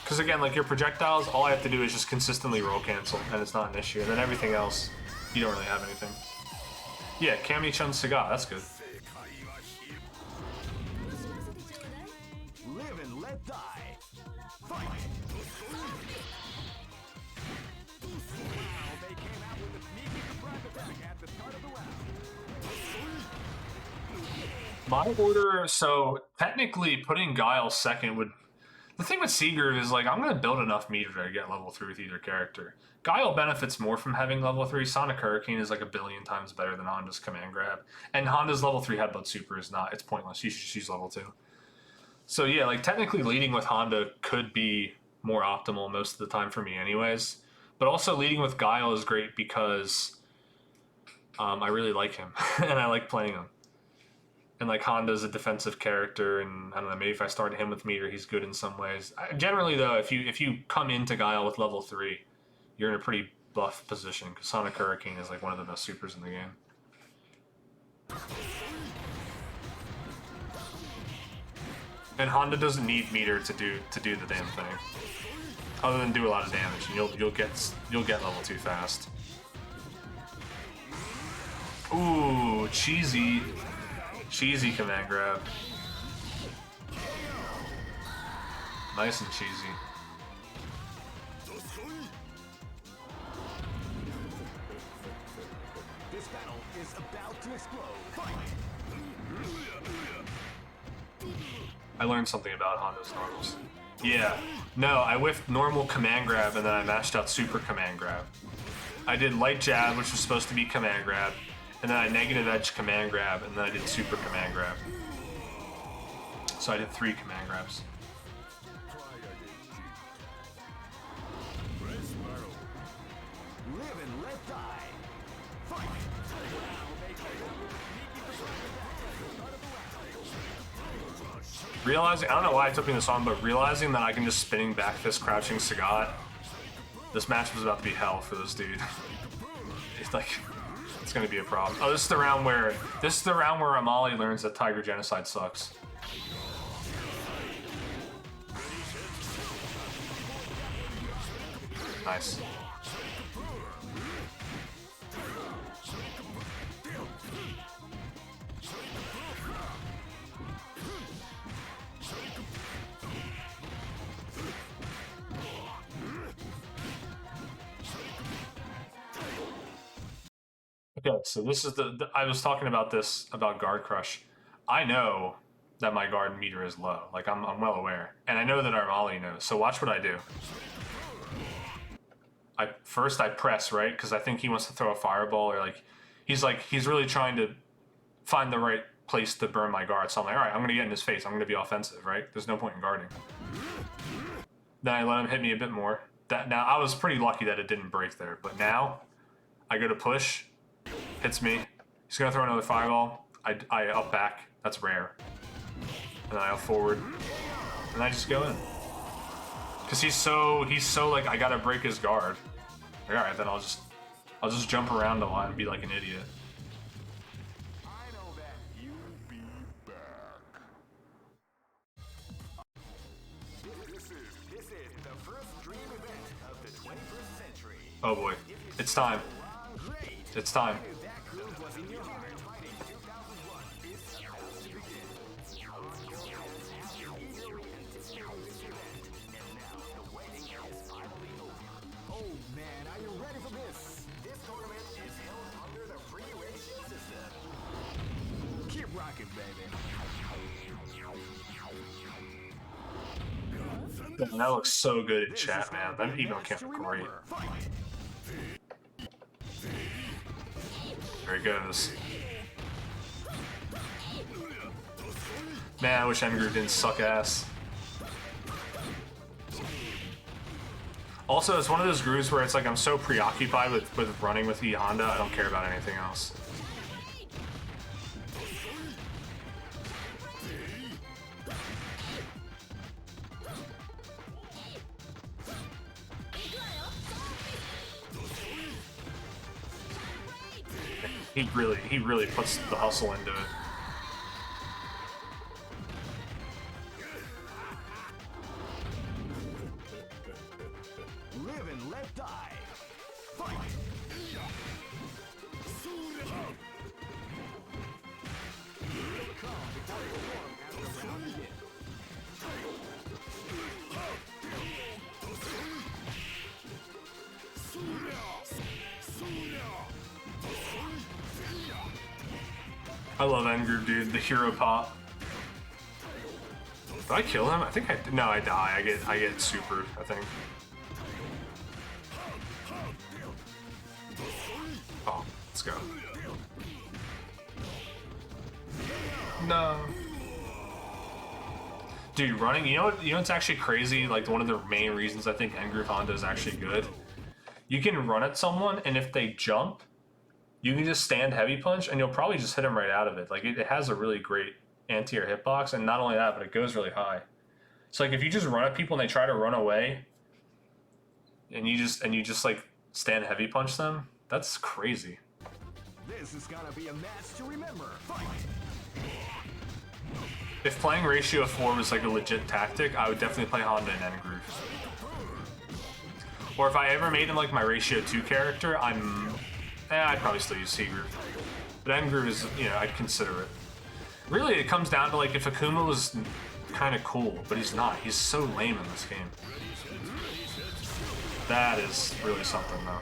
Because again, like your projectiles, all I have to do is just consistently roll cancel, and it's not an issue. And then everything else, you don't really have anything. Yeah, Cammy Chun Sagat, that's good. Live and let die. Fight. They came out with a sneaky surprise attack at the start of the round. My order, so technically putting Guile second would... The thing with Seagroove is, like, I'm going to build enough meter to get level 3 with either character. Guile benefits more from having level 3. Sonic Hurricane is like a billion times better than Honda's Command Grab. And Honda's level 3 Headbutt Super is not. It's pointless. She's level 2. So yeah, like, technically leading with Honda could be more optimal most of the time for me anyways. But also leading with Guile is great because I really like him. And I like playing him. And like Honda's a defensive character, and I don't know, maybe if I started him with meter, he's good in some ways. Generally though, if you come into Guile with level 3, you're in a pretty buff position because Sonic Hurricane is like one of the best supers in the game. And Honda doesn't need meter to do the damn thing, other than do a lot of damage, and you'll get level 2 fast. Ooh, cheesy. Cheesy command grab. Nice and cheesy. This battle is about to explode. Fight. I learned something about Honda's normals. Yeah. No, I whiffed normal command grab and then I matched out super command grab. I did light jab, which was supposed to be command grab, and then I negative edge command grab, and then I did super command grab. So I did 3 command grabs. Live and let die. Fight. Realizing, I don't know why it took me this long, but realizing that I can just spinning back fist crouching Sagat, this match was about to be hell for this dude. It's like, it's gonna be a problem. Oh, this is the round where Amali learns that Tiger Genocide sucks. Nice. Okay, so this is I was talking about this, about Guard Crush. I know that my guard meter is low. Like, I'm well aware. And I know that Armali knows, so watch what I do. First I press, right? Because I think he wants to throw a fireball, or he's really trying to find the right place to burn my guard. So I'm like, alright, I'm gonna get in his face. I'm gonna be offensive, right? There's no point in guarding. Then I let him hit me a bit more. Now, I was pretty lucky that it didn't break there, but now I go to push. Hits me. He's gonna throw another fireball. I up back. That's rare. And then I up forward. And I just go in. Cause he's so like, I gotta break his guard. Like, alright, then I'll just jump around a lot and be like an idiot. I know that you'll be back. This is the first dream event of the 21st century. Oh boy. It's time. It's time. That groove was in your heart fighting 2001. It's about to begin. Man, that looks so good in chat, man. That email came out great. There he goes. Man, I wish N-Groove didn't suck ass. Also, it's one of those grooves where it's like I'm so preoccupied with running with E Honda, I don't care about anything else. He really puts the hustle into it. Live and let die. Fight. I love N-Groove, dude. The hero pop. Did I kill him? I think I did. No, I die. I get supered, I think. Oh, let's go. No. Dude, running, you know what's actually crazy? Like, one of the main reasons I think N-Groove Honda is actually good. You can run at someone, and if they jump, you can just stand heavy punch, and you'll probably just hit them right out of it. Like, it has a really great anti-air hitbox, and not only that, but it goes really high. So, like, if you just run at people and they try to run away, and you just like stand heavy punch them, that's crazy. This is gonna be a match to remember. Fight. If playing ratio 4 was like a legit tactic, I would definitely play Honda and N-Groove. Or if I ever made him like my ratio 2 character, I'd probably still use C-Groove. But N-Groove is, I'd consider it. Really, it comes down to like if Akuma was kind of cool, but he's not. He's so lame in this game. That is really something, though.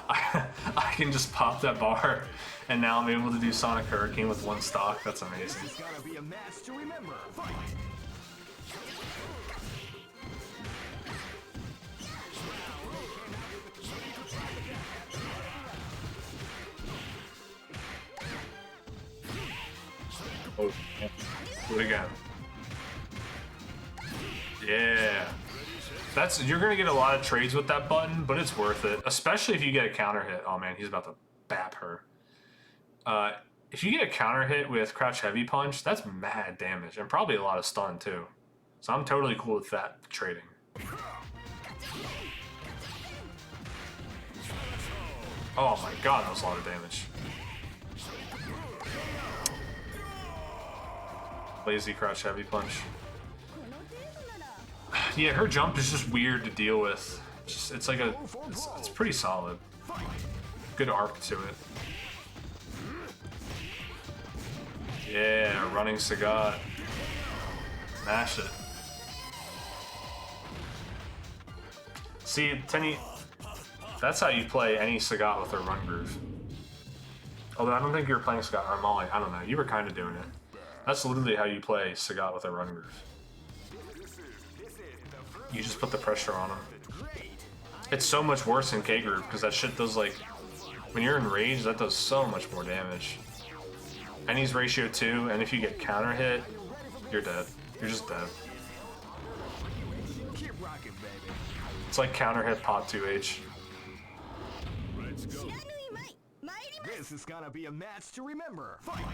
I can just pop that bar, and now I'm able to do Sonic Hurricane with one stock. That's amazing. This is gonna be a match to remember. Fight. Oh, yeah. Do it again. Yeah. You're gonna get a lot of trades with that button, but it's worth it. Especially if you get a counter hit. Oh man, he's about to bap her. If you get a counter hit with crouch heavy punch, that's mad damage. And probably a lot of stun too. So I'm totally cool with that trading. Oh my god, that was a lot of damage. Lazy crouch heavy punch. Yeah, her jump is just weird to deal with. It's like it's pretty solid. Good arc to it. Yeah, running Sagat. Smash it. See, Tenny, that's how you play any Sagat with a run groove. Although I don't think you were playing Sagat or Molly. I don't know. You were kind of doing it. That's literally how you play Sagat with a run groove. You just put the pressure on him. It's so much worse in K-Groove because that shit does like... When you're in rage, that does so much more damage. And he's ratio 2, and if you get counter hit, you're dead. You're just dead. It's like counter hit pot 2H. This is gonna be a match to remember. Fight.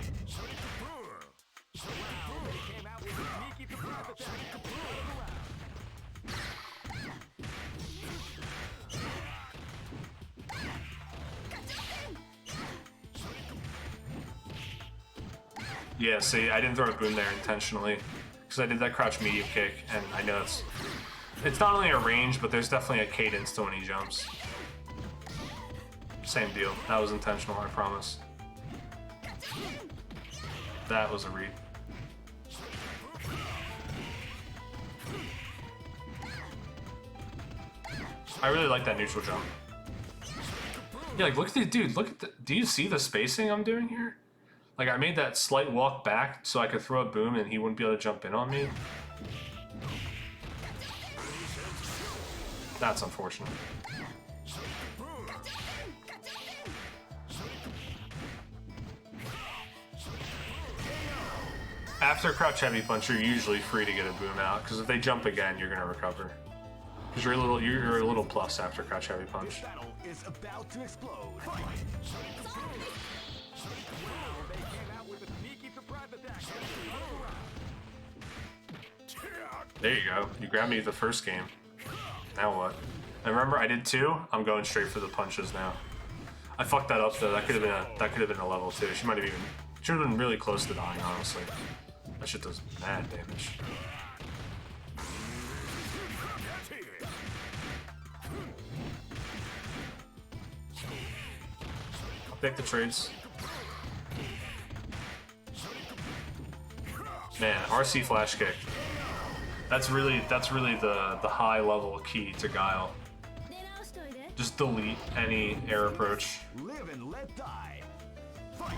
Yeah, see, I didn't throw a boom there intentionally because I did that crouch medium kick, and I know it's not only a range, but there's definitely a cadence to when he jumps. Same deal. That was intentional, I promise. That was a read. I really like that neutral jump. Yeah, like look at the dude. Look at the. Do you see the spacing I'm doing here? Like I made that slight walk back so I could throw a boom and he wouldn't be able to jump in on me. That's unfortunate. After crouch heavy punch, you're usually free to get a boom out, because if they jump again, you're gonna recover. Because you're a little plus after crouch heavy punch. Battle is about to explode. There you go. You grabbed me the first game. Now what? And remember, I did 2. I'm going straight for the punches now. I fucked that up though. That could have been a level 2. She might have even. Should have been really close to dying, honestly. That shit does mad damage. I'll pick the trades. Man, RC flash kick. That's really the high level key to Guile. Just delete any air approach. Live and let die. Fight.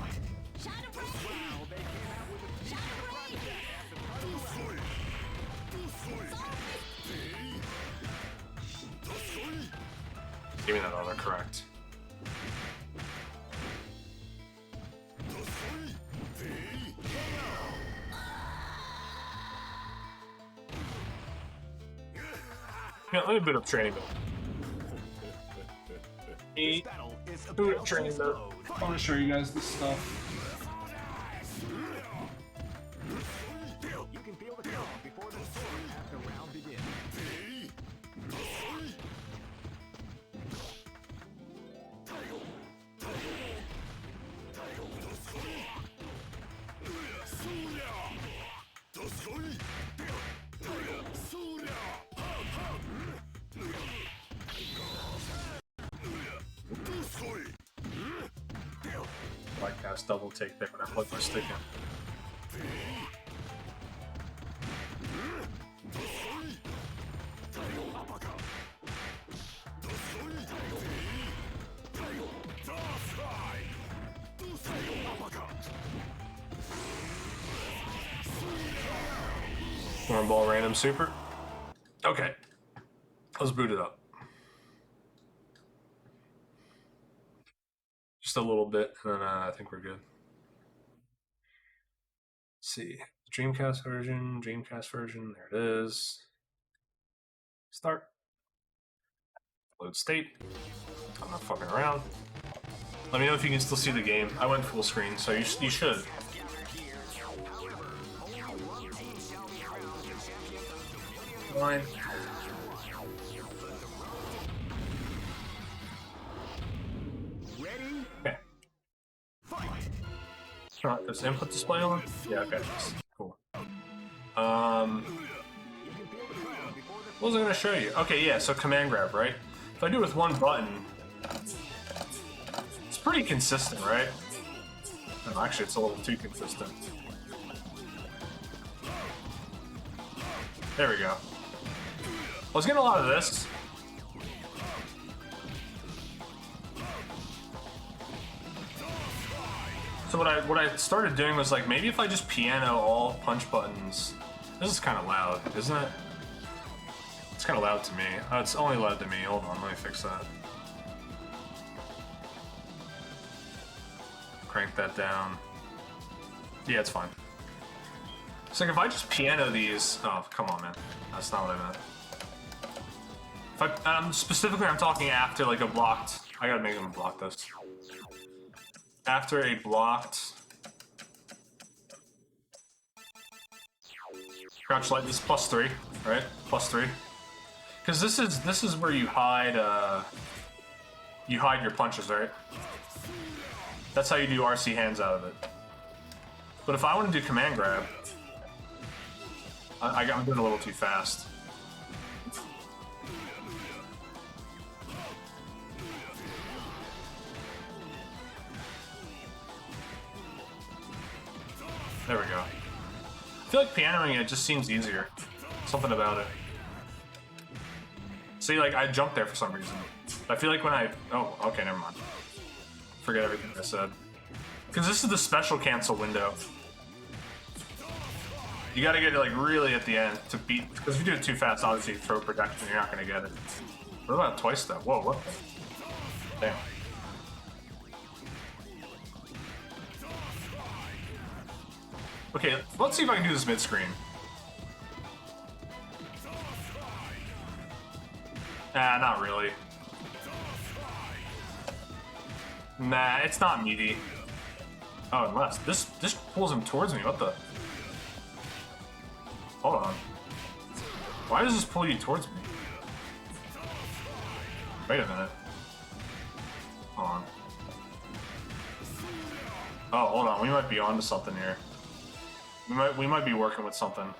Give me that autocorrect. Yeah, let me boot up training mode. This battle is Boot about up to training mode. explode. I want to show you guys this stuff. You can feel the calm before the storm as the round begins. Like cast double take there when I plug my stick in. Ball random super. Okay. Let's boot it up. Just a little bit, and then I think we're good. Let's see. Dreamcast version, there it is. Start. Load state. I'm not fucking around. Let me know if you can still see the game. I went full screen, so you should. Fine. Ready? Okay. Not this input display on? Yeah, okay. Cool. What was I gonna show you? Okay, yeah, so command grab, right? If I do it with one button, it's pretty consistent, right? No, actually, it's a little too consistent. There we go. I was getting a lot of this. So what I started doing was like, maybe if I just piano all punch buttons. This is kind of loud, isn't it? It's kind of loud to me. Oh, it's only loud to me. Hold on, let me fix that. Crank that down. Yeah, it's fine. It's like if I just piano these. Oh, come on, man. That's not what I meant. If specifically, I'm talking after like a blocked. I gotta make them block this. After a blocked crouch light, this is +3, right? +3, because this is where you hide your punches, right? That's how you do RC hands out of it. But if I want to do command grab, I'm doing a little too fast. There we go. I feel like pianoing it just seems easier. Something about it. See, like, I jumped there for some reason. I feel like when I... Oh, okay, never mind. Forget everything I said. Because this is the special cancel window. You gotta get it like really at the end to beat, because if you do it too fast, obviously you throw protection, you're not gonna get it. What about twice though? Whoa, what? Damn. Okay, let's see if I can do this mid-screen. Nah, not really. Nah, it's not meaty. Oh, unless this pulls him towards me. What the? Hold on. Why does this pull you towards me? Wait a minute. Hold on. Oh, hold on. We might be onto something here. We might be working with something.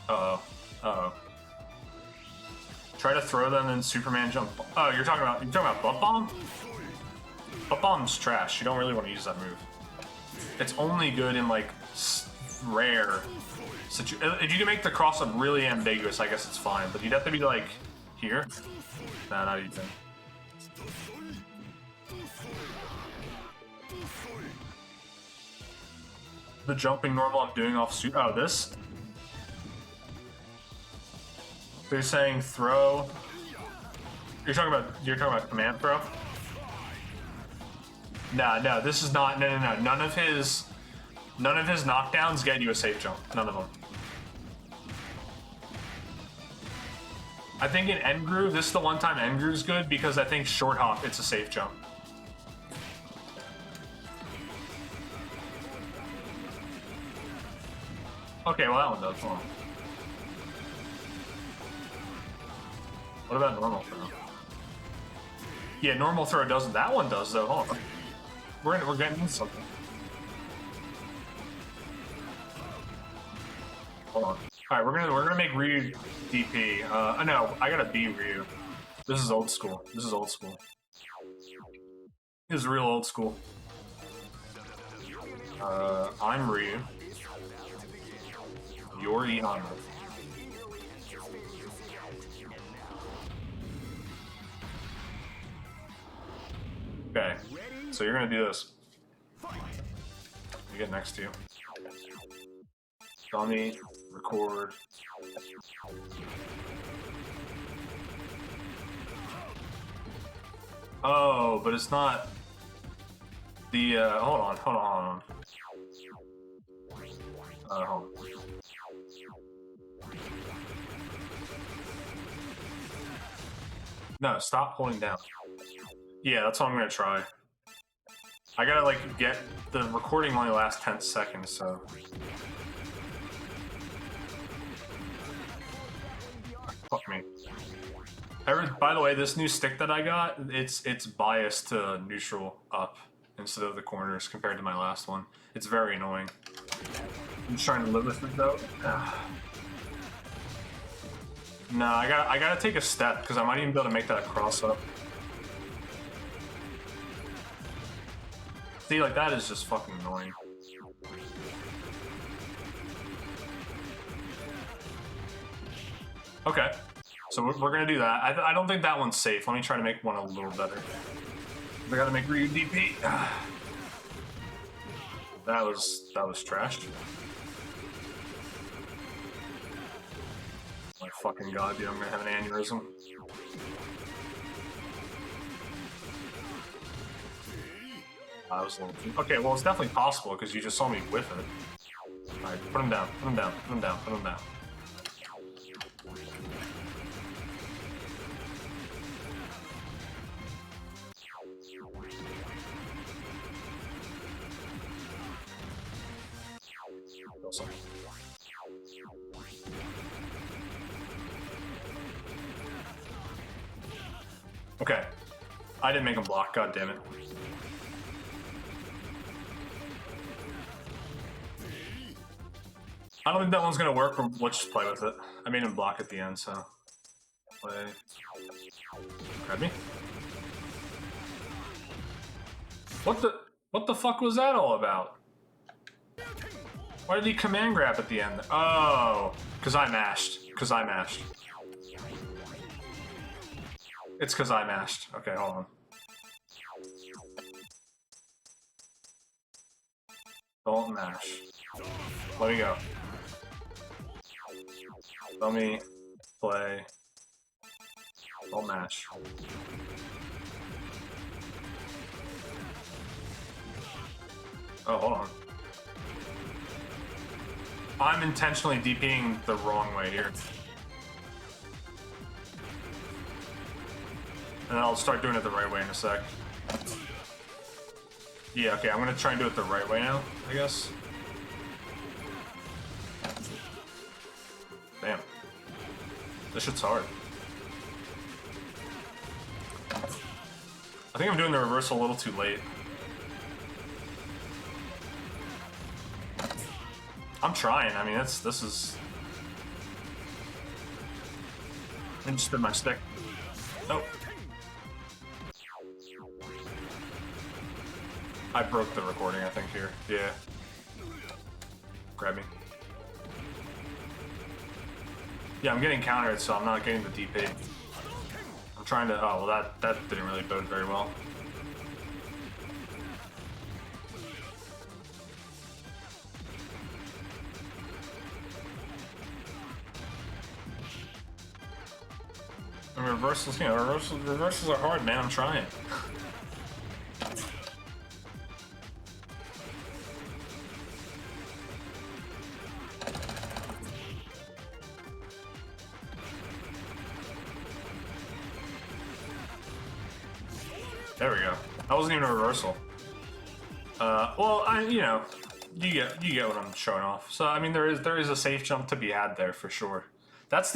Uh-oh. Uh-oh. Try to throw them and Superman jump. Oh, you're talking about Butt Bomb? Butt Bomb's trash. You don't really want to use that move. It's only good in like rare situations. If you can make the cross up really ambiguous, I guess it's fine. But you'd have to be like here. Nah, not even. The jumping normal I'm doing off suit. Oh, this. They're saying throw. You're talking about command throw? Nah, no, this is not. No. None of his knockdowns get you a safe jump. None of them. I think in End Groove, this is the one time End Groove's good because I think short hop, it's a safe jump. Okay, well that one does. Hold on. What about normal throw? Yeah, normal throw doesn't. That one does though. Hold on. We're getting into something. Hold on. All right, we're gonna make Ryu DP. No, I gotta be Ryu. This is old school. This is real old school. I'm Ryu. You're Iana. Okay, so you're gonna do this. You get next to you. Dummy, record. Oh, but it's not the, hold on. Hold on. No, stop holding down. Yeah, that's what I'm gonna try. I gotta, like, get... The recording only lasts 10 seconds, so... Fuck me. By the way, this new stick that I got, it's biased to neutral up instead of the corners compared to my last one. It's very annoying. I'm just trying to live with it though. No, I gotta take a step because I might even be able to make that a cross up. See, like that is just fucking annoying. Okay, so we're gonna do that. I don't think that one's safe. Let me try to make one a little better. I gotta make Ryu DP. That was trashed. My fucking god, dude, I'm gonna have an aneurysm. That was a little too... Okay, well it's definitely possible because you just saw me whiff it. Alright, put him down, put him down, put him down, put him down. Okay. I didn't make him block, god damn it. I don't think that one's gonna work, but let's just play with it. I made him block at the end, so... Play... Grab me? What the fuck was that all about? Why did he command grab at the end? Oh, because I mashed. It's because I mashed. Okay, hold on. Don't mash. Let me go. Let me play. Don't mash. Oh, hold on. I'm intentionally DPing the wrong way here. And I'll start doing it the right way in a sec. Yeah, okay, I'm gonna try and do it the right way now, I guess. Damn. This shit's hard. I think I'm doing the reversal a little too late. I'm trying, I mean, this is... Let me just spin my stick. Nope. I broke the recording, I think, here. Yeah. Grab me. Yeah, I'm getting countered, so I'm not getting the DP. I'm trying to... Oh, well, that didn't really bode very well. And reversals, you know, reversals are hard, man. I'm trying. There we go. That wasn't even a reversal. Well, you know, you get what I'm showing off. So I mean, there is a safe jump to be had there for sure. That's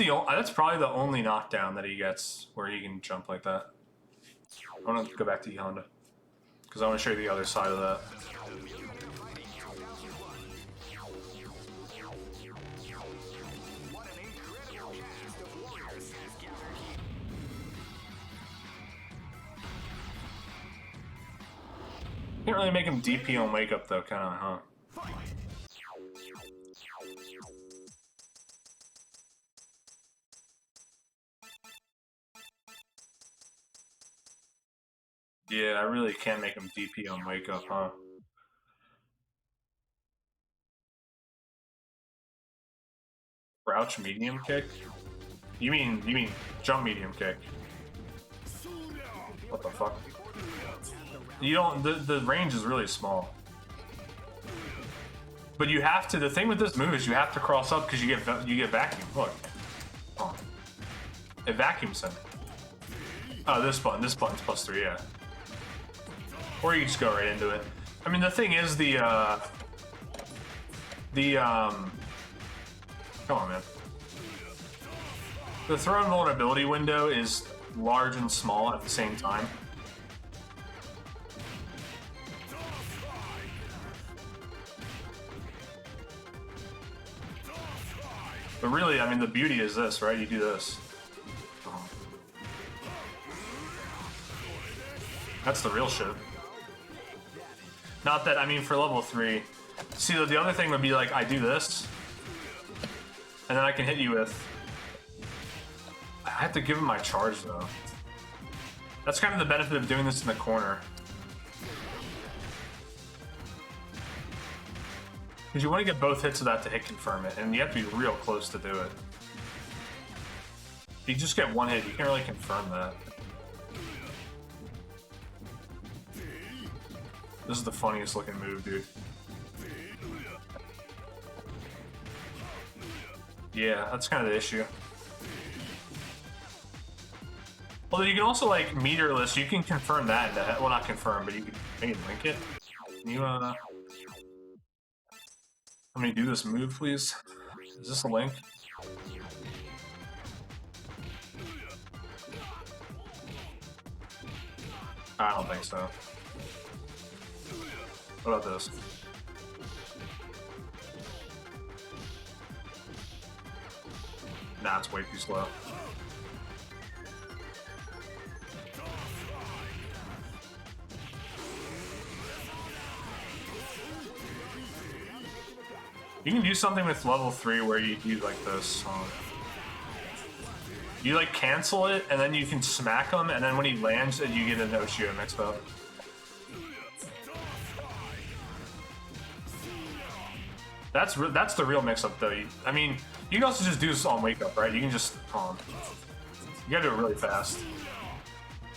probably the only knockdown that he gets where he can jump like that. I want to go back to E Honda because I want to show you the other side of that. Can't really make him DP on wake up though, kind of, huh? Yeah, I really can't make him DP on wake up, huh? Crouch medium kick? You mean jump medium kick? What the fuck? You don't. The range is really small. But you have to. The thing with this move is you have to cross up because you get vacuum. Look, oh. It vacuums him. Oh, this button's +3, yeah. Or you just go right into it. I mean, the thing is come on, man. The throw and vulnerability window is large and small at the same time. But really, I mean, the beauty is this, right? You do this. That's the real shit. Not that, I mean, for level 3. See, the other thing would be like, I do this, and then I can hit you with... I have to give him my charge, though. That's kind of the benefit of doing this in the corner. Because you want to get both hits of that to hit confirm it, and you have to be real close to do it. If you just get one hit, you can't really confirm that. This is the funniest looking move, dude. Yeah, that's kind of the issue. Although you can also, like, meterless, you can confirm that. Well, not confirm, but you can maybe link it. Can you, let me do this move, please. Is this a link? I don't think so. What about this? Nah, it's way too slow. You can do something with level 3 where you do like this. You like cancel it, and then you can smack him, and then when he lands, you get an Oshio mixed up. That's the real mix-up, though. I mean, you can also just do this on Wake Up, right? You can just, you gotta do it really fast.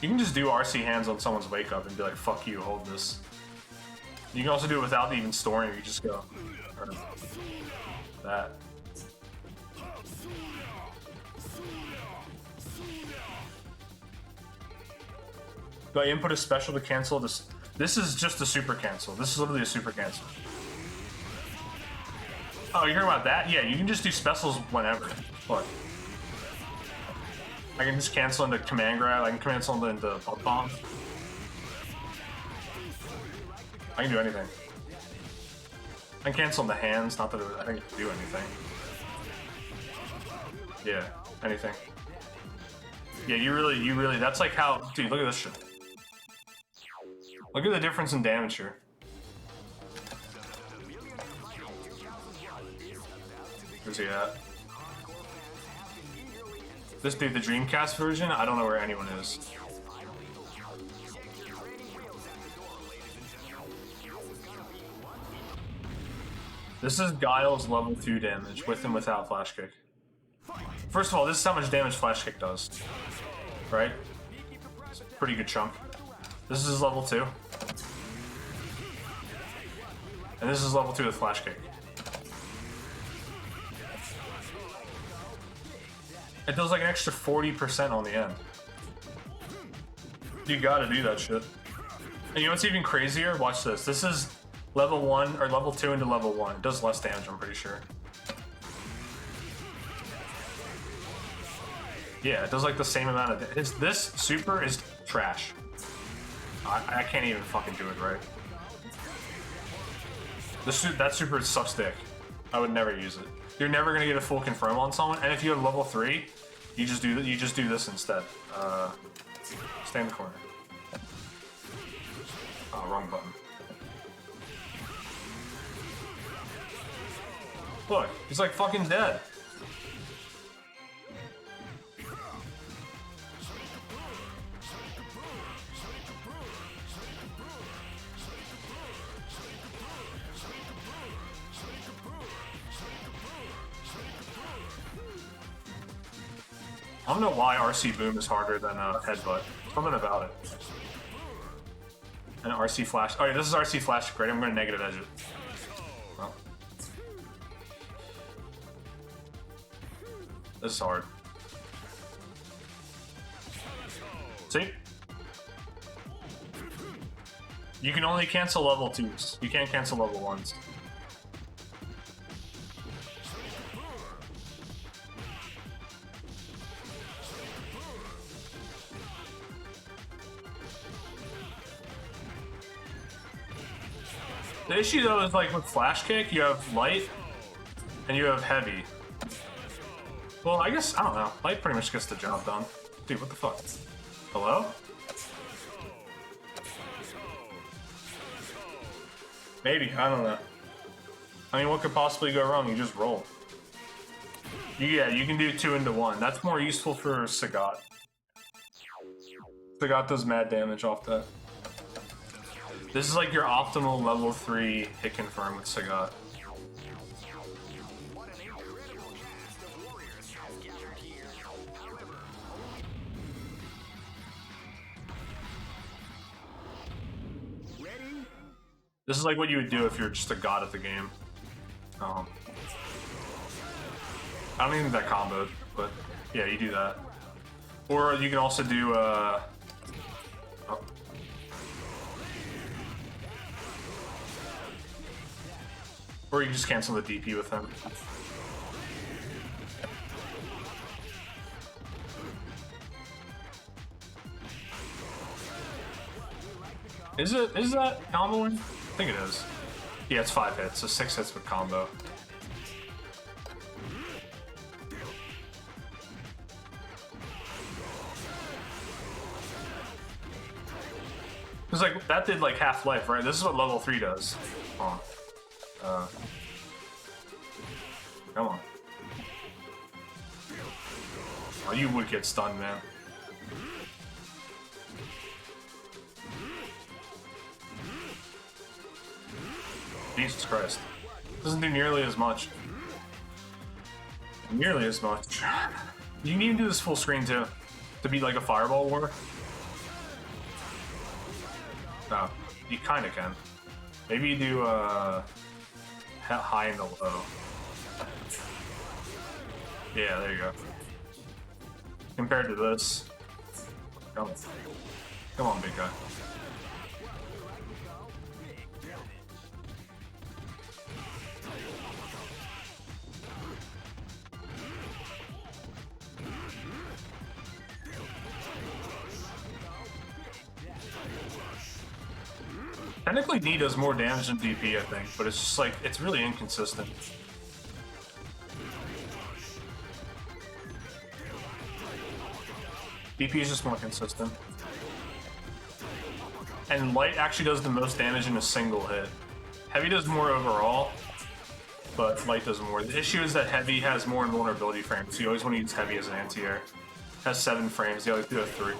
You can just do RC hands on someone's Wake Up and be like, fuck you, hold this. You can also do it without even storing, you just go, or that. Do I input a special to cancel this? This is just a super cancel. This is literally a super cancel. Oh, you're hearing about that? Yeah, you can just do specials whenever. Look. I can just cancel into command grab, I can cancel into bump bomb. I can do anything. I can cancel into hands, not that I can do anything. Yeah, anything. Yeah, you really, that's like how, dude, look at this shit. Look at the difference in damage here. Where's he at? This dude, the Dreamcast version, I don't know where anyone is. This is Guile's level 2 damage, with and without Flash Kick. First of all, this is how much damage Flash Kick does. Right? It's a pretty good chunk. This is level 2. And this is level 2 with Flash Kick. It does like an extra 40% on the end. You gotta do that shit. And you know what's even crazier? Watch this. This is level 1 or level 2 into level 1. It does less damage, I'm pretty sure. Yeah, it does like the same amount of damage. This super is trash. I can't even fucking do it right. That super sucks dick. I would never use it. You're never gonna get a full confirm on someone, and if you have level 3, you just do this instead. Stay in the corner. Oh, wrong button. Look, he's like fucking dead. I don't know why RC Boom is harder than Headbutt. Something about it. And RC Flash. Oh yeah, this is RC Flash. Great, I'm going to negative edge it. Well. This is hard. See? You can only cancel level 2s. You can't cancel level 1s. The issue though is like with Flash Kick, you have light and you have heavy. Well, I guess, I don't know. Light pretty much gets the job done. Dude, what the fuck? Hello? Maybe, I don't know. I mean, what could possibly go wrong? You just roll. Yeah, you can do 2 into 1. That's more useful for Sagat. Sagat does mad damage off that. This is like your optimal level 3 hit confirm with Sagat. This is like what you would do if you're just a god at the game. I don't even think that comboed, but yeah, you do that. Or you can also do or you can just cancel the DP with him. Is that comboing? I think it is. Yeah, it's 5 hits, so 6 hits with combo. It's like, that did like half life, right? This is what level 3 does. Hold on. Come on. Oh, you would get stunned, man. Jesus Christ. Doesn't do nearly as much. Nearly as much. You need to do this full screen too. To be like a fireball war. No, you kinda can. Maybe you do high and the low. Yeah, there you go. Compared to this. Come on, big guy. Technically, D does more damage than DP, I think, but it's just like, it's really inconsistent. DP is just more consistent. And Light actually does the most damage in a single hit. Heavy does more overall, but Light does more. The issue is that Heavy has more invulnerability frames, so you always want to use Heavy as an anti-air. Has 7 frames, the other two have 3.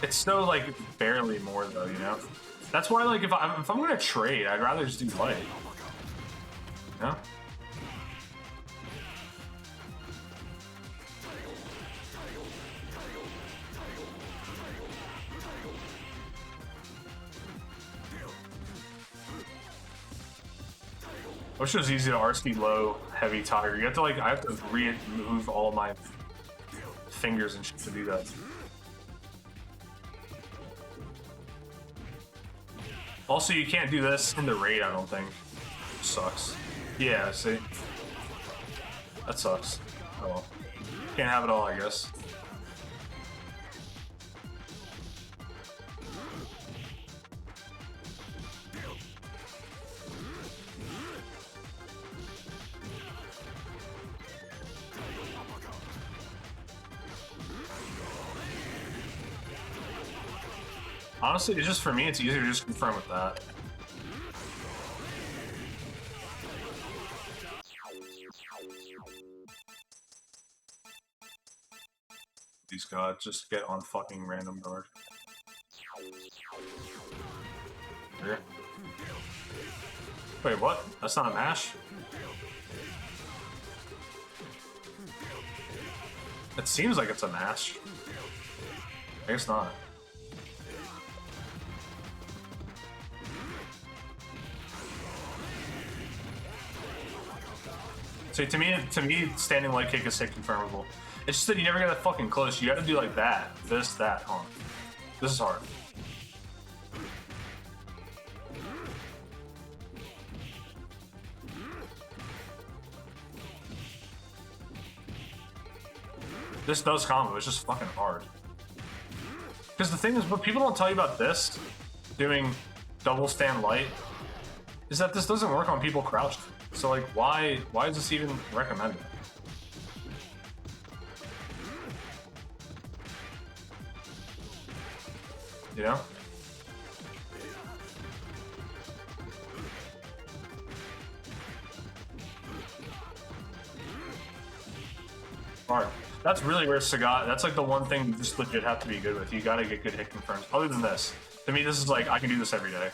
It's still like barely more though, you know? That's why like if I'm gonna trade, I'd rather just do Light. You know? I wish it was easy to RC low, heavy Tiger. You have to like, I have to remove all of my fingers and shit to do that. Also, you can't do this in the raid, I don't think. Sucks. Yeah, see? That sucks. Oh well. Can't have it all, I guess. Honestly, it's just for me, it's easier to just confirm with that. These gods just get on fucking random guard. Here. Wait, what? That's not a mash? It seems like it's a mash. I guess not. So to me, standing light kick is hit confirmable. It's just that you never get that fucking close. You gotta do like that, this, that, huh? This is hard. This does combo, it's just fucking hard. Because the thing is, what people don't tell you about this, doing double stand light, is that this doesn't work on people crouched. So like, why is this even recommended? You know? Hard. That's really where Sagat, that's like the one thing you just legit have to be good with. You gotta get good hit confirms. Other than this, to me, this is like, I can do this every day.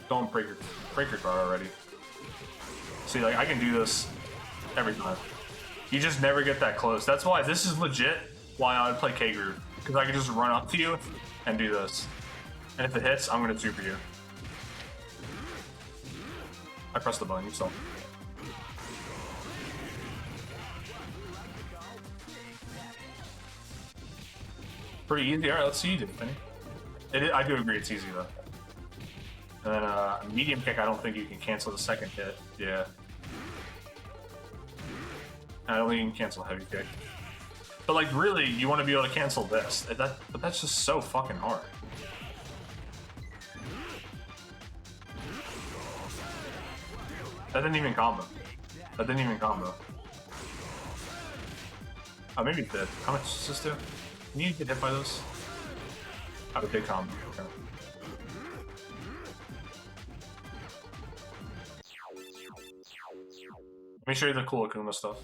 Don't break your guard already. See, like, I can do this every time. You just never get that close. That's why this is legit why I would play K-Groove. Because I can just run up to you and do this. And if it hits, I'm gonna super you. I pressed the button, you saw. Pretty easy. Alright, let's see you do it, Penny. I do agree it's easy though. And then medium kick, I don't think you can cancel the second hit. Yeah. I don't think you can cancel heavy kick. But like really, you want to be able to cancel this. But that's just so fucking hard. That didn't even combo. Oh, maybe it did. How much does this do? Can you get hit by those? Have a big combo. Okay. Let me show you the cool Akuma stuff.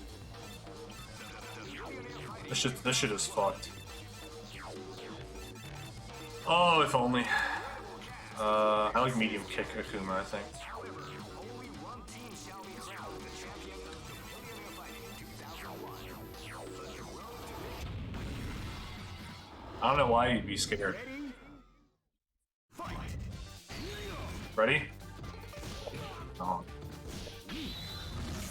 This shit is fucked. Oh, if only. I like medium kick Akuma, I think. I don't know why you'd be scared. Ready? Oh.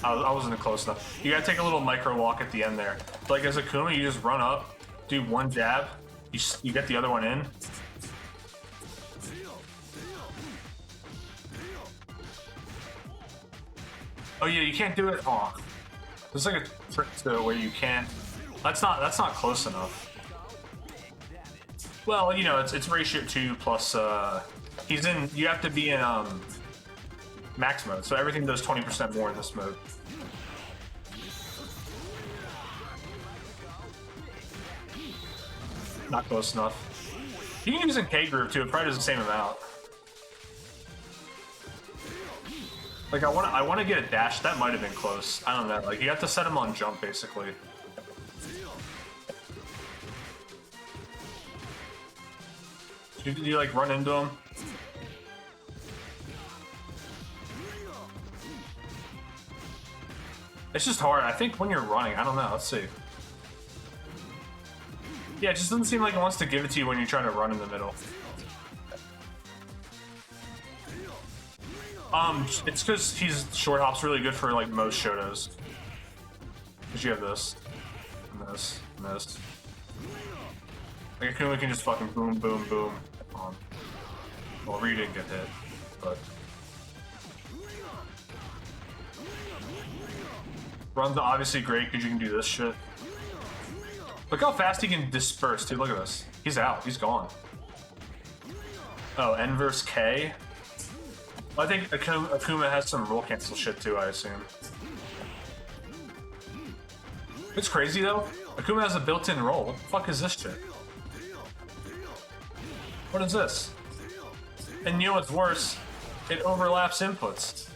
I wasn't close enough. You gotta take a little micro walk at the end there. Like as Akuma, you just run up, do one jab, you get the other one in. Oh yeah, you can't do it. Oh, there's like a trick to it where you can't. That's not close enough. Well, you know, it's ratio 2 plus. He's in. You have to be in max mode, so everything does 20% more in this mode. Not close enough. You can use in K group too. It probably does the same amount. Like I want to get a dash. That might have been close. I don't know. Like you have to set him on jump basically. Did you like run into him? It's just hard. I think when you're running, I don't know. Let's see. Yeah, it just doesn't seem like it wants to give it to you when you're trying to run in the middle. It's because he's short hop's really good for like most Shotos. Because you have this, and this, and this. Like Akuma can just fucking boom, boom, boom. Well, Ryu didn't get hit, but run's obviously great because you can do this shit. Look how fast he can disperse, dude. Look at this. He's out. He's gone. Oh, N versus K. I think Akuma has some roll cancel shit too, I assume. It's crazy though. Akuma has a built-in roll. What the fuck is this shit? What is this? And you know what's worse? It overlaps inputs.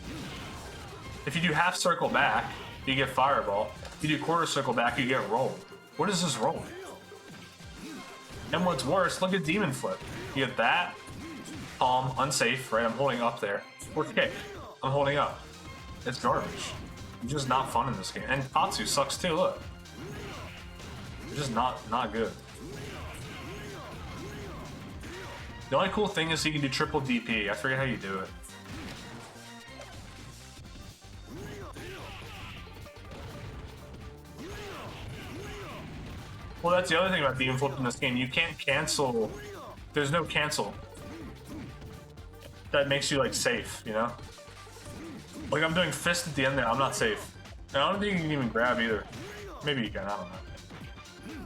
If you do half circle back, you get fireball. If you do quarter circle back, you get roll. What is this roll? And what's worse, look at demon flip. You get that. Palm, unsafe, right? I'm holding up there. Or kick. I'm holding up. It's garbage. It's just not fun in this game. And Tatsu sucks too, look. It's just not good. The only cool thing is he can do triple DP. I forget how you do it. Well, that's the other thing about demon flip in this game. You can't cancel. There's no cancel. That makes you like safe, you know? Like I'm doing fist at the end there, I'm not safe. And I don't think you can even grab either. Maybe you can, I don't know.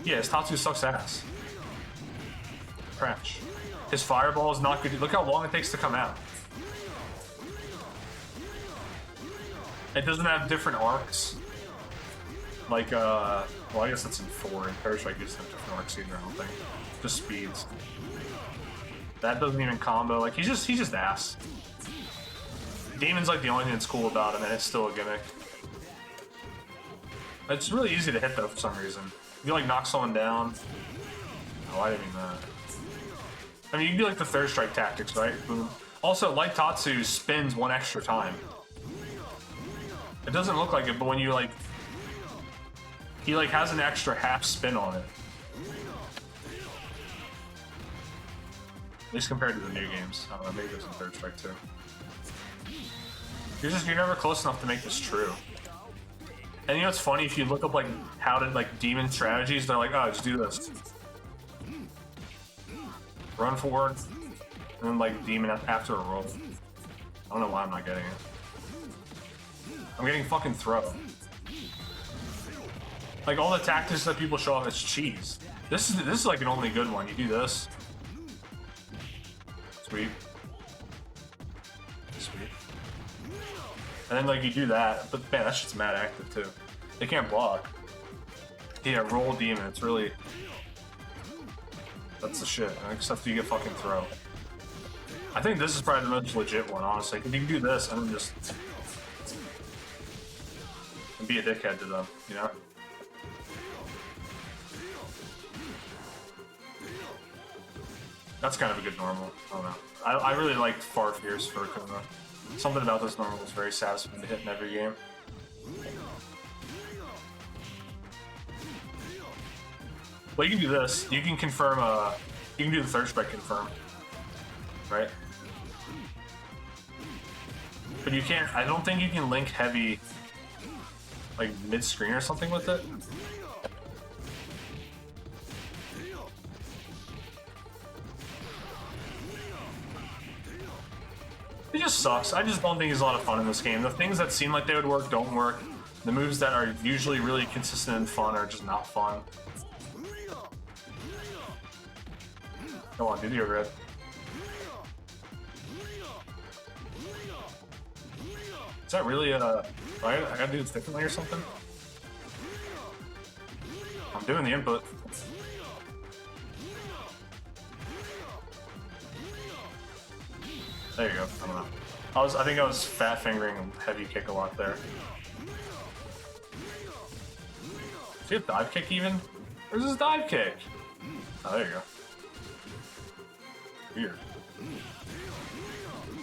Yeah, his Tatsu sucks ass. Crash. His fireball is not good. Look how long it takes to come out. It doesn't have different arcs. Like, well, I guess that's in 4. In Parastrike, you just have different arcs either, I don't think. Just speeds. That doesn't even combo. Like he's just ass. Demon's like the only thing that's cool about him, and it's still a gimmick. It's really easy to hit though for some reason. You like knock someone down. Oh, I didn't mean that. I mean, you can do like the third strike tactics, right? Boom. Also, Light Tatsu spins 1 extra time. It doesn't look like it, but when you like, he like has an extra half spin on it. At least compared to the new games. I don't know, maybe there's a third strike too. You're never close enough to make this true. And you know what's funny? If you look up like how to like demon strategies, they're like, oh, just do this. Run forward, and then like demon after a roll. I don't know why I'm not getting it. I'm getting fucking throw. Like all the tactics that people show off, it's cheese. This is like an only good one. You do this. Sweet. Sweet. And then like you do that, but man, that shit's mad active too. They can't block. Yeah, roll demon, it's really... That's the shit, except you get fucking throw. I think this is probably the most legit one, honestly. Because you can do this and then just... and be a dickhead to them, you know? That's kind of a good normal. I don't know. I really like Far Fierce for Akuma. Something about this normal is very satisfying to hit in every game. Well, you can do this. You can confirm, you can do the third strike confirm. Right? But you can't, I don't think you can link heavy, like, mid-screen or something with it. It just sucks. I just don't think it's a lot of fun in this game. The things that seem like they would work don't work. The moves that are usually really consistent and fun are just not fun. Come on, do the overhead. Is that really right? I gotta do this differently or something? I'm doing the input. There you go. I don't know. I think I was fat fingering heavy kick a lot there. Does he have dive kick even? Where's his dive kick? Oh, there you go. Weird.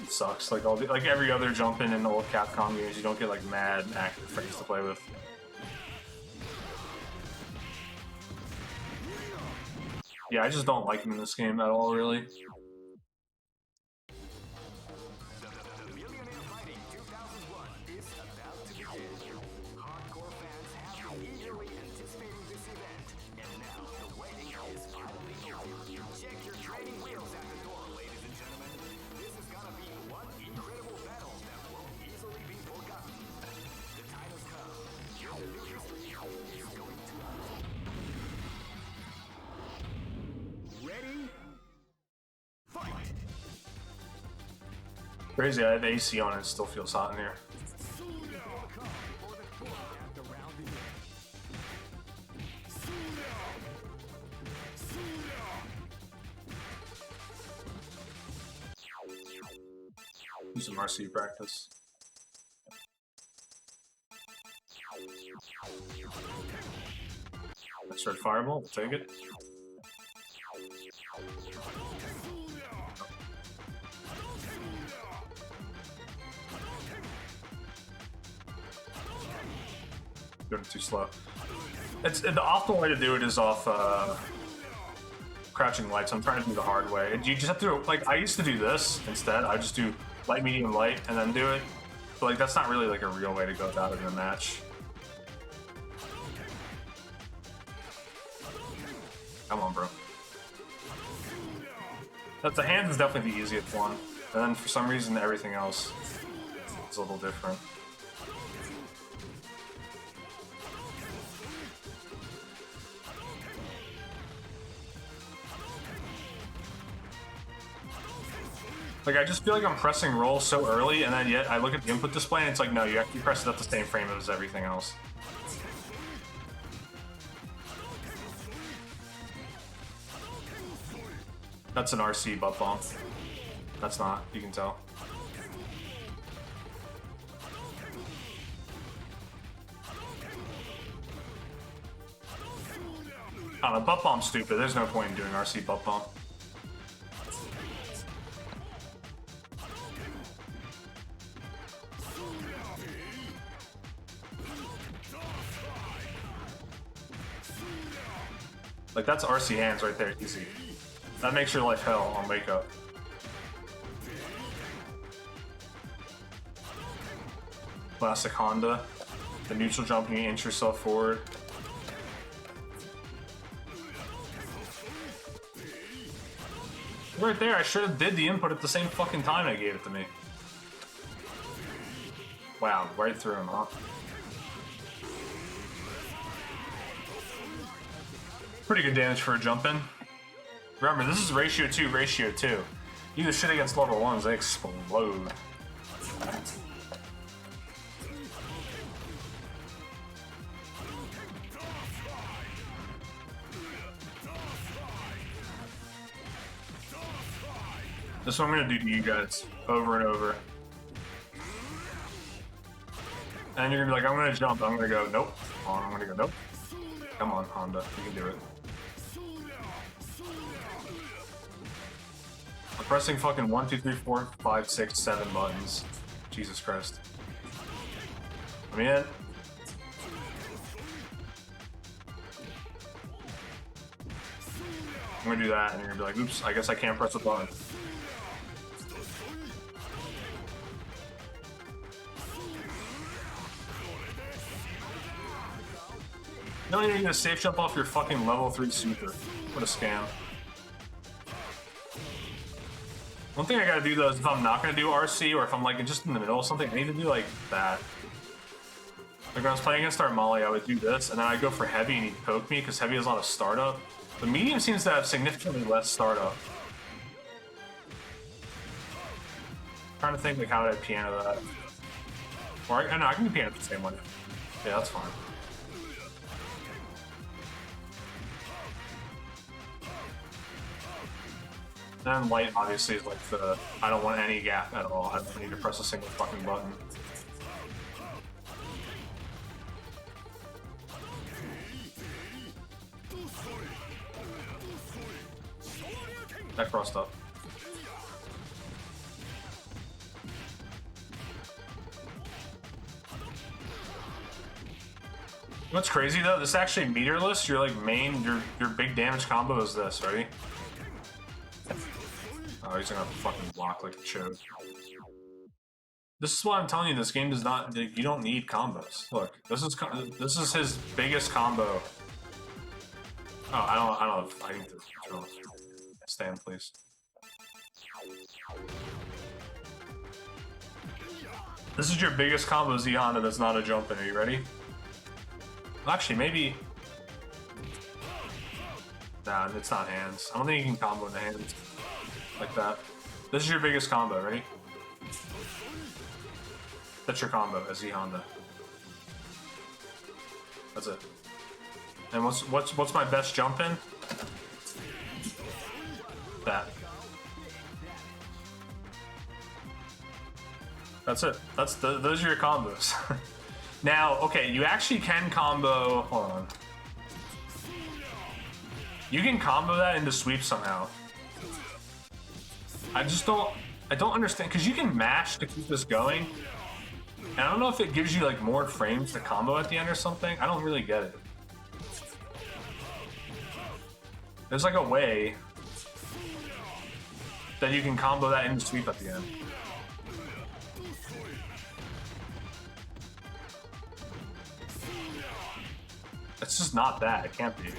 Sucks. Like like every other jump in old Capcom games, you don't get like mad active frames to play with. Yeah, I just don't like him in this game at all, really. Crazy, I have AC on and it still feels hot in here. Do some RC practice. Let's start Fireball, we'll take it. Going too slow. It's the optimal way to do it is off crouching light, so I'm trying to do the hard way. You just have to, like, I used to do this instead. I just do light, medium, light, and then do it. But like, that's not really like a real way to go about it in a match. Come on, bro. The hands is definitely the easiest one, and then for some reason everything else is a little different. Like, I just feel like I'm pressing roll so early, and then yet I look at the input display and it's like, no, you actually press it at the same frame as everything else. That's an RC butt bump. That's not, you can tell. I don't know, butt bump's stupid. There's no point in doing RC butt bump. Like, that's RC hands right there, easy. That makes your life hell on wake up. Classic Honda. The neutral jump, you inch yourself forward. Right there, I should have did the input at the same fucking time I gave it to me. Wow, right through him, huh? Pretty good damage for a jump in. Remember, this is ratio 2, ratio 2. You do this shit against level 1s, they explode. This is what I'm gonna do to you guys over and over. And you're gonna be like, I'm gonna jump. I'm gonna go, nope. I'm gonna go, nope. Come on, Honda, you can do it. I'm pressing fucking 1, 2, 3, 4, 5, 6, 7 buttons. Jesus Christ. Let me in. I'm gonna do that, and you're gonna be like, oops, I guess I can't press a button. You don't even need a safe jump off your fucking level 3 super. What a scam. One thing I gotta do though is if I'm not gonna do RC or if I'm like just in the middle of something, I need to do like that. Like when I was playing against Armali, I would do this and then I'd go for heavy and he'd poke me because heavy has a lot of startup. The medium seems to have significantly less startup. I'm trying to think like how did I piano that? Or no, I can do piano the same way. Yeah, that's fine. And light obviously is like the, I don't want any gap at all. I don't need to press a single fucking button. I crossed up. What's crazy though, this is actually meterless. Your like main, your big damage combo is this, ready? Oh, he's gonna fucking block like a choke. This is why I'm telling you, this game does not. You don't need combos. Look, this is his biggest combo. Oh, I don't. I need to stand, please. This is your biggest combo, Z Honda. That's not a jump in. Are you ready? Actually, maybe. Nah, it's not hands. I don't think you can combo in the hands. Like that. This is your biggest combo, ready? That's your combo as Z Honda. That's it. And what's my best jump in? That. That's it. Those are your combos. Now, okay, you actually can combo. Hold on. You can combo that into sweep somehow. I don't understand, because you can mash to keep this going. And I don't know if it gives you like more frames to combo at the end or something. I don't really get it. There's like a way that you can combo that into sweep at the end. It's just not that. It can't be.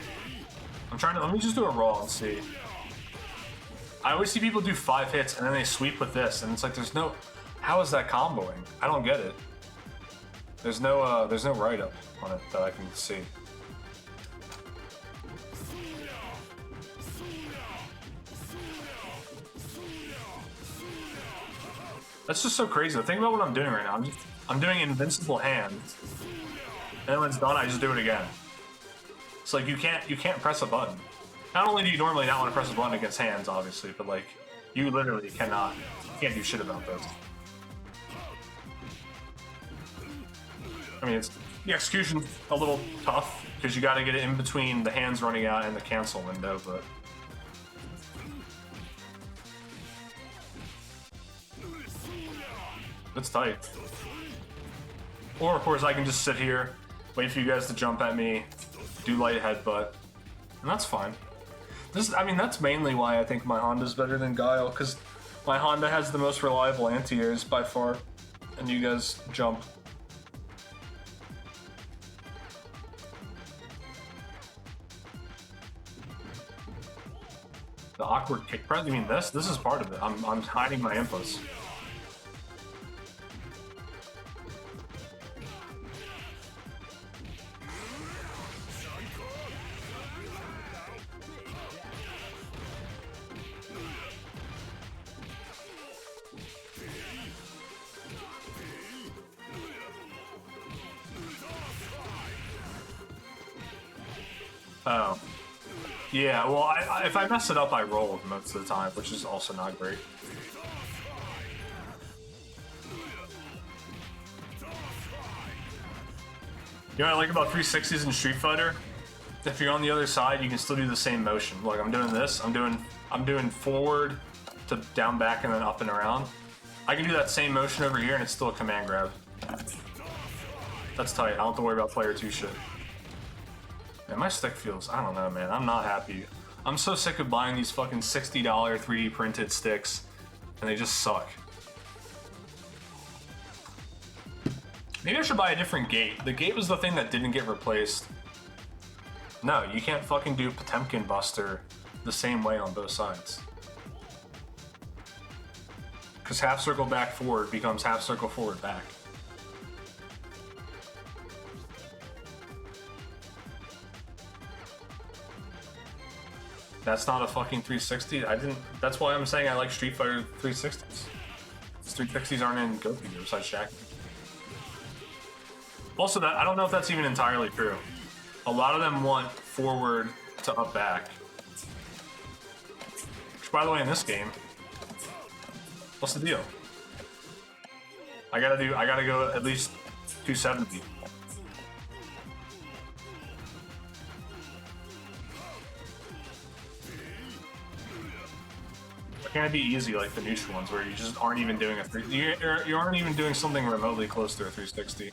Let me just do a roll and see. I always see people do 5 hits and then they sweep with this, and it's like there's no. How is that comboing? I don't get it. There's no write-up on it that I can see. That's just so crazy. Think about what I'm doing right now. I'm doing invincible hand, and then when it's done, I just do it again. It's like you can't press a button. Not only do you normally not want to press a button against hands, obviously, but like you literally cannot. You can't do shit about those. I mean, the execution's a little tough because you got to get it in between the hands running out and the cancel window, but. It's tight. Or, of course, I can just sit here, wait for you guys to jump at me, do light headbutt, and that's fine. That's mainly why I think my Honda's better than Guile, because my Honda has the most reliable anti-airs by far, and you guys jump. The awkward kick press? You mean this? This is part of it. I'm hiding my inputs. Oh. Yeah, well, if I mess it up, I roll most of the time, which is also not great. You know what I like about 360s in Street Fighter? If you're on the other side, you can still do the same motion. Look, I'm doing this. I'm doing forward to down, back, and then up and around. I can do that same motion over here and it's still a command grab. That's tight. I don't have to worry about player 2 shit. Man, my stick feels, I don't know, man. I'm not happy. I'm so sick of buying these fucking $60 3D printed sticks and they just suck. Maybe I should buy a different gate. The gate was the thing that didn't get replaced. No, you can't fucking do Potemkin Buster the same way on both sides. Because half circle back forward becomes half circle forward back. That's not a fucking 360. That's why I'm saying I like Street Fighter 360s. 360s aren't in Goku besides Shaq. Also, that I don't know if that's even entirely true. A lot of them want forward to up back. Which, by the way, in this game, what's the deal? I gotta go at least 270. Why can't it be easy like the neutral ones where you just aren't even doing you aren't even doing something remotely close to a 360?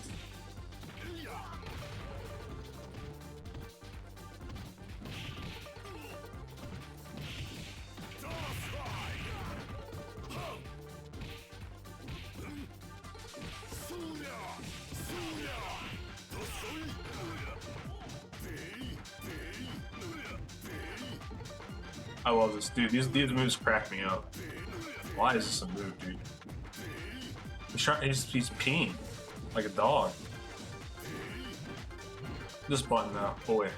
I love this, dude. These moves crack me up. Why is this a move, dude? He's peeing like a dog. This button though, boy.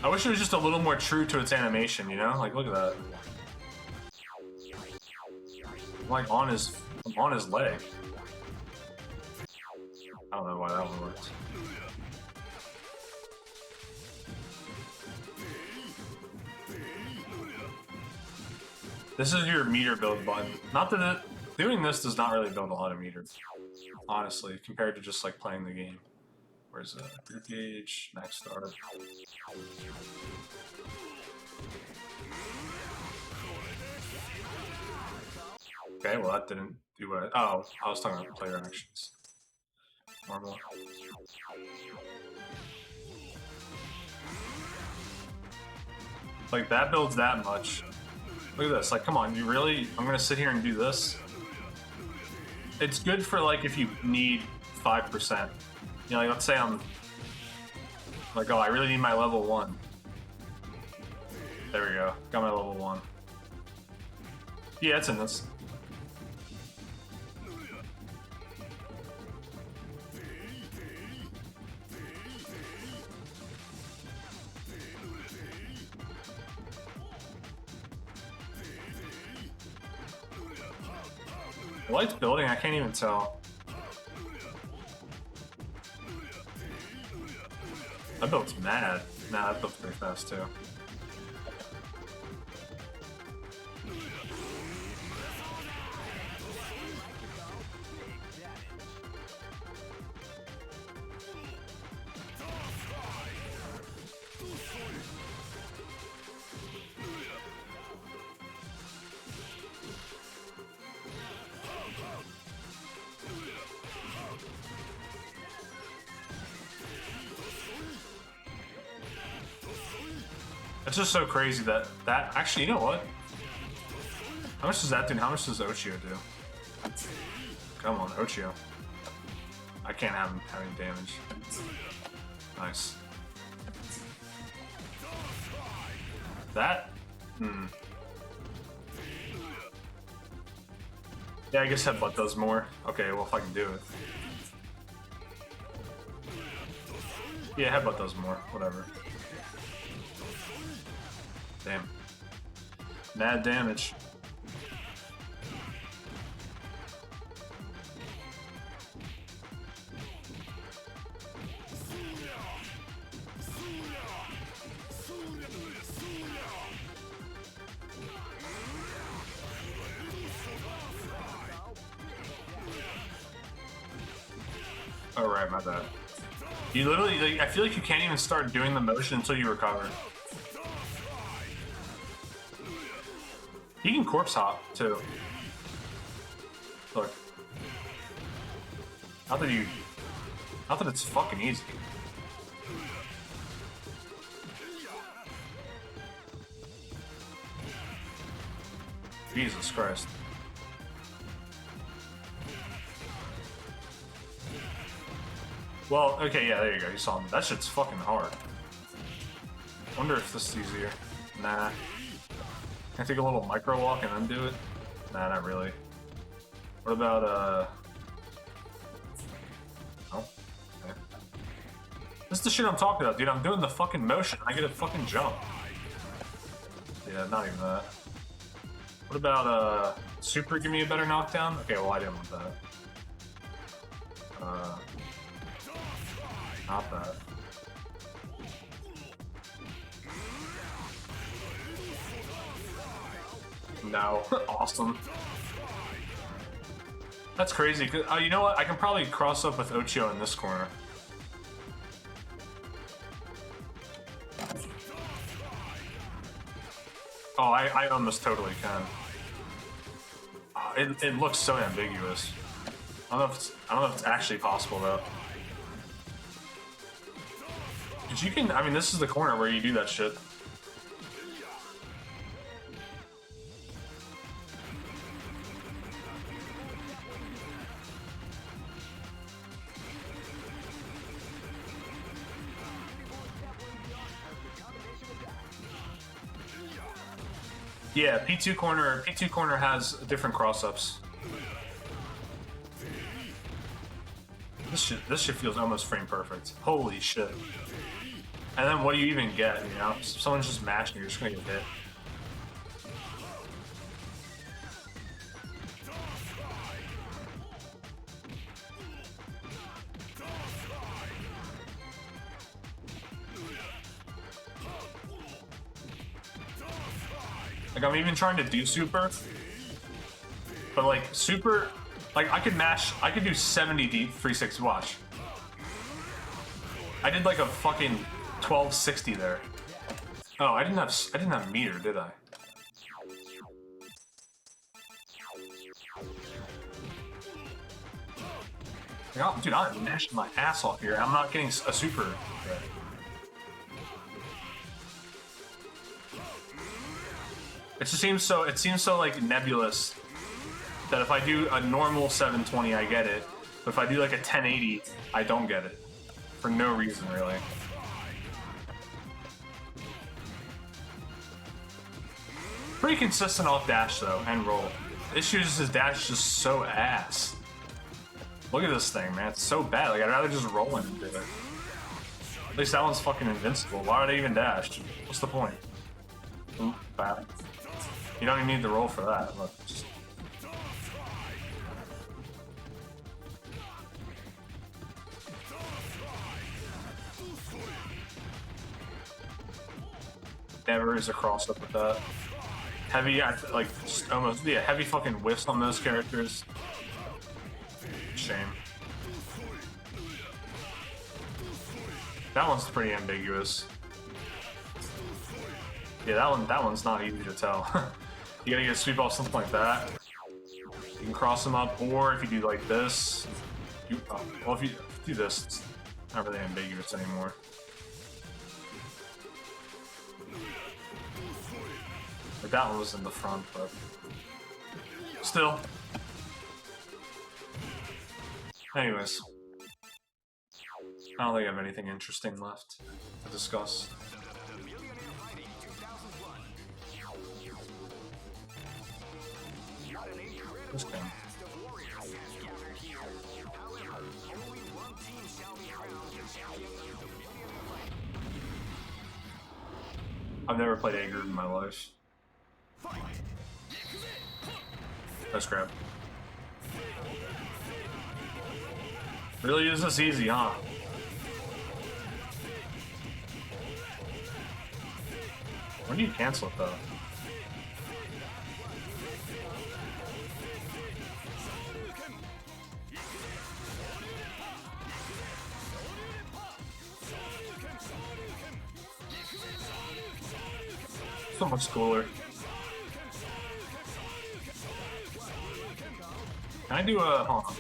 I wish it was just a little more true to its animation, you know? Like, look at that. I'm like on his leg. I don't know why that one works. This is your meter build button. Not that doing this does not really build a lot of meters, honestly, compared to just like playing the game. Where's the group gauge, max start? Okay, well that didn't do what I was talking about player actions. Normal. Like that builds that much. Look at this, like come on, you really, I'm gonna sit here and do this? It's good for like if you need 5%. You know, like let's say I'm like, oh, I really need my level 1. There we go, got my level 1. Yeah, it's in this. What it's building, I can't even tell. That build's mad. Nah, that builds pretty fast too. It's just so crazy that actually, you know what? How much does that do? How much does Ochio do? Come on, Ochio. I can't have him having damage. Nice. That? Yeah, I guess Headbutt does more. Okay, well if I can do it. Yeah, Headbutt does more. Whatever. Damn. Mad damage. Oh right, my bad. You literally, like, I feel like you can't even start doing the motion until you recover. He can corpse hop too. Look. Not that it's fucking easy. Jesus Christ. Well, okay, yeah, there you go. You saw me. That shit's fucking hard. Wonder if this is easier. Nah. Can I take a little micro walk and undo it? Nah, not really. What about, oh. Okay. This is the shit I'm talking about, dude. I'm doing the fucking motion. I get a fucking jump. Yeah, not even that. What about, super give me a better knockdown? Okay, well, I didn't want that. Not that. No. Awesome. That's crazy. You know what? I can probably cross up with Ochio in this corner. Oh, I almost totally can. It looks so ambiguous. I don't know if it's actually possible though. Cause you can. I mean, this is the corner where you do that shit. Yeah, P2 corner has different cross-ups. This shit feels almost frame perfect. Holy shit. And then what do you even get, you know? Someone's just mashing, you're just gonna get hit. Like, I'm even trying to do super, but like super, like I could do 70 deep 360 watch. I did like a fucking 1260 there. Oh, I didn't have meter, did I? Like, oh, dude, I'm mashing my ass off here. I'm not getting a super. It seems so like nebulous that if I do a normal 720, I get it, but if I do like a 1080, I don't get it for no reason really. Pretty consistent off dash though and roll. The issue is his dash is just so ass. Look at this thing, man. It's so bad. Like I'd rather just roll and do it. At least that one's fucking invincible. Why would I even dash? What's the point? Ooh, bad. You don't even need the roll for that. Look, just... Never is a cross up with that. Heavy, like, just almost, yeah, heavy fucking whiffs on those characters. Shame. That one's pretty ambiguous. Yeah, that one's not easy to tell. You gotta get a sweep off something like that. You can cross them up, or if you do like this, well, if you do this, it's not really ambiguous anymore. Like that one was in the front, but still. Anyways, I don't think I have anything interesting left to discuss. This game. I've never played A group in my life. Let's grab. Really is this easy, huh? When do you cancel it though? So much cooler. Can I do a... Hold on.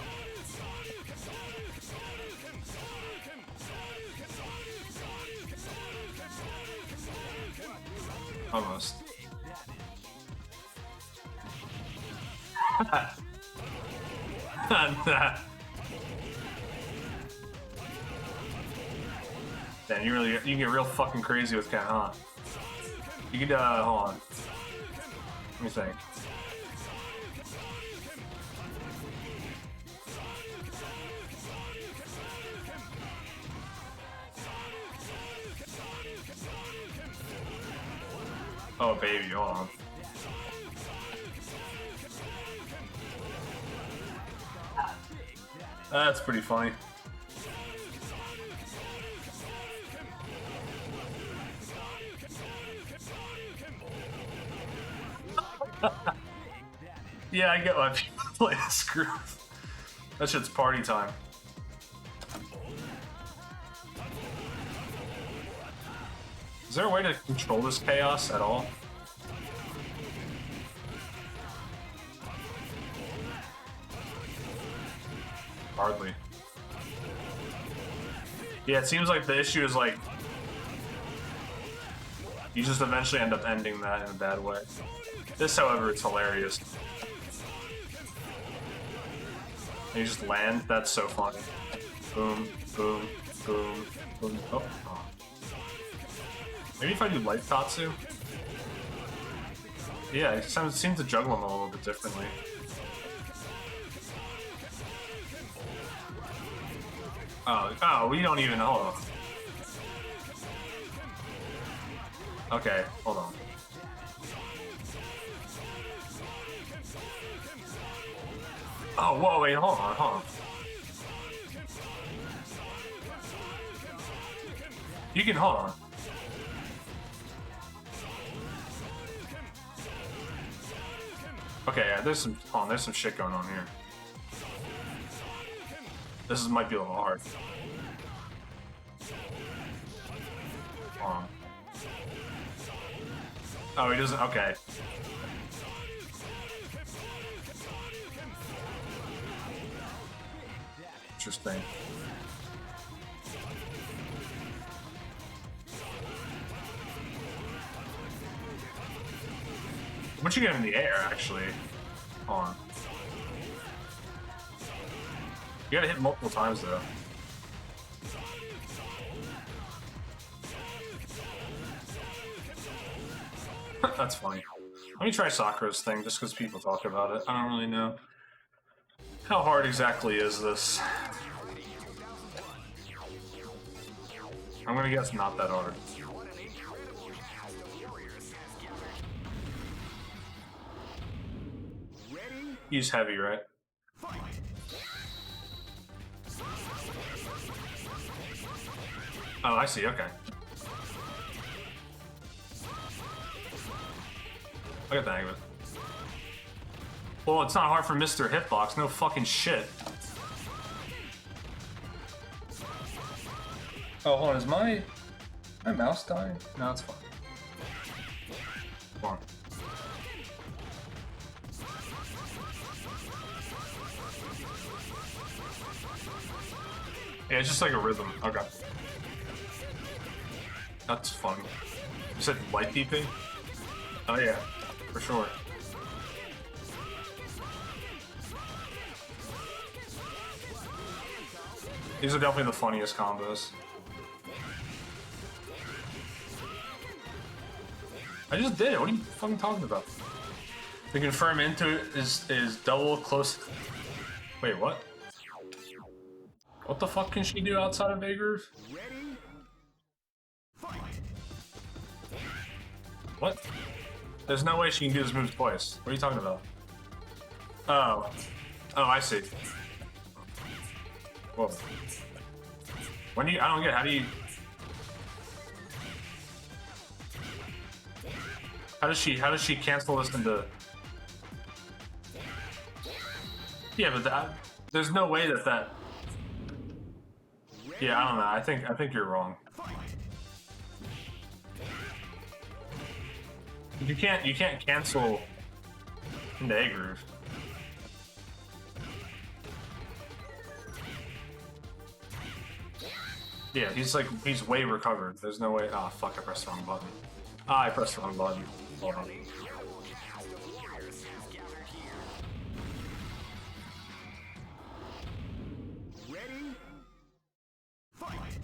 Almost. Damn, you can get real fucking crazy with Ken, huh? You could, hold on. Let me think. Oh, baby, hold on. That's pretty funny. Yeah, I get why people play this groove. That shit's party time. Is there a way to control this chaos at all? Hardly. Yeah, it seems like the issue is like you just eventually end up ending that in a bad way. This, however, is hilarious. And you just land, that's so funny. Boom, boom, boom, boom. Oh. Maybe if I do Light Tatsu? Yeah, it seems to juggle them a little bit differently. Oh, we don't even, hold on. Okay, hold on. Oh, whoa, wait, hold on. You can, hold on. Okay, yeah, there's some shit going on here. This might be a little hard. Hold on. Oh, he doesn't, okay. Interesting. Once you get in the air, actually. Hold on. You gotta hit multiple times, though. That's funny. Let me try Sakura's thing, just because people talk about it. I don't really know. How hard exactly is this? I'm gonna guess not that hard. He's heavy, right? Oh, I see, okay. I got the hang of it. Well, it's not hard for Mr. Hitbox, no fucking shit. Oh, hold on, is my mouse dying? No, it's fine. Come on. Yeah, it's just like a rhythm. Okay. That's fun. You said light beeping? Oh yeah, for sure. These are definitely the funniest combos. I just did it. What are you fucking talking about? The confirm into it is double close. Wait, what? What the fuck can she do outside of Bagroove? What? There's no way she can do this move twice. What are you talking about? Oh. Oh, I see. Whoa. When do you... I don't get... How do you... How does she cancel this into... Yeah, but that... There's no way that... Yeah, I don't know. I think you're wrong. You can't cancel into A groove. Yeah, he's way recovered. There's no way. Ah, fuck! I pressed the wrong button. Ah, I pressed the wrong button. Hold on. Ready? Fight!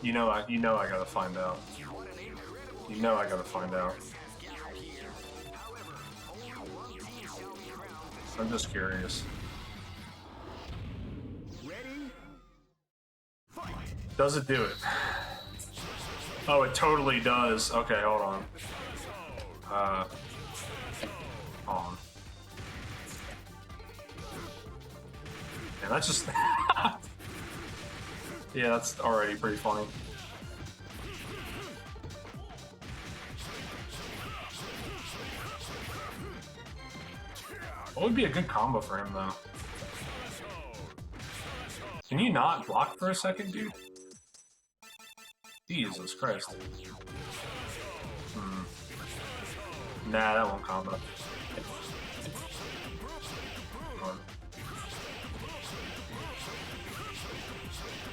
You know I gotta find out. You know I gotta find out. I'm just curious. Ready? Fight! Does it do it? Oh, it totally does. Okay, hold on. Hold on. Yeah, that's just... yeah, that's already pretty funny. What would be a good combo for him, though? Can you not block for a second, dude? Jesus Christ. Nah, that won't combo.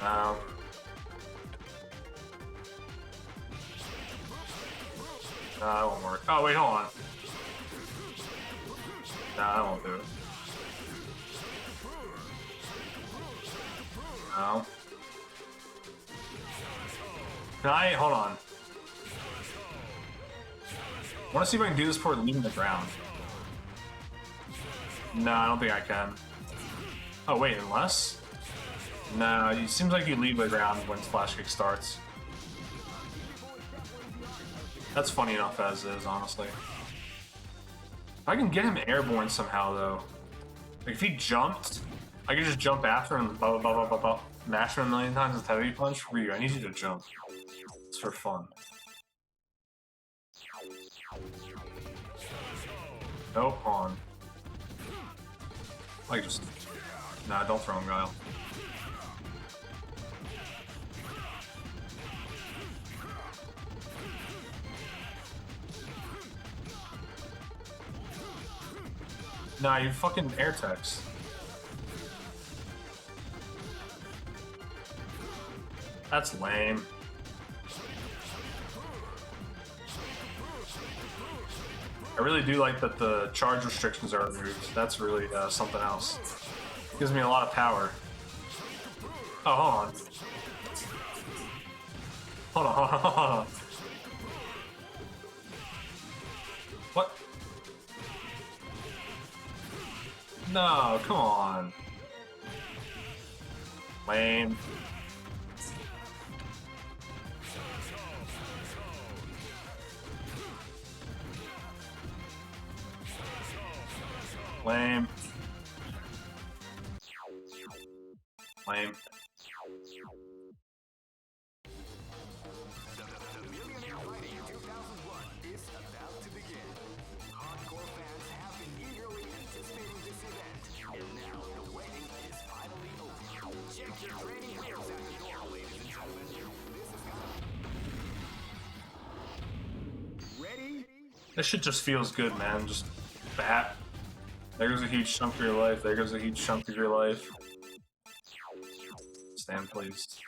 No. Nah, that won't work. Oh, wait, hold on. Nah, that won't do it. No. Can I? Hold on. I want to see if I can do this before leaving the ground. No, I don't think I can. Oh, wait, unless? No, it seems like you leave the ground when Flash Kick starts. That's funny enough as is, honestly. I can get him airborne somehow, though. Like, if he jumped, I could just jump after him and mash him a million times with heavy punch. Ryu, I need you to jump. It's for fun. Nope, on. Like, just... Nah, don't throw him, Guile. Nah, you fucking air text. That's lame. I really do like that the charge restrictions are removed. That's really something else. Gives me a lot of power. Oh, hold on. Hold on, hold on, hold on. What? No, come on. Lame. Lame. Lame. The Millionaire Fighting 2001 is about to begin. Hardcore fans have been eagerly anticipating this event, and now the waiting is finally over. Check your training wheels at the door, ladies and gentlemen. This is ready? This shit just feels good, man. Just bat. There goes a huge chunk of your life. There goes a huge chunk of your life. Stand, please.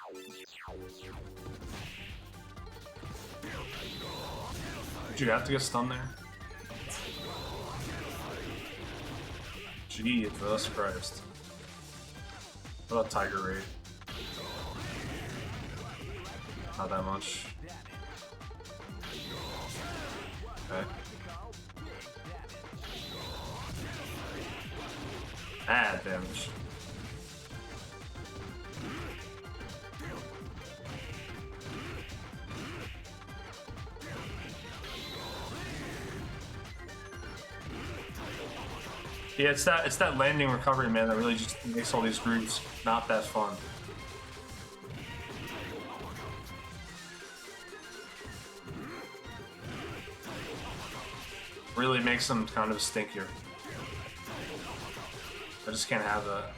Did you have to get stunned there? Jesus Christ. What about Tiger Raid? Not that much. Okay. Bad damage. Yeah, it's that landing recovery, man, that really just makes all these groups not that fun. Really makes them kind of stinkier. I just can't have that.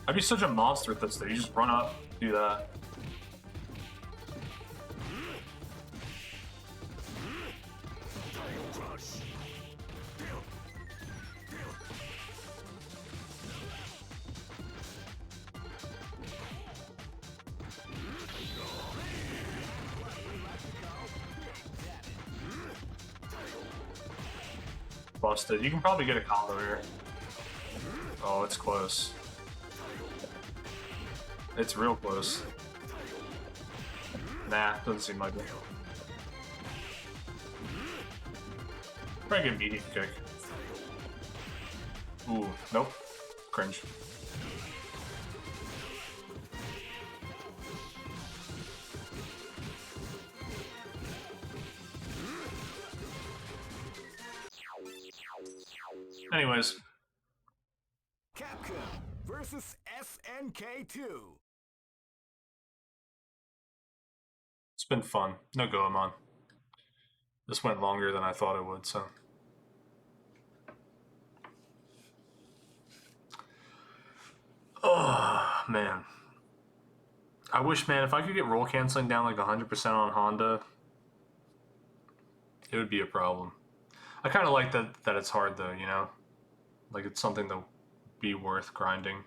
I'd be such a monster with this though. You just run up, do that. Busted. You can probably get a combo here. Oh, it's close. It's real close. Nah, doesn't seem like it. Probably get a medium kick. Ooh, nope. Cringe. Anyways. Capcom versus SNK2. It's been fun. No Goemon. This went longer than I thought it would, so. Oh, man. I wish, man, if I could get roll canceling down like 100% on Honda, it would be a problem. I kind of like that it's hard, though, you know? Like, it's something to be worth grinding.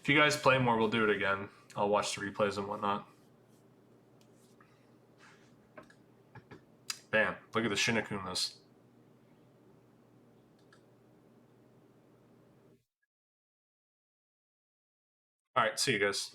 If you guys play more, we'll do it again. I'll watch the replays and whatnot. Bam. Look at the Shinnecoon this. Alright, see you guys.